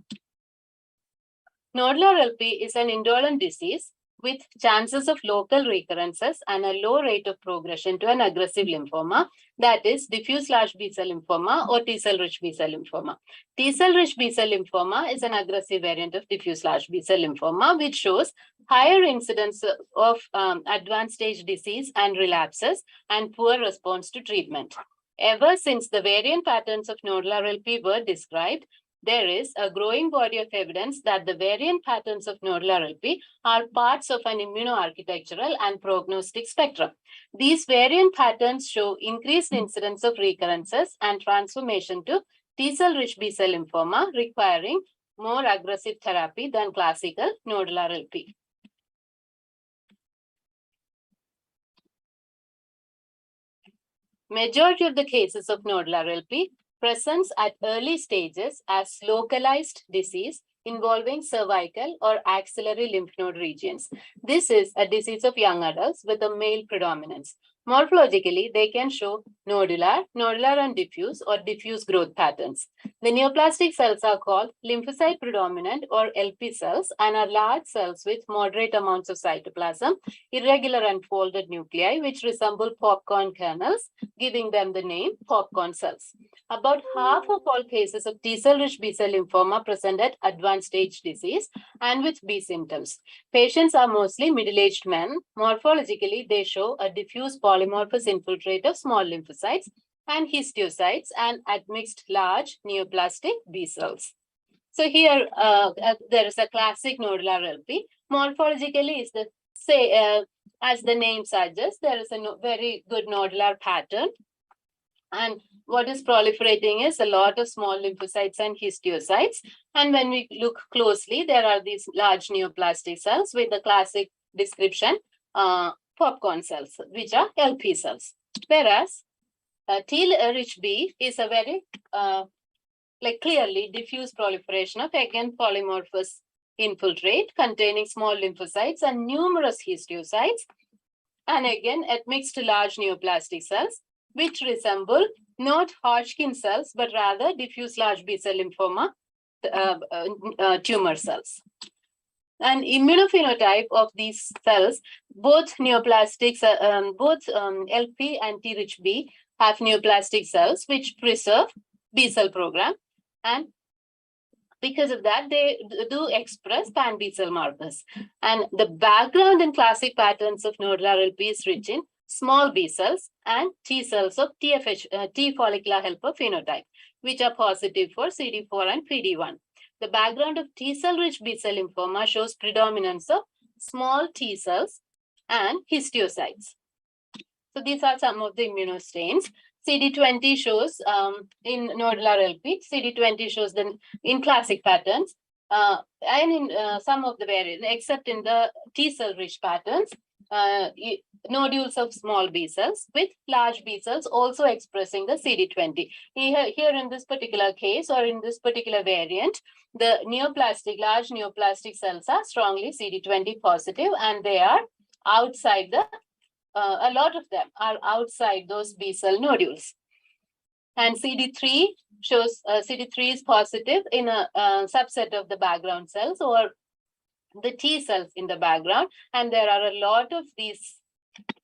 Nodular LP is an indolent disease with chances of local recurrences and a low rate of progression to an aggressive lymphoma, that is diffuse large B-cell lymphoma or T-cell rich B-cell lymphoma. T-cell rich B-cell lymphoma is an aggressive variant of diffuse large B-cell lymphoma, which shows higher incidence of advanced stage disease and relapses and poor response to treatment. Ever since the variant patterns of nodular LP were described, there is a growing body of evidence that the variant patterns of nodular LP are parts of an immunoarchitectural and prognostic spectrum. These variant patterns show increased incidence of recurrences and transformation to T-cell rich B-cell lymphoma requiring more aggressive therapy than classical nodular LP. Majority of the cases of nodular LP presents at early stages as localized disease involving cervical or axillary lymph node regions. This is a disease of young adults with a male predominance. Morphologically, they can show nodular and diffuse or diffuse growth patterns. The neoplastic cells are called lymphocyte predominant or LP cells and are large cells with moderate amounts of cytoplasm, irregular unfolded nuclei which resemble popcorn kernels, giving them the name popcorn cells. About half of all cases of T-cell rich B-cell lymphoma present at advanced stage disease and with B symptoms. Patients are mostly middle-aged men. Morphologically, they show a diffuse polymorphous infiltrate of small lymphocytes and histiocytes and admixed large neoplastic B cells. So here, there is a classic nodular LP. Morphologically, is the as the name suggests, there is a very good nodular pattern. And what is proliferating is a lot of small lymphocytes and histiocytes. And when we look closely, there are these large neoplastic cells with the classic description, popcorn cells, which are LP cells. Whereas T-rich B is a very clearly diffuse proliferation of, again, polymorphous infiltrate containing small lymphocytes and numerous histiocytes. And again, admixed large neoplastic cells, which resemble not Hodgkin cells, but rather diffuse large B-cell lymphoma tumor cells. An immunophenotype of these cells, both neoplastics, LP and T-rich B have neoplastic cells which preserve B-cell program, and because of that, they do express pan-B-cell markers. And the background and classic patterns of nodular LP is rich in small B cells and T cells of T follicular helper phenotype, which are positive for CD4 and PD1. The background of T-cell rich B-cell lymphoma shows predominance of small T cells and histiocytes. So these are some of the immunostains. CD20 shows in nodular LP, CD20 shows in classic patterns and in some of the variants, except in the T-cell rich patterns, nodules of small B cells with large B cells also expressing the CD20. Here in this particular case or in this particular variant, the large neoplastic cells are strongly CD20 positive, and they are outside a lot of them are outside those B cell nodules. And CD3 shows CD3 is positive in a subset of the background cells or the T cells in the background, and there are a lot of these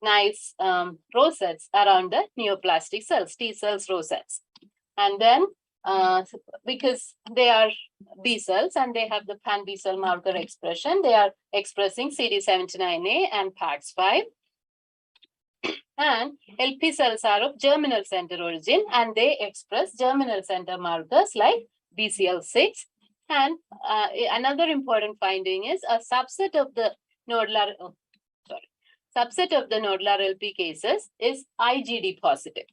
nice rosettes around the neoplastic cells, T cells rosettes. And then because they are B cells and they have the pan B cell marker expression, they are expressing CD79A and PAX5. And LP cells are of germinal center origin, and they express germinal center markers like BCL6. And another important finding is a subset of the nodular LP cases is IgD positive.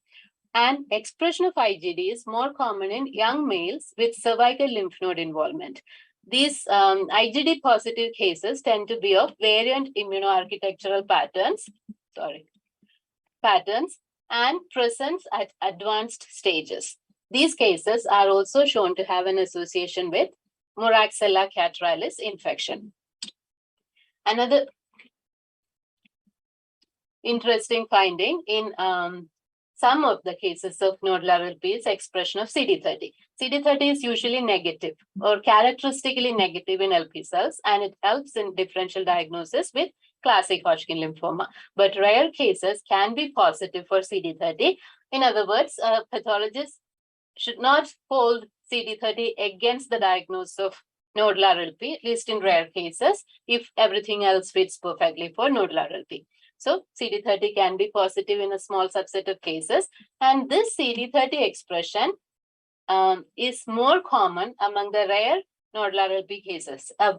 And expression of IgD is more common in young males with cervical lymph node involvement. These IgD positive cases tend to be of variant immunoarchitectural patterns and presence at advanced stages. These cases are also shown to have an association with Moraxella catarrhalis infection. Another interesting finding in some of the cases of nodular LP is expression of CD30. CD30 is usually negative or characteristically negative in LP cells, and it helps in differential diagnosis with classic Hodgkin lymphoma. But rare cases can be positive for CD30. In other words, pathologists should not hold CD30 against the diagnosis of nodular LP, at least in rare cases, if everything else fits perfectly for nodular LP. So CD30 can be positive in a small subset of cases, and this CD30 expression is more common among the rare nodular LP cases. A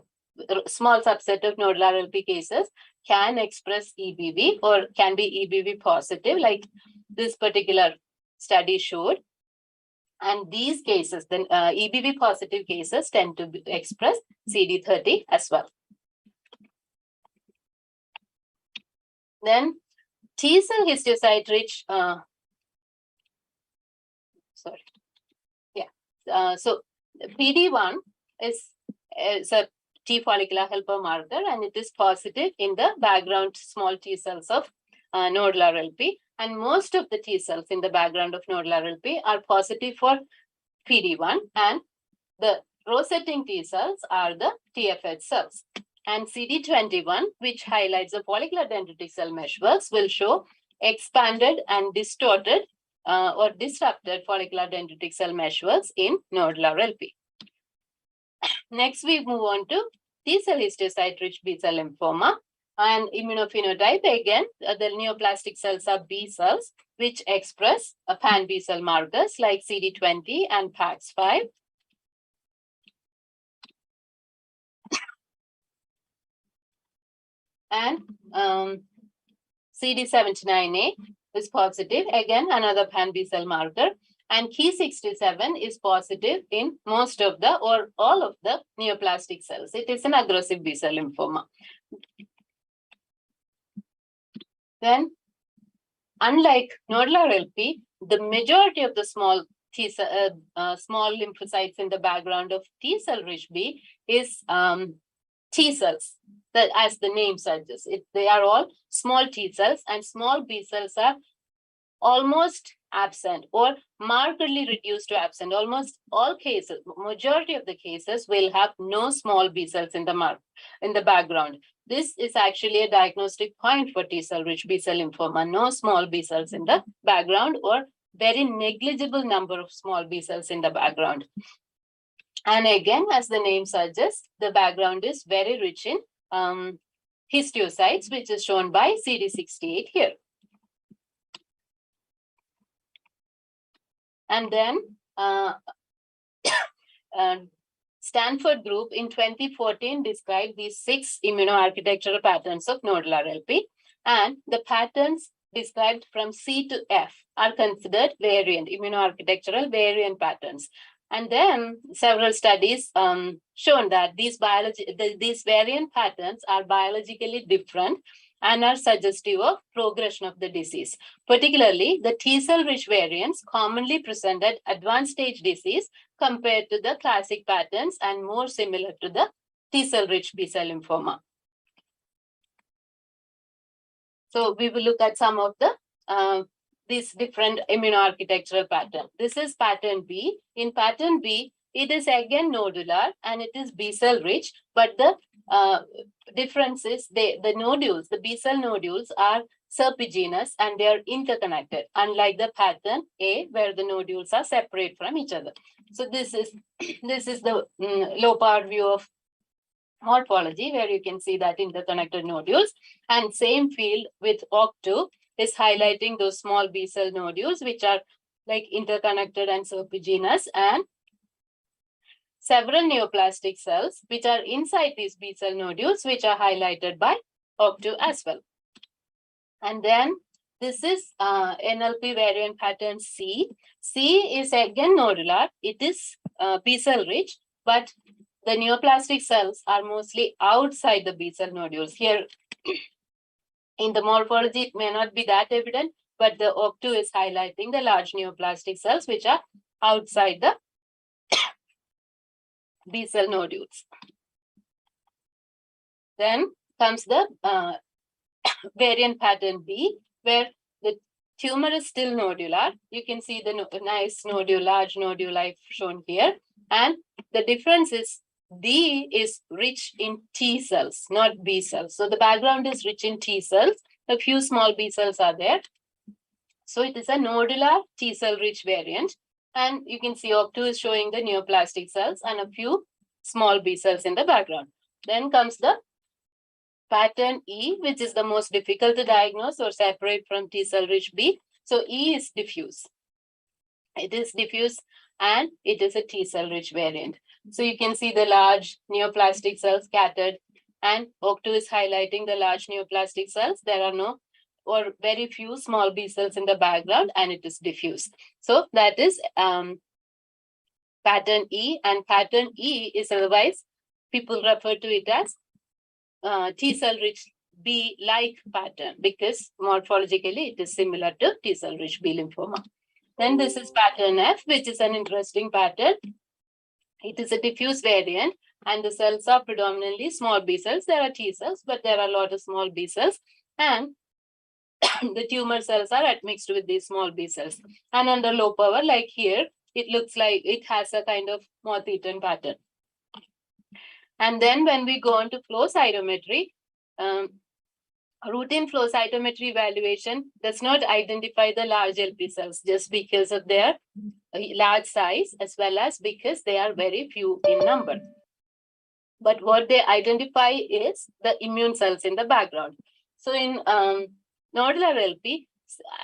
small subset of nodular LP cases can express EBV or can be EBV positive, like this particular study showed. And these cases, the EBV positive cases tend to express CD30 as well. Then T cell histiocyte rich, so PD1 is a T follicular helper marker, and it is positive in the background small T cells of nodular LP. And most of the T cells in the background of nodular LP are positive for PD1, and the row-setting T cells are the TFH cells. And CD21, which highlights the follicular dendritic cell meshworks, will show expanded and distorted or disrupted follicular dendritic cell meshworks in nodular LP. Next, we move on to T-cell histiocyte-rich B-cell lymphoma. And immunophenotype, again, the neoplastic cells are B cells, which express pan B-cell markers like CD20 and PAX5. And CD79A is positive, again, another pan B-cell marker. And Ki67 is positive in most of the or all of the neoplastic cells. It is an aggressive B-cell lymphoma. Then, unlike nodular LP, the majority of the small small lymphocytes in the background of T cell rich B is T cells. That, as the name suggests, they are all small T cells, and small B cells are almost absent or markedly reduced to absent. Almost all cases, majority of the cases will have no small B cells in the background. This is actually a diagnostic point for T cell rich B cell lymphoma. No small B cells in the background, or very negligible number of small B cells in the background. And again, as the name suggests, the background is very rich in histiocytes, which is shown by CD68 here. And then Stanford group in 2014 described these 6 immunoarchitectural patterns of nodular LP, and the patterns described from C to F are considered variant, immunoarchitectural variant patterns. And then several studies shown that these variant patterns are biologically different and are suggestive of progression of the disease. Particularly, the T cell rich variants commonly presented advanced stage disease compared to the classic patterns and more similar to the T cell rich B cell lymphoma. So we will look at some of the these different immunoarchitectural patterns. This is pattern B. In pattern B, it is again nodular and it is B cell rich, but the difference is the nodules, the B cell nodules are serpiginous and they are interconnected, unlike the pattern A, where the nodules are separate from each other. So this is the low power view of morphology, where you can see that interconnected nodules. And same field with OC2 is highlighting those small B cell nodules, which are like interconnected and serpiginous, and several neoplastic cells, which are inside these B cell nodules, which are highlighted by OC2 as well. And then this is NLP variant pattern C. C is again nodular. It is B cell rich, but the neoplastic cells are mostly outside the B cell nodules. Here in the morphology, it may not be that evident, but the OC2 is highlighting the large neoplastic cells, which are outside the B cell nodules. Then comes the variant pattern B, where the tumor is still nodular. You can see the nice nodule, large nodule shown here. And the difference is D is rich in T cells, not B cells. So the background is rich in T cells. A few small B cells are there. So it is a nodular T cell rich variant. And you can see OC2 is showing the neoplastic cells and a few small B cells in the background. Then comes the pattern E, which is the most difficult to diagnose or separate from T cell rich B. So E is diffuse. It is diffuse and it is a T cell rich variant. So you can see the large neoplastic cells scattered, and OC2 is highlighting the large neoplastic cells. There are no or very few small B cells in the background, and it is diffuse. So that is pattern E, and pattern E is otherwise people refer to it as T cell rich B-like pattern because morphologically it is similar to T cell rich B lymphoma. Then this is pattern F, which is an interesting pattern. It is a diffuse variant, and the cells are predominantly small B cells. There are T cells, but there are a lot of small B cells, and the tumor cells are admixed with these small B cells. And under low power, like here, it looks like it has a kind of moth-eaten pattern. And then when we go on to flow cytometry, routine flow cytometry evaluation does not identify the large LP cells just because of their large size, as well as because they are very few in number. But what they identify is the immune cells in the background. So in nodular LP,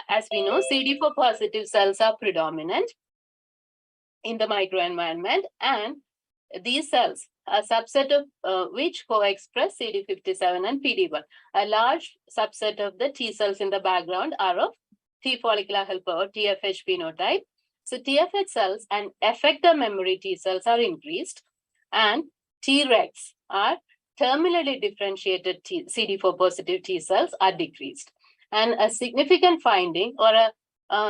as we know, CD4 positive cells are predominant in the microenvironment, and these cells, a subset of which co-express CD57 and PD1. A large subset of the T cells in the background are of T follicular helper or TFH phenotype. So TFH cells and effector memory T cells are increased, and Tregs are terminally differentiated CD4 positive T cells are decreased. And a significant finding or a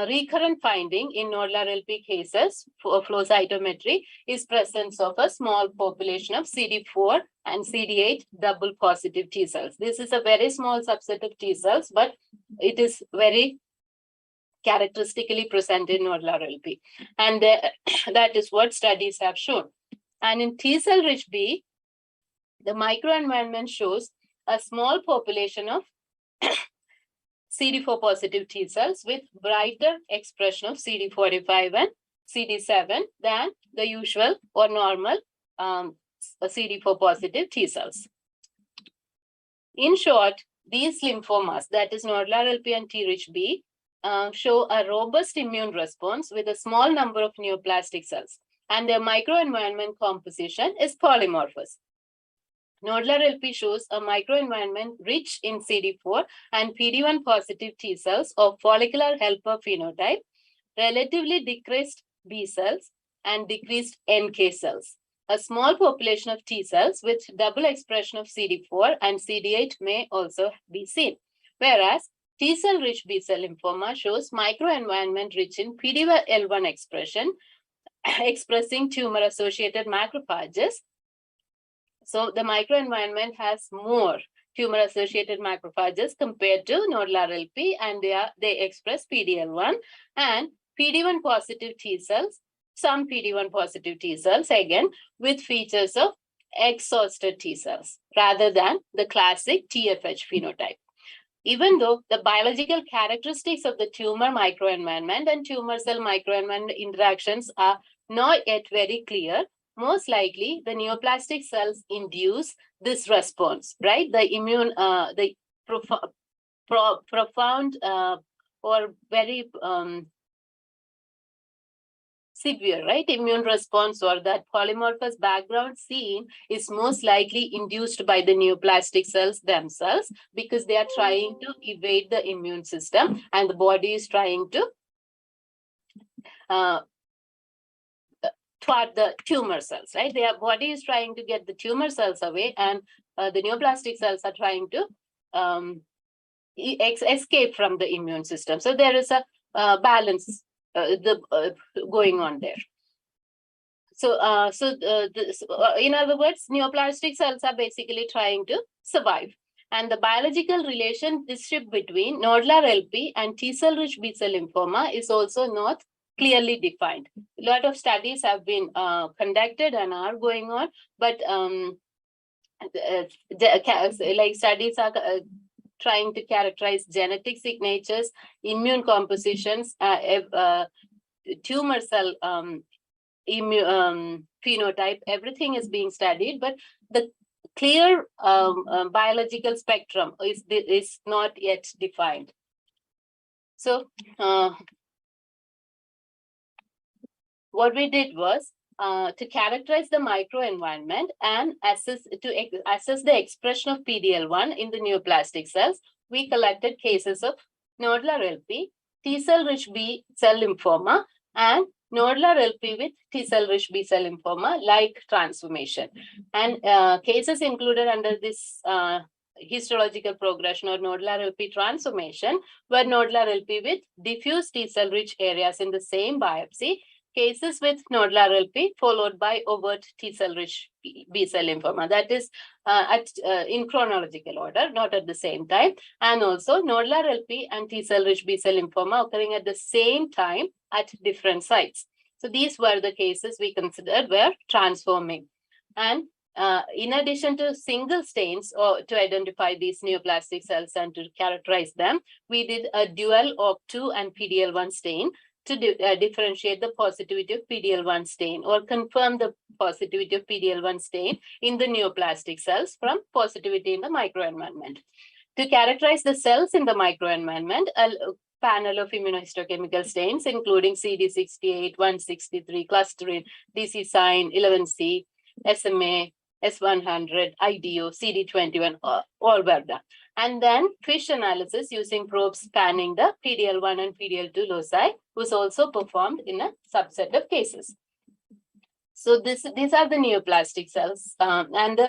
recurrent finding in nodular LP cases for flow cytometry is presence of a small population of CD4 and CD8 double positive T cells. This is a very small subset of T cells, but it is very characteristically present in nodular LP. And that is what studies have shown. And in T cell rich B, the microenvironment shows a small population of CD4 positive T cells with brighter expression of CD45 and CD7 than the usual or normal CD4 positive T cells. In short, these lymphomas, that is nodular LP and T-rich B, show a robust immune response with a small number of neoplastic cells, and their microenvironment composition is polymorphous. Nodular LP shows a microenvironment rich in CD4 and PD1 positive T cells of follicular helper phenotype, relatively decreased B cells, and decreased NK cells. A small population of T cells with double expression of CD4 and CD8 may also be seen, whereas T cell rich B cell lymphoma shows microenvironment rich in PD-L1 expression, expressing tumor associated macrophages. So the microenvironment has more tumor-associated macrophages compared to nodular LP, and they express PD-L1 and PD-1 positive T cells, some PD-1 positive T cells, again, with features of exhausted T cells, rather than the classic TFH phenotype. Even though the biological characteristics of the tumor microenvironment and tumor cell microenvironment interactions are not yet very clear, most likely the neoplastic cells induce this response, right? The immune, the profound or very severe, right, immune response, or that polymorphous background seen is most likely induced by the neoplastic cells themselves, because they are trying to evade the immune system and the body is trying to thwart the tumor cells, right? Their body is trying to get the tumor cells away, and the neoplastic cells are trying to escape from the immune system. So there is a balance going on there. So, in other words, neoplastic cells are basically trying to survive. And the biological relationship between nodular LP and T cell rich B cell lymphoma is also not clearly defined. A lot of studies have been conducted and are going on, but like studies are trying to characterize genetic signatures, immune compositions, tumor cell phenotype. Everything is being studied, but the clear biological spectrum is not yet defined. So what we did was to characterize the microenvironment and assess the expression of PD-L1 in the neoplastic cells. We collected cases of nodular LP, T cell rich B cell lymphoma, and nodular LP with T-cell rich B-cell lymphoma like transformation. And cases included under this histological progression or nodular LP transformation were nodular LP with diffuse T-cell rich areas in the same biopsy, cases with nodular LP followed by overt T-cell rich B-cell lymphoma. That is in chronological order, not at the same time. And also nodular LP and T-cell rich B-cell lymphoma occurring at the same time at different sites. So these were the cases we considered were transforming. And in addition to single stains or to identify these neoplastic cells and to characterize them, we did a dual ORC2 and PD-L1 stain to differentiate the positivity of PD-L1 stain or confirm the positivity of PD-L1 stain in the neoplastic cells from positivity in the microenvironment. To characterize the cells in the microenvironment, a panel of immunohistochemical stains, including CD68, 163, clusterin, DC sign, 11C, SMA, S100, IDO, CD21, all were done. And then FISH analysis using probes spanning the PD-L1 and PD-L2 loci was also performed in a subset of cases. So these are the neoplastic cells, and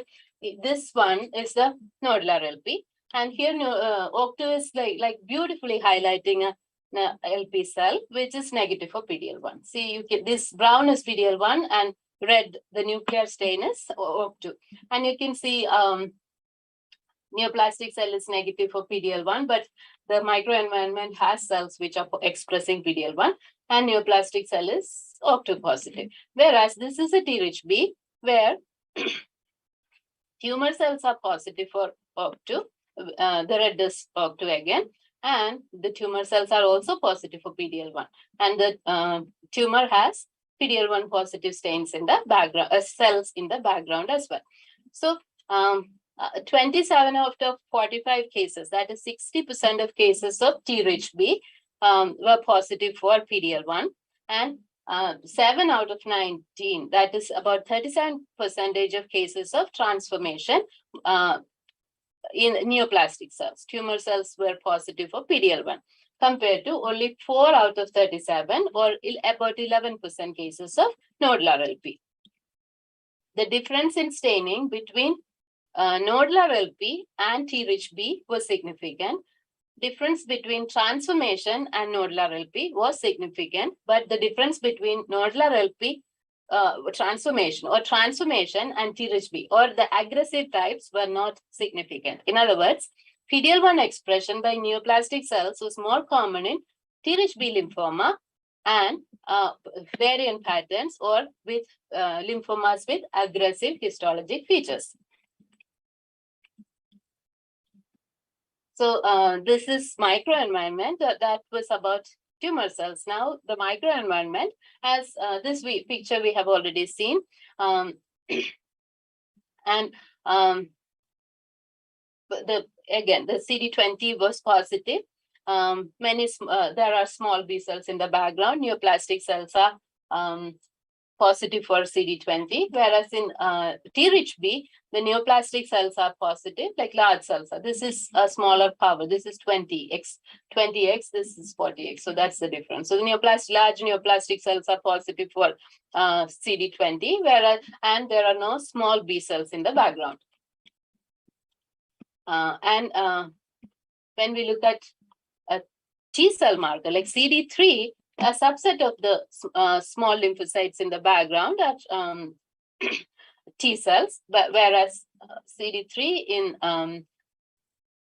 this one is the nodular LP. And here ORC2 is like beautifully highlighting a LP cell, which is negative for PD-L1. See, you can, this brown is PD-L1 and red, the nuclear stain is ORC2. And you can see neoplastic cell is negative for PD-L1, but the microenvironment has cells which are expressing PD-L1, and neoplastic cell is ORC2 positive. Whereas this is a T-rich B, where tumor cells are positive for ORC2, the red is ORC2 again, and the tumor cells are also positive for PD-L1, and the tumor has PD-L1 positive stains in the background, cells in the background as well. So 27 out of 45 cases, that is 60% of cases of T-rich B were positive for PD-L1, and 7 out of 19, that is about 37% of cases of transformation in neoplastic cells. Tumor cells were positive for PD-L1, compared to only 4 out of 37 or about 11% cases of nodular LP. The difference in staining between nodular LP and T-rich B was significant. Difference between transformation and nodular LP was significant, but the difference between nodular LP transformation and T-rich B or the aggressive types were not significant. In other words, PD-L1 expression by neoplastic cells was more common in T-rich B lymphoma and variant patterns or with lymphomas with aggressive histologic features. So this is microenvironment that was about tumor cells. Now the microenvironment, as this picture we have already seen, and again the CD20 was positive. There are small B cells in the background. Neoplastic cells are positive for CD20, whereas in T-rich B, the neoplastic cells are positive, like large cells are. This is a smaller power. This is 20x, this is 40x. So that's the difference. So the large neoplastic cells are positive for CD20, whereas, and there are no small B cells in the background. When we look at a T cell marker like CD3, a subset of the small lymphocytes in the background are T cells, but whereas CD3 in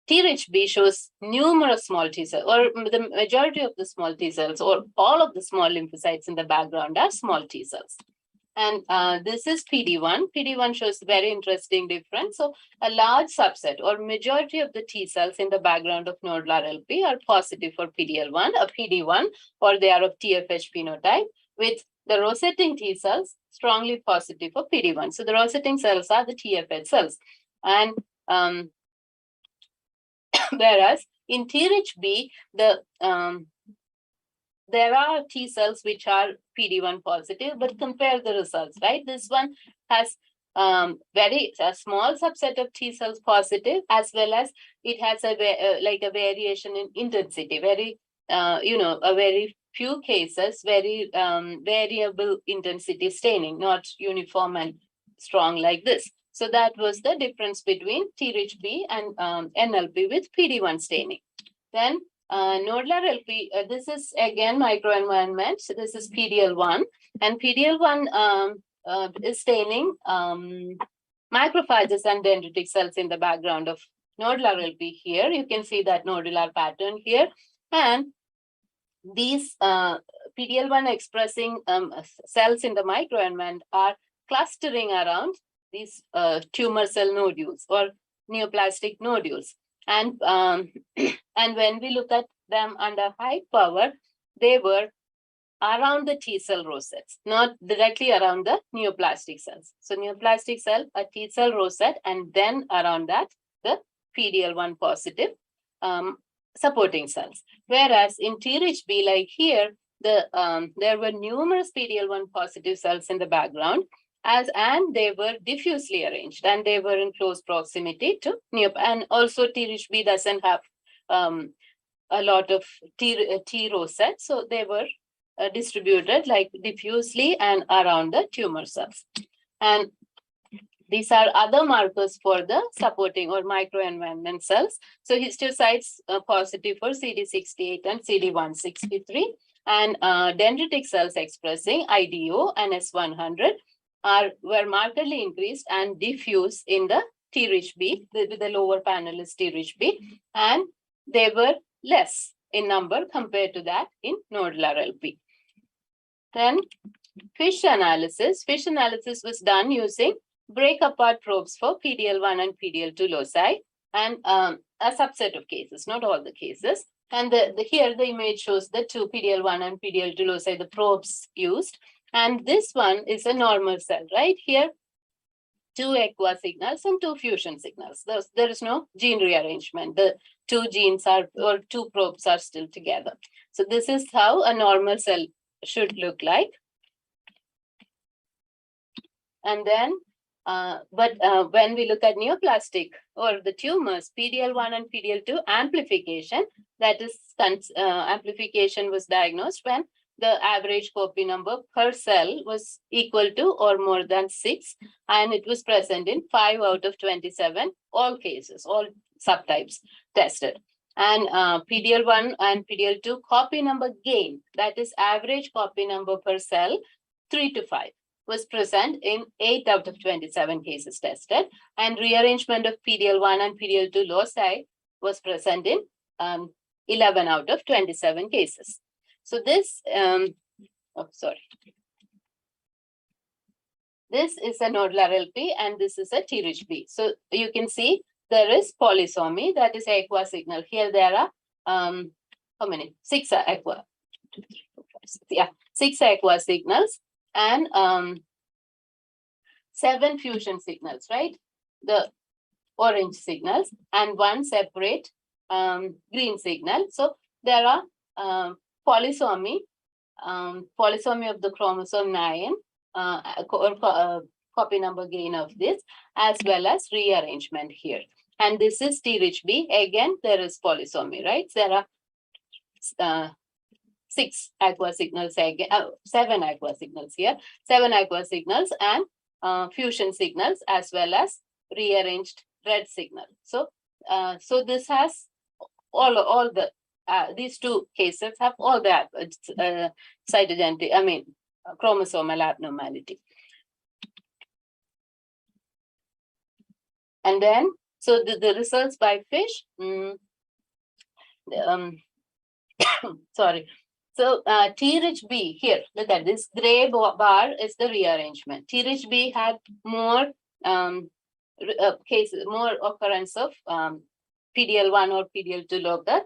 T-rich B shows numerous small T cells, or the majority of the small T cells, or all of the small lymphocytes in the background are small T cells. And this is PD-1. PD-1 shows very interesting difference. So a large subset or majority of the T cells in the background of nodular LP are positive for PD-L1, a PD-1, or they are of TFH phenotype, with the rosetting T cells strongly positive for PD-1. So the rosetting cells are the TFH cells. And whereas in T-rich B, there are T cells which are PD-1 positive, but compare the results, right? This one has a small subset of T cells positive, as well as it has a like a variation in intensity, a very few cases, very variable intensity staining, not uniform and strong like this. So that was the difference between T-rich B and NLP with PD-1 staining. Then nodular LP, this is again microenvironment. So this is PDL1, and PDL1 is staining macrophages and dendritic cells in the background of nodular LP here. You can see that nodular pattern here. And these PDL1 expressing cells in the microenvironment are clustering around these tumor cell nodules or neoplastic nodules. And and when we look at them under high power, they were around the T cell rosettes, not directly around the neoplastic cells. So neoplastic cell, a T cell rosette, and then around that, the PDL1 positive supporting cells. Whereas in T-rich B, like here, there were numerous PDL1 positive cells in the background, and they were diffusely arranged, and they were in close proximity to and also T-rich B doesn't have a lot of T rosettes, so they were distributed like diffusely and around the tumor cells. And these are other markers for the supporting or microenvironment cells. So histiocytes positive for CD68 and CD163, and dendritic cells expressing IDO and S100 were markedly increased and diffuse in the T-rich B, with the lower panel is T-rich B, and they were less in number compared to that in nodular LP. Then fish analysis. Fish analysis was done using break apart probes for PDL1 and PDL2 loci, and a subset of cases, not all the cases. And here the image shows the two PDL1 and PDL2 loci, the probes used. And this one is a normal cell, right? Here, 2 aqua signals and 2 fusion signals. There is no gene rearrangement. The 2 genes are, or 2 probes are still together. So this is how a normal cell should look like. And then, when we look at neoplastic or the tumors, PDL1 and PDL2 amplification, that is amplification was diagnosed when the average copy number per cell was equal to or more than 6, and it was present in 5 out of 27, all cases, all subtypes tested. And PDL1 and PDL2 copy number gain, that is average copy number per cell, 3 to 5, was present in 8 out of 27 cases tested, and rearrangement of PDL1 and PDL2 loci was present in 11 out of 27 cases. So this, this is a nodular LP and this is a T-rich B. So you can see there is polysomy, that is aqua signal. Here there are, how many? 6 aqua. 6 aqua signals and 7 fusion signals, right? The orange signals and 1 separate green signal. So there are polysomy of the chromosome 9, copy number gain of this, as well as rearrangement here. And this is T-rich B. Again, there is polysomy, right? There are 6 aqua signals again, 7 aqua signals here, 7 aqua signals and fusion signals, as well as rearranged red signal. So, so this has all the these 2 cases have all the cytogenetic, chromosomal abnormality. And then, so the results by fish, sorry. So T-rich B here, look at this gray bar is the rearrangement. T-rich B had more cases, more occurrence of PDL1 or PDL2 loci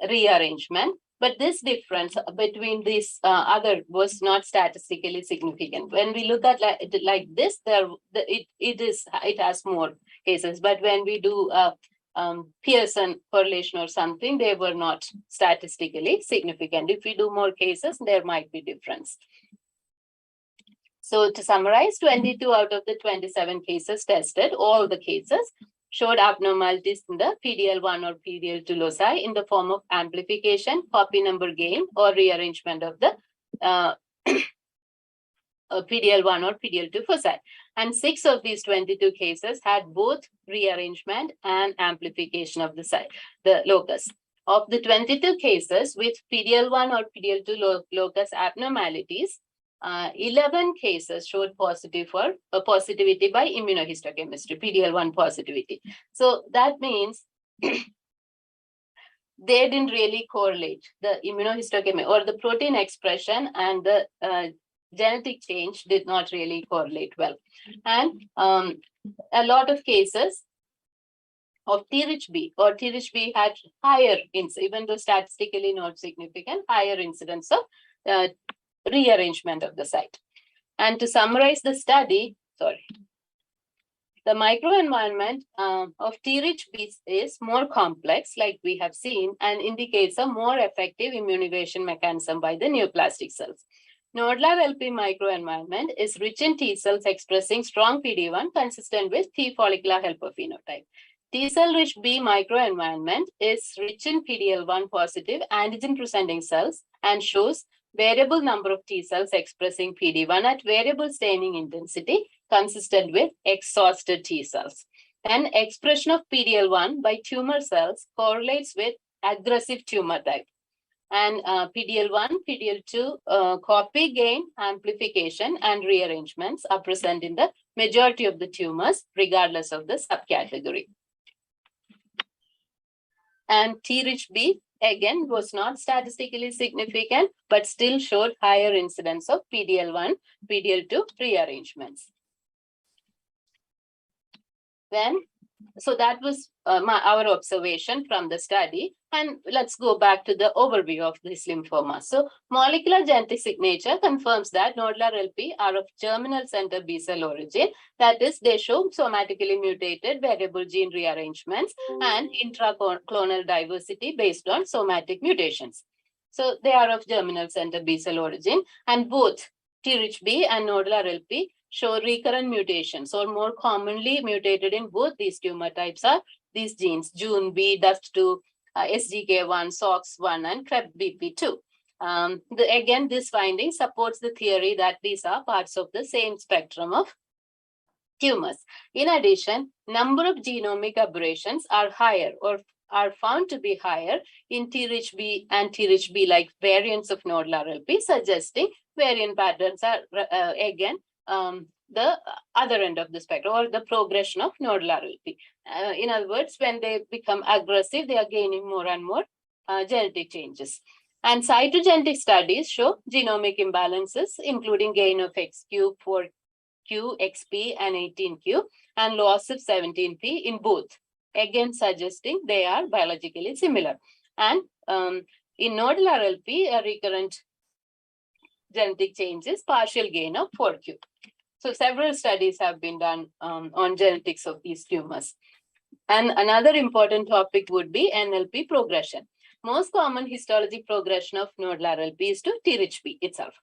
rearrangement, but this difference between these other was not statistically significant. When we look at like this, it has more cases, but when we do Pearson correlation or something, they were not statistically significant. If we do more cases, there might be difference. So to summarize, 22 out of the 27 cases tested, all the cases showed abnormalities in the PDL1 or PDL2 loci in the form of amplification, copy number gain, or rearrangement of the PDL1 or PDL2 foci. And 6 of these 22 cases had both rearrangement and amplification of the locus. Of the 22 cases with PDL1 or PDL2 locus abnormalities, 11 cases showed positivity by immunohistochemistry, PDL1 positivity. So that means they didn't really correlate the immunohistochemistry or the protein expression and the genetic change did not really correlate well. And a lot of cases of T-rich B or T-rich B had higher, even though statistically not significant, higher incidence of rearrangement of the site. And to summarize the study, the microenvironment of T-rich B is more complex, like we have seen, and indicates a more effective immune evasion mechanism by the neoplastic cells. Nodular LP microenvironment is rich in T cells expressing strong PD-1 consistent with T follicular helper phenotype. T cell rich B microenvironment is rich in PDL1 positive antigen presenting cells and shows variable number of T cells expressing PD-1 at variable staining intensity consistent with exhausted T cells. And expression of PDL1 by tumor cells correlates with aggressive tumor type. And PDL1, PDL2 copy gain, amplification, and rearrangements are present in the majority of the tumors, regardless of the subcategory. And T-rich B, again, was not statistically significant, but still showed higher incidence of PDL1, PDL2 rearrangements. Then, so that was our observation from the study. And let's go back to the overview of this lymphoma. So molecular genetic signature confirms that nodular LP are of germinal center B cell origin. That is, they show somatically mutated variable gene rearrangements and intraclonal diversity based on somatic mutations. So they are of germinal center B cell origin, and both T-rich B and nodular LP show recurrent mutations, or more commonly mutated in both these tumor types are these genes, JUN-B, DUST2, SGK1, SOX1, and CREBBP2. Again, this finding supports the theory that these are parts of the same spectrum of tumors. In addition, number of genomic aberrations are higher or are found to be higher in T-rich B and T-rich B-like variants of nodular LP, suggesting variant patterns are again the other end of the spectrum, or the progression of nodular LP. In other words, when they become aggressive, they are gaining more and more genetic changes. And cytogenetic studies show genomic imbalances, including gain of XQ, 4Q, XP, and 18Q, and loss of 17P in both, again suggesting they are biologically similar. And in nodular LP, a recurrent genetic change is partial gain of 4Q. So several studies have been done on genetics of these tumors. And another important topic would be NLP progression. Most common histology progression of nodular LP is to T-rich B itself,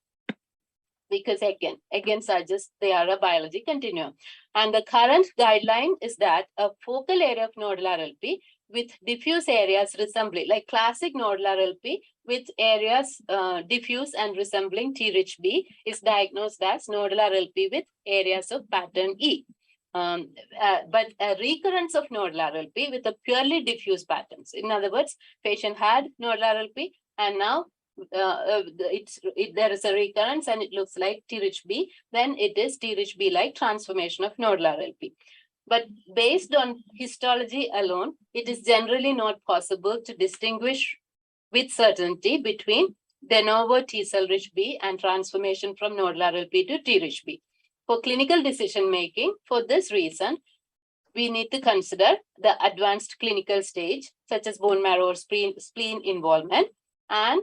because again suggests they are a biology continuum. And the current guideline is that a focal area of nodular LP with diffuse areas resembling, like classic nodular LP with areas diffuse and resembling T-rich B is diagnosed as nodular LP with areas of pattern E. But a recurrence of nodular LP with a purely diffuse patterns. In other words, patient had nodular LP and now there is a recurrence and it looks like T-rich B, then it is T-rich B-like transformation of nodular LP. But based on histology alone, it is generally not possible to distinguish with certainty between de novo T cell rich B and transformation from nodular LP to T-rich B. For clinical decision making, for this reason, we need to consider the advanced clinical stage, such as bone marrow or spleen involvement, and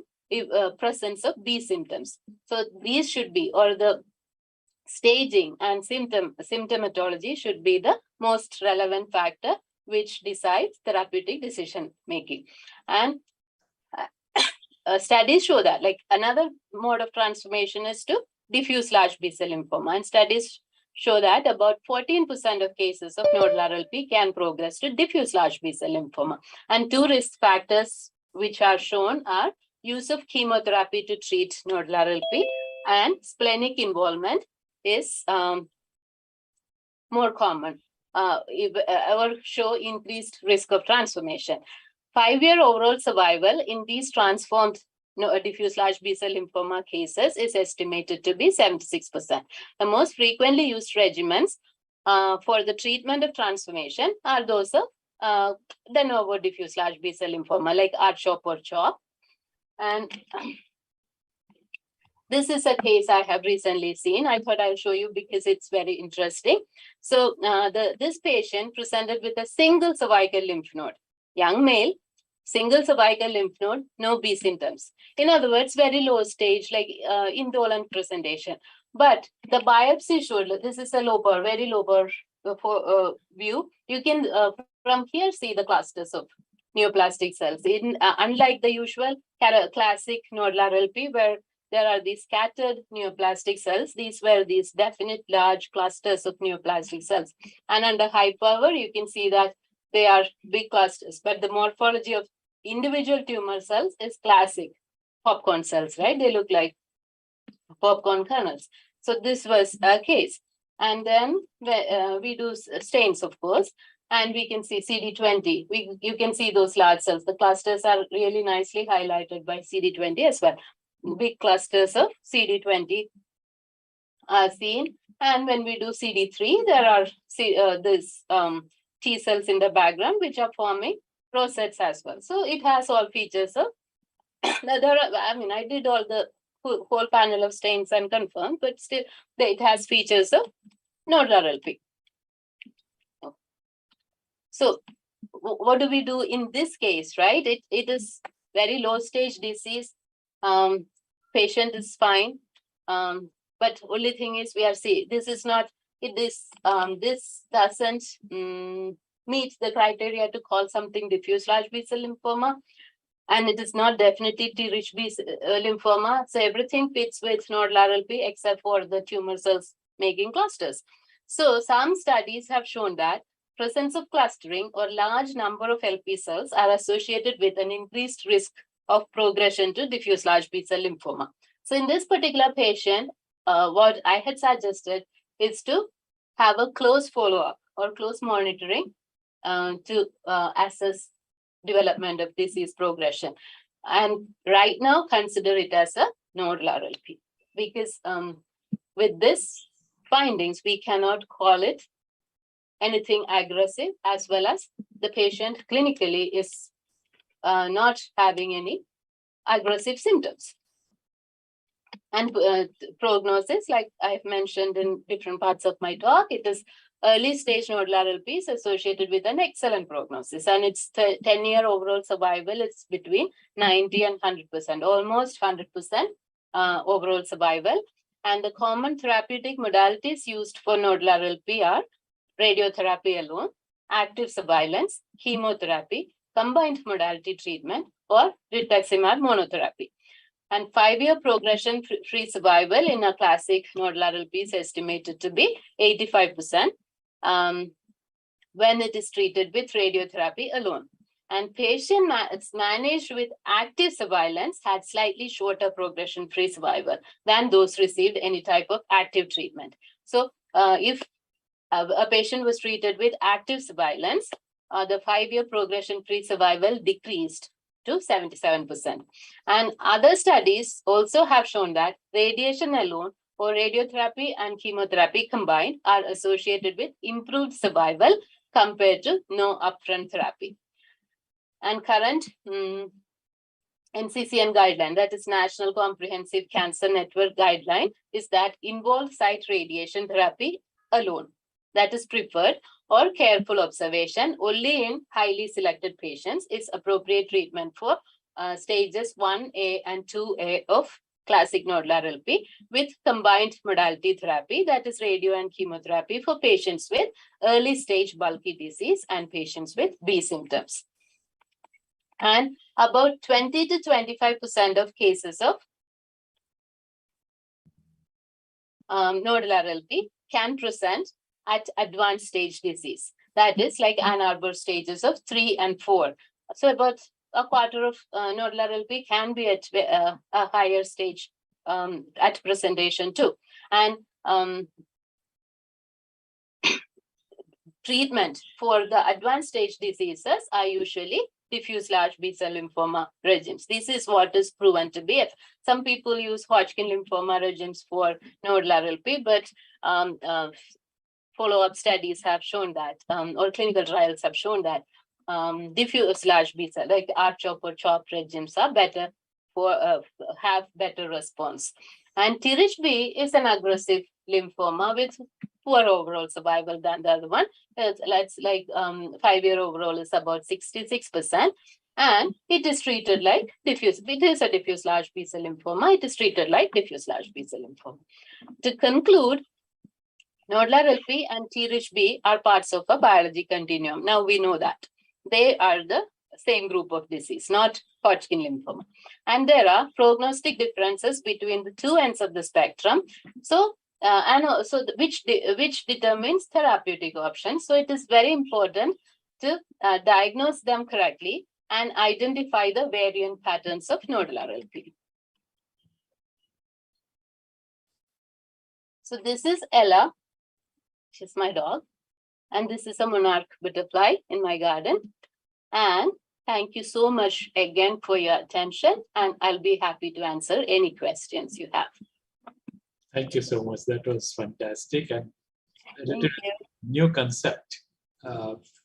presence of B symptoms. So these should be, or the staging and symptomatology should be the most relevant factor which decides therapeutic decision making. And studies show that, like, another mode of transformation is to diffuse large B-cell lymphoma, and studies show that about 14% of cases of nodal RLP can progress to diffuse large B-cell lymphoma. And two risk factors which are shown are use of chemotherapy to treat nodal RLP, and splenic involvement is more common or show increased risk of transformation. 5-year overall survival in these transformed diffuse large B-cell lymphoma cases is estimated to be 76%. The most frequently used regimens for the treatment of transformation are those of de novo diffuse large B-cell lymphoma, like R-CHOP or CHOP. And this is a case I have recently seen. I thought I'll show you because it's very interesting. So this patient presented with a single cervical lymph node, young male, single cervical lymph node, no B symptoms. In other words, very low stage, like indolent presentation. But the biopsy showed, this is a low power, very low power view. You can from here see the clusters of neoplastic cells. Unlike the usual classic nodal RLP, where there are these scattered neoplastic cells, these were these definite large clusters of neoplastic cells. And under high power, you can see that they are big clusters, but the morphology of individual tumor cells is classic popcorn cells, right? They look like popcorn kernels. So this was a case. And then we do stains, of course, and we can see CD20. You can see those large cells. The clusters are really nicely highlighted by CD20 as well. Big clusters of CD20 are seen. And when we do CD3, there are this T cells in the background, which are forming rosettes as well. So it has all features of, I did all the whole panel of stains and confirmed, but still it has features of nodal RLP. So what do we do in this case, right? It is very low stage disease. Patient is fine. But only thing is we are seeing, this doesn't meet the criteria to call something diffuse large B-cell lymphoma. And it is not definitely T-rich B-cell lymphoma. So everything fits with nodal RLP except for the tumor cells making clusters. So some studies have shown that presence of clustering or large number of LP cells are associated with an increased risk of progression to diffuse large B-cell lymphoma. So in this particular patient, what I had suggested is to have a close follow-up or close monitoring to assess development of disease progression. And right now, consider it as a nodal RLP, because with this findings, we cannot call it anything aggressive, as well as the patient clinically is not having any aggressive symptoms. And prognosis, like I've mentioned in different parts of my talk, it is early stage nodal RLP is associated with an excellent prognosis, and its 10-year overall survival is between 90 and 100%, almost 100% overall survival. And the common therapeutic modalities used for nodal RLP are radiotherapy alone, active surveillance, chemotherapy, combined modality treatment, or rituximab monotherapy. And 5-year progression-free survival in a classic nodal RLP is estimated to be 85% when it is treated with radiotherapy alone. And patients managed with active surveillance had slightly shorter progression-free survival than those received any type of active treatment. So if a patient was treated with active surveillance, the 5-year progression-free survival decreased to 77%. And other studies also have shown that radiation alone or radiotherapy and chemotherapy combined are associated with improved survival compared to no upfront therapy. And current NCCN guideline, that is National Comprehensive Cancer Network guideline, is that involved site radiation therapy alone, that is preferred, or careful observation only in highly selected patients is appropriate treatment for stages 1A and 2A of classic nodal RLP with combined modality therapy, that is radio and chemotherapy, for patients with early stage bulky disease and patients with B symptoms. And about 20 to 25% of cases of nodal RLP can present at advanced stage disease. That is like Ann Arbor stages of 3 and 4. So about a quarter of nodal RLP can be at a higher stage at presentation too. And treatment for the advanced stage diseases are usually diffuse large B-cell lymphoma regimes. This is what is proven to be it. Some people use Hodgkin lymphoma regimes for nodal RLP, but follow-up studies have shown that, or clinical trials have shown that diffuse large B-cell, like R-CHOP or CHOP regimes are better for, have better response. And T-rich-B is an aggressive lymphoma with poor overall survival than the other one. It's like 5-year overall is about 66%. And it is treated like diffuse. It is a diffuse large B-cell lymphoma. It is treated like diffuse large B-cell lymphoma. To conclude, nodal RLP and T-rich-B are parts of a biology continuum. Now we know that. They are the same group of disease, not Hodgkin lymphoma. And there are prognostic differences between the two ends of the spectrum. So, and also which determines therapeutic options. So it is very important to diagnose them correctly and identify the variant patterns of nodal RLP. So this is Ella. She's my dog. And this is a monarch butterfly in my garden. And thank you so much again for your attention. And I'll be happy to answer any questions you have. Thank you so much. That was fantastic and a Thank little you. new concept.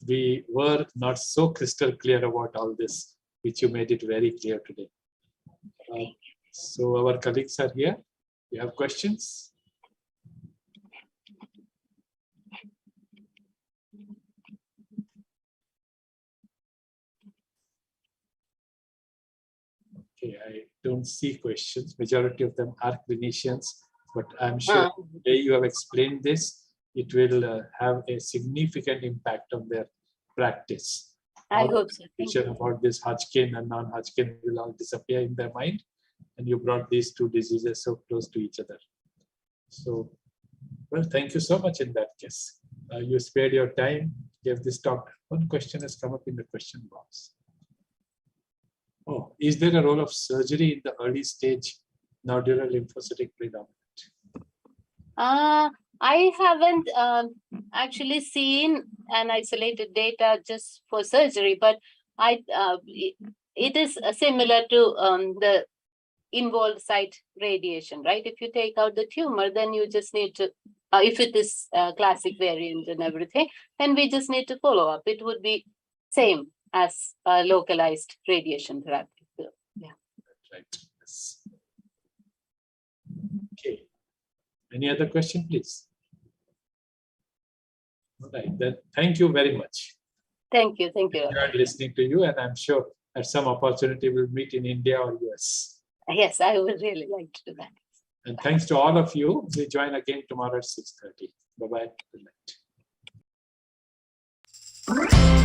We were not so crystal clear about all this, which you made it very clear today. So our colleagues are here. You have questions? Okay, I don't see questions. Majority of them are clinicians, but I'm sure the way you have explained this, it will have a significant impact on their practice. I hope so. Thank you. About this Hodgkin and non-Hodgkin will all disappear in their mind, and you brought these two diseases so close to each other. So, well, thank you so much in that case. You spared your time, gave this talk. One question has come up in the question box. Oh, is there a role of surgery in the early stage nodular lymphocytic predominant? I haven't actually seen an isolated data just for surgery, but it is similar to the involved site radiation, right? If you take out the tumor, then you just need to, if it is classic variant and everything, then we just need to follow up. It would be same as localized radiation therapy. So, yeah. Right. Yes. Okay. Any other question, please? All right. Then thank you very much. Thank you. Thank you. I enjoyed listening to you, and I'm sure at some opportunity we'll meet in India or US. Yes, I would really like to do that. And thanks to all of you. We join again tomorrow at 6:30. Bye-bye. Good night.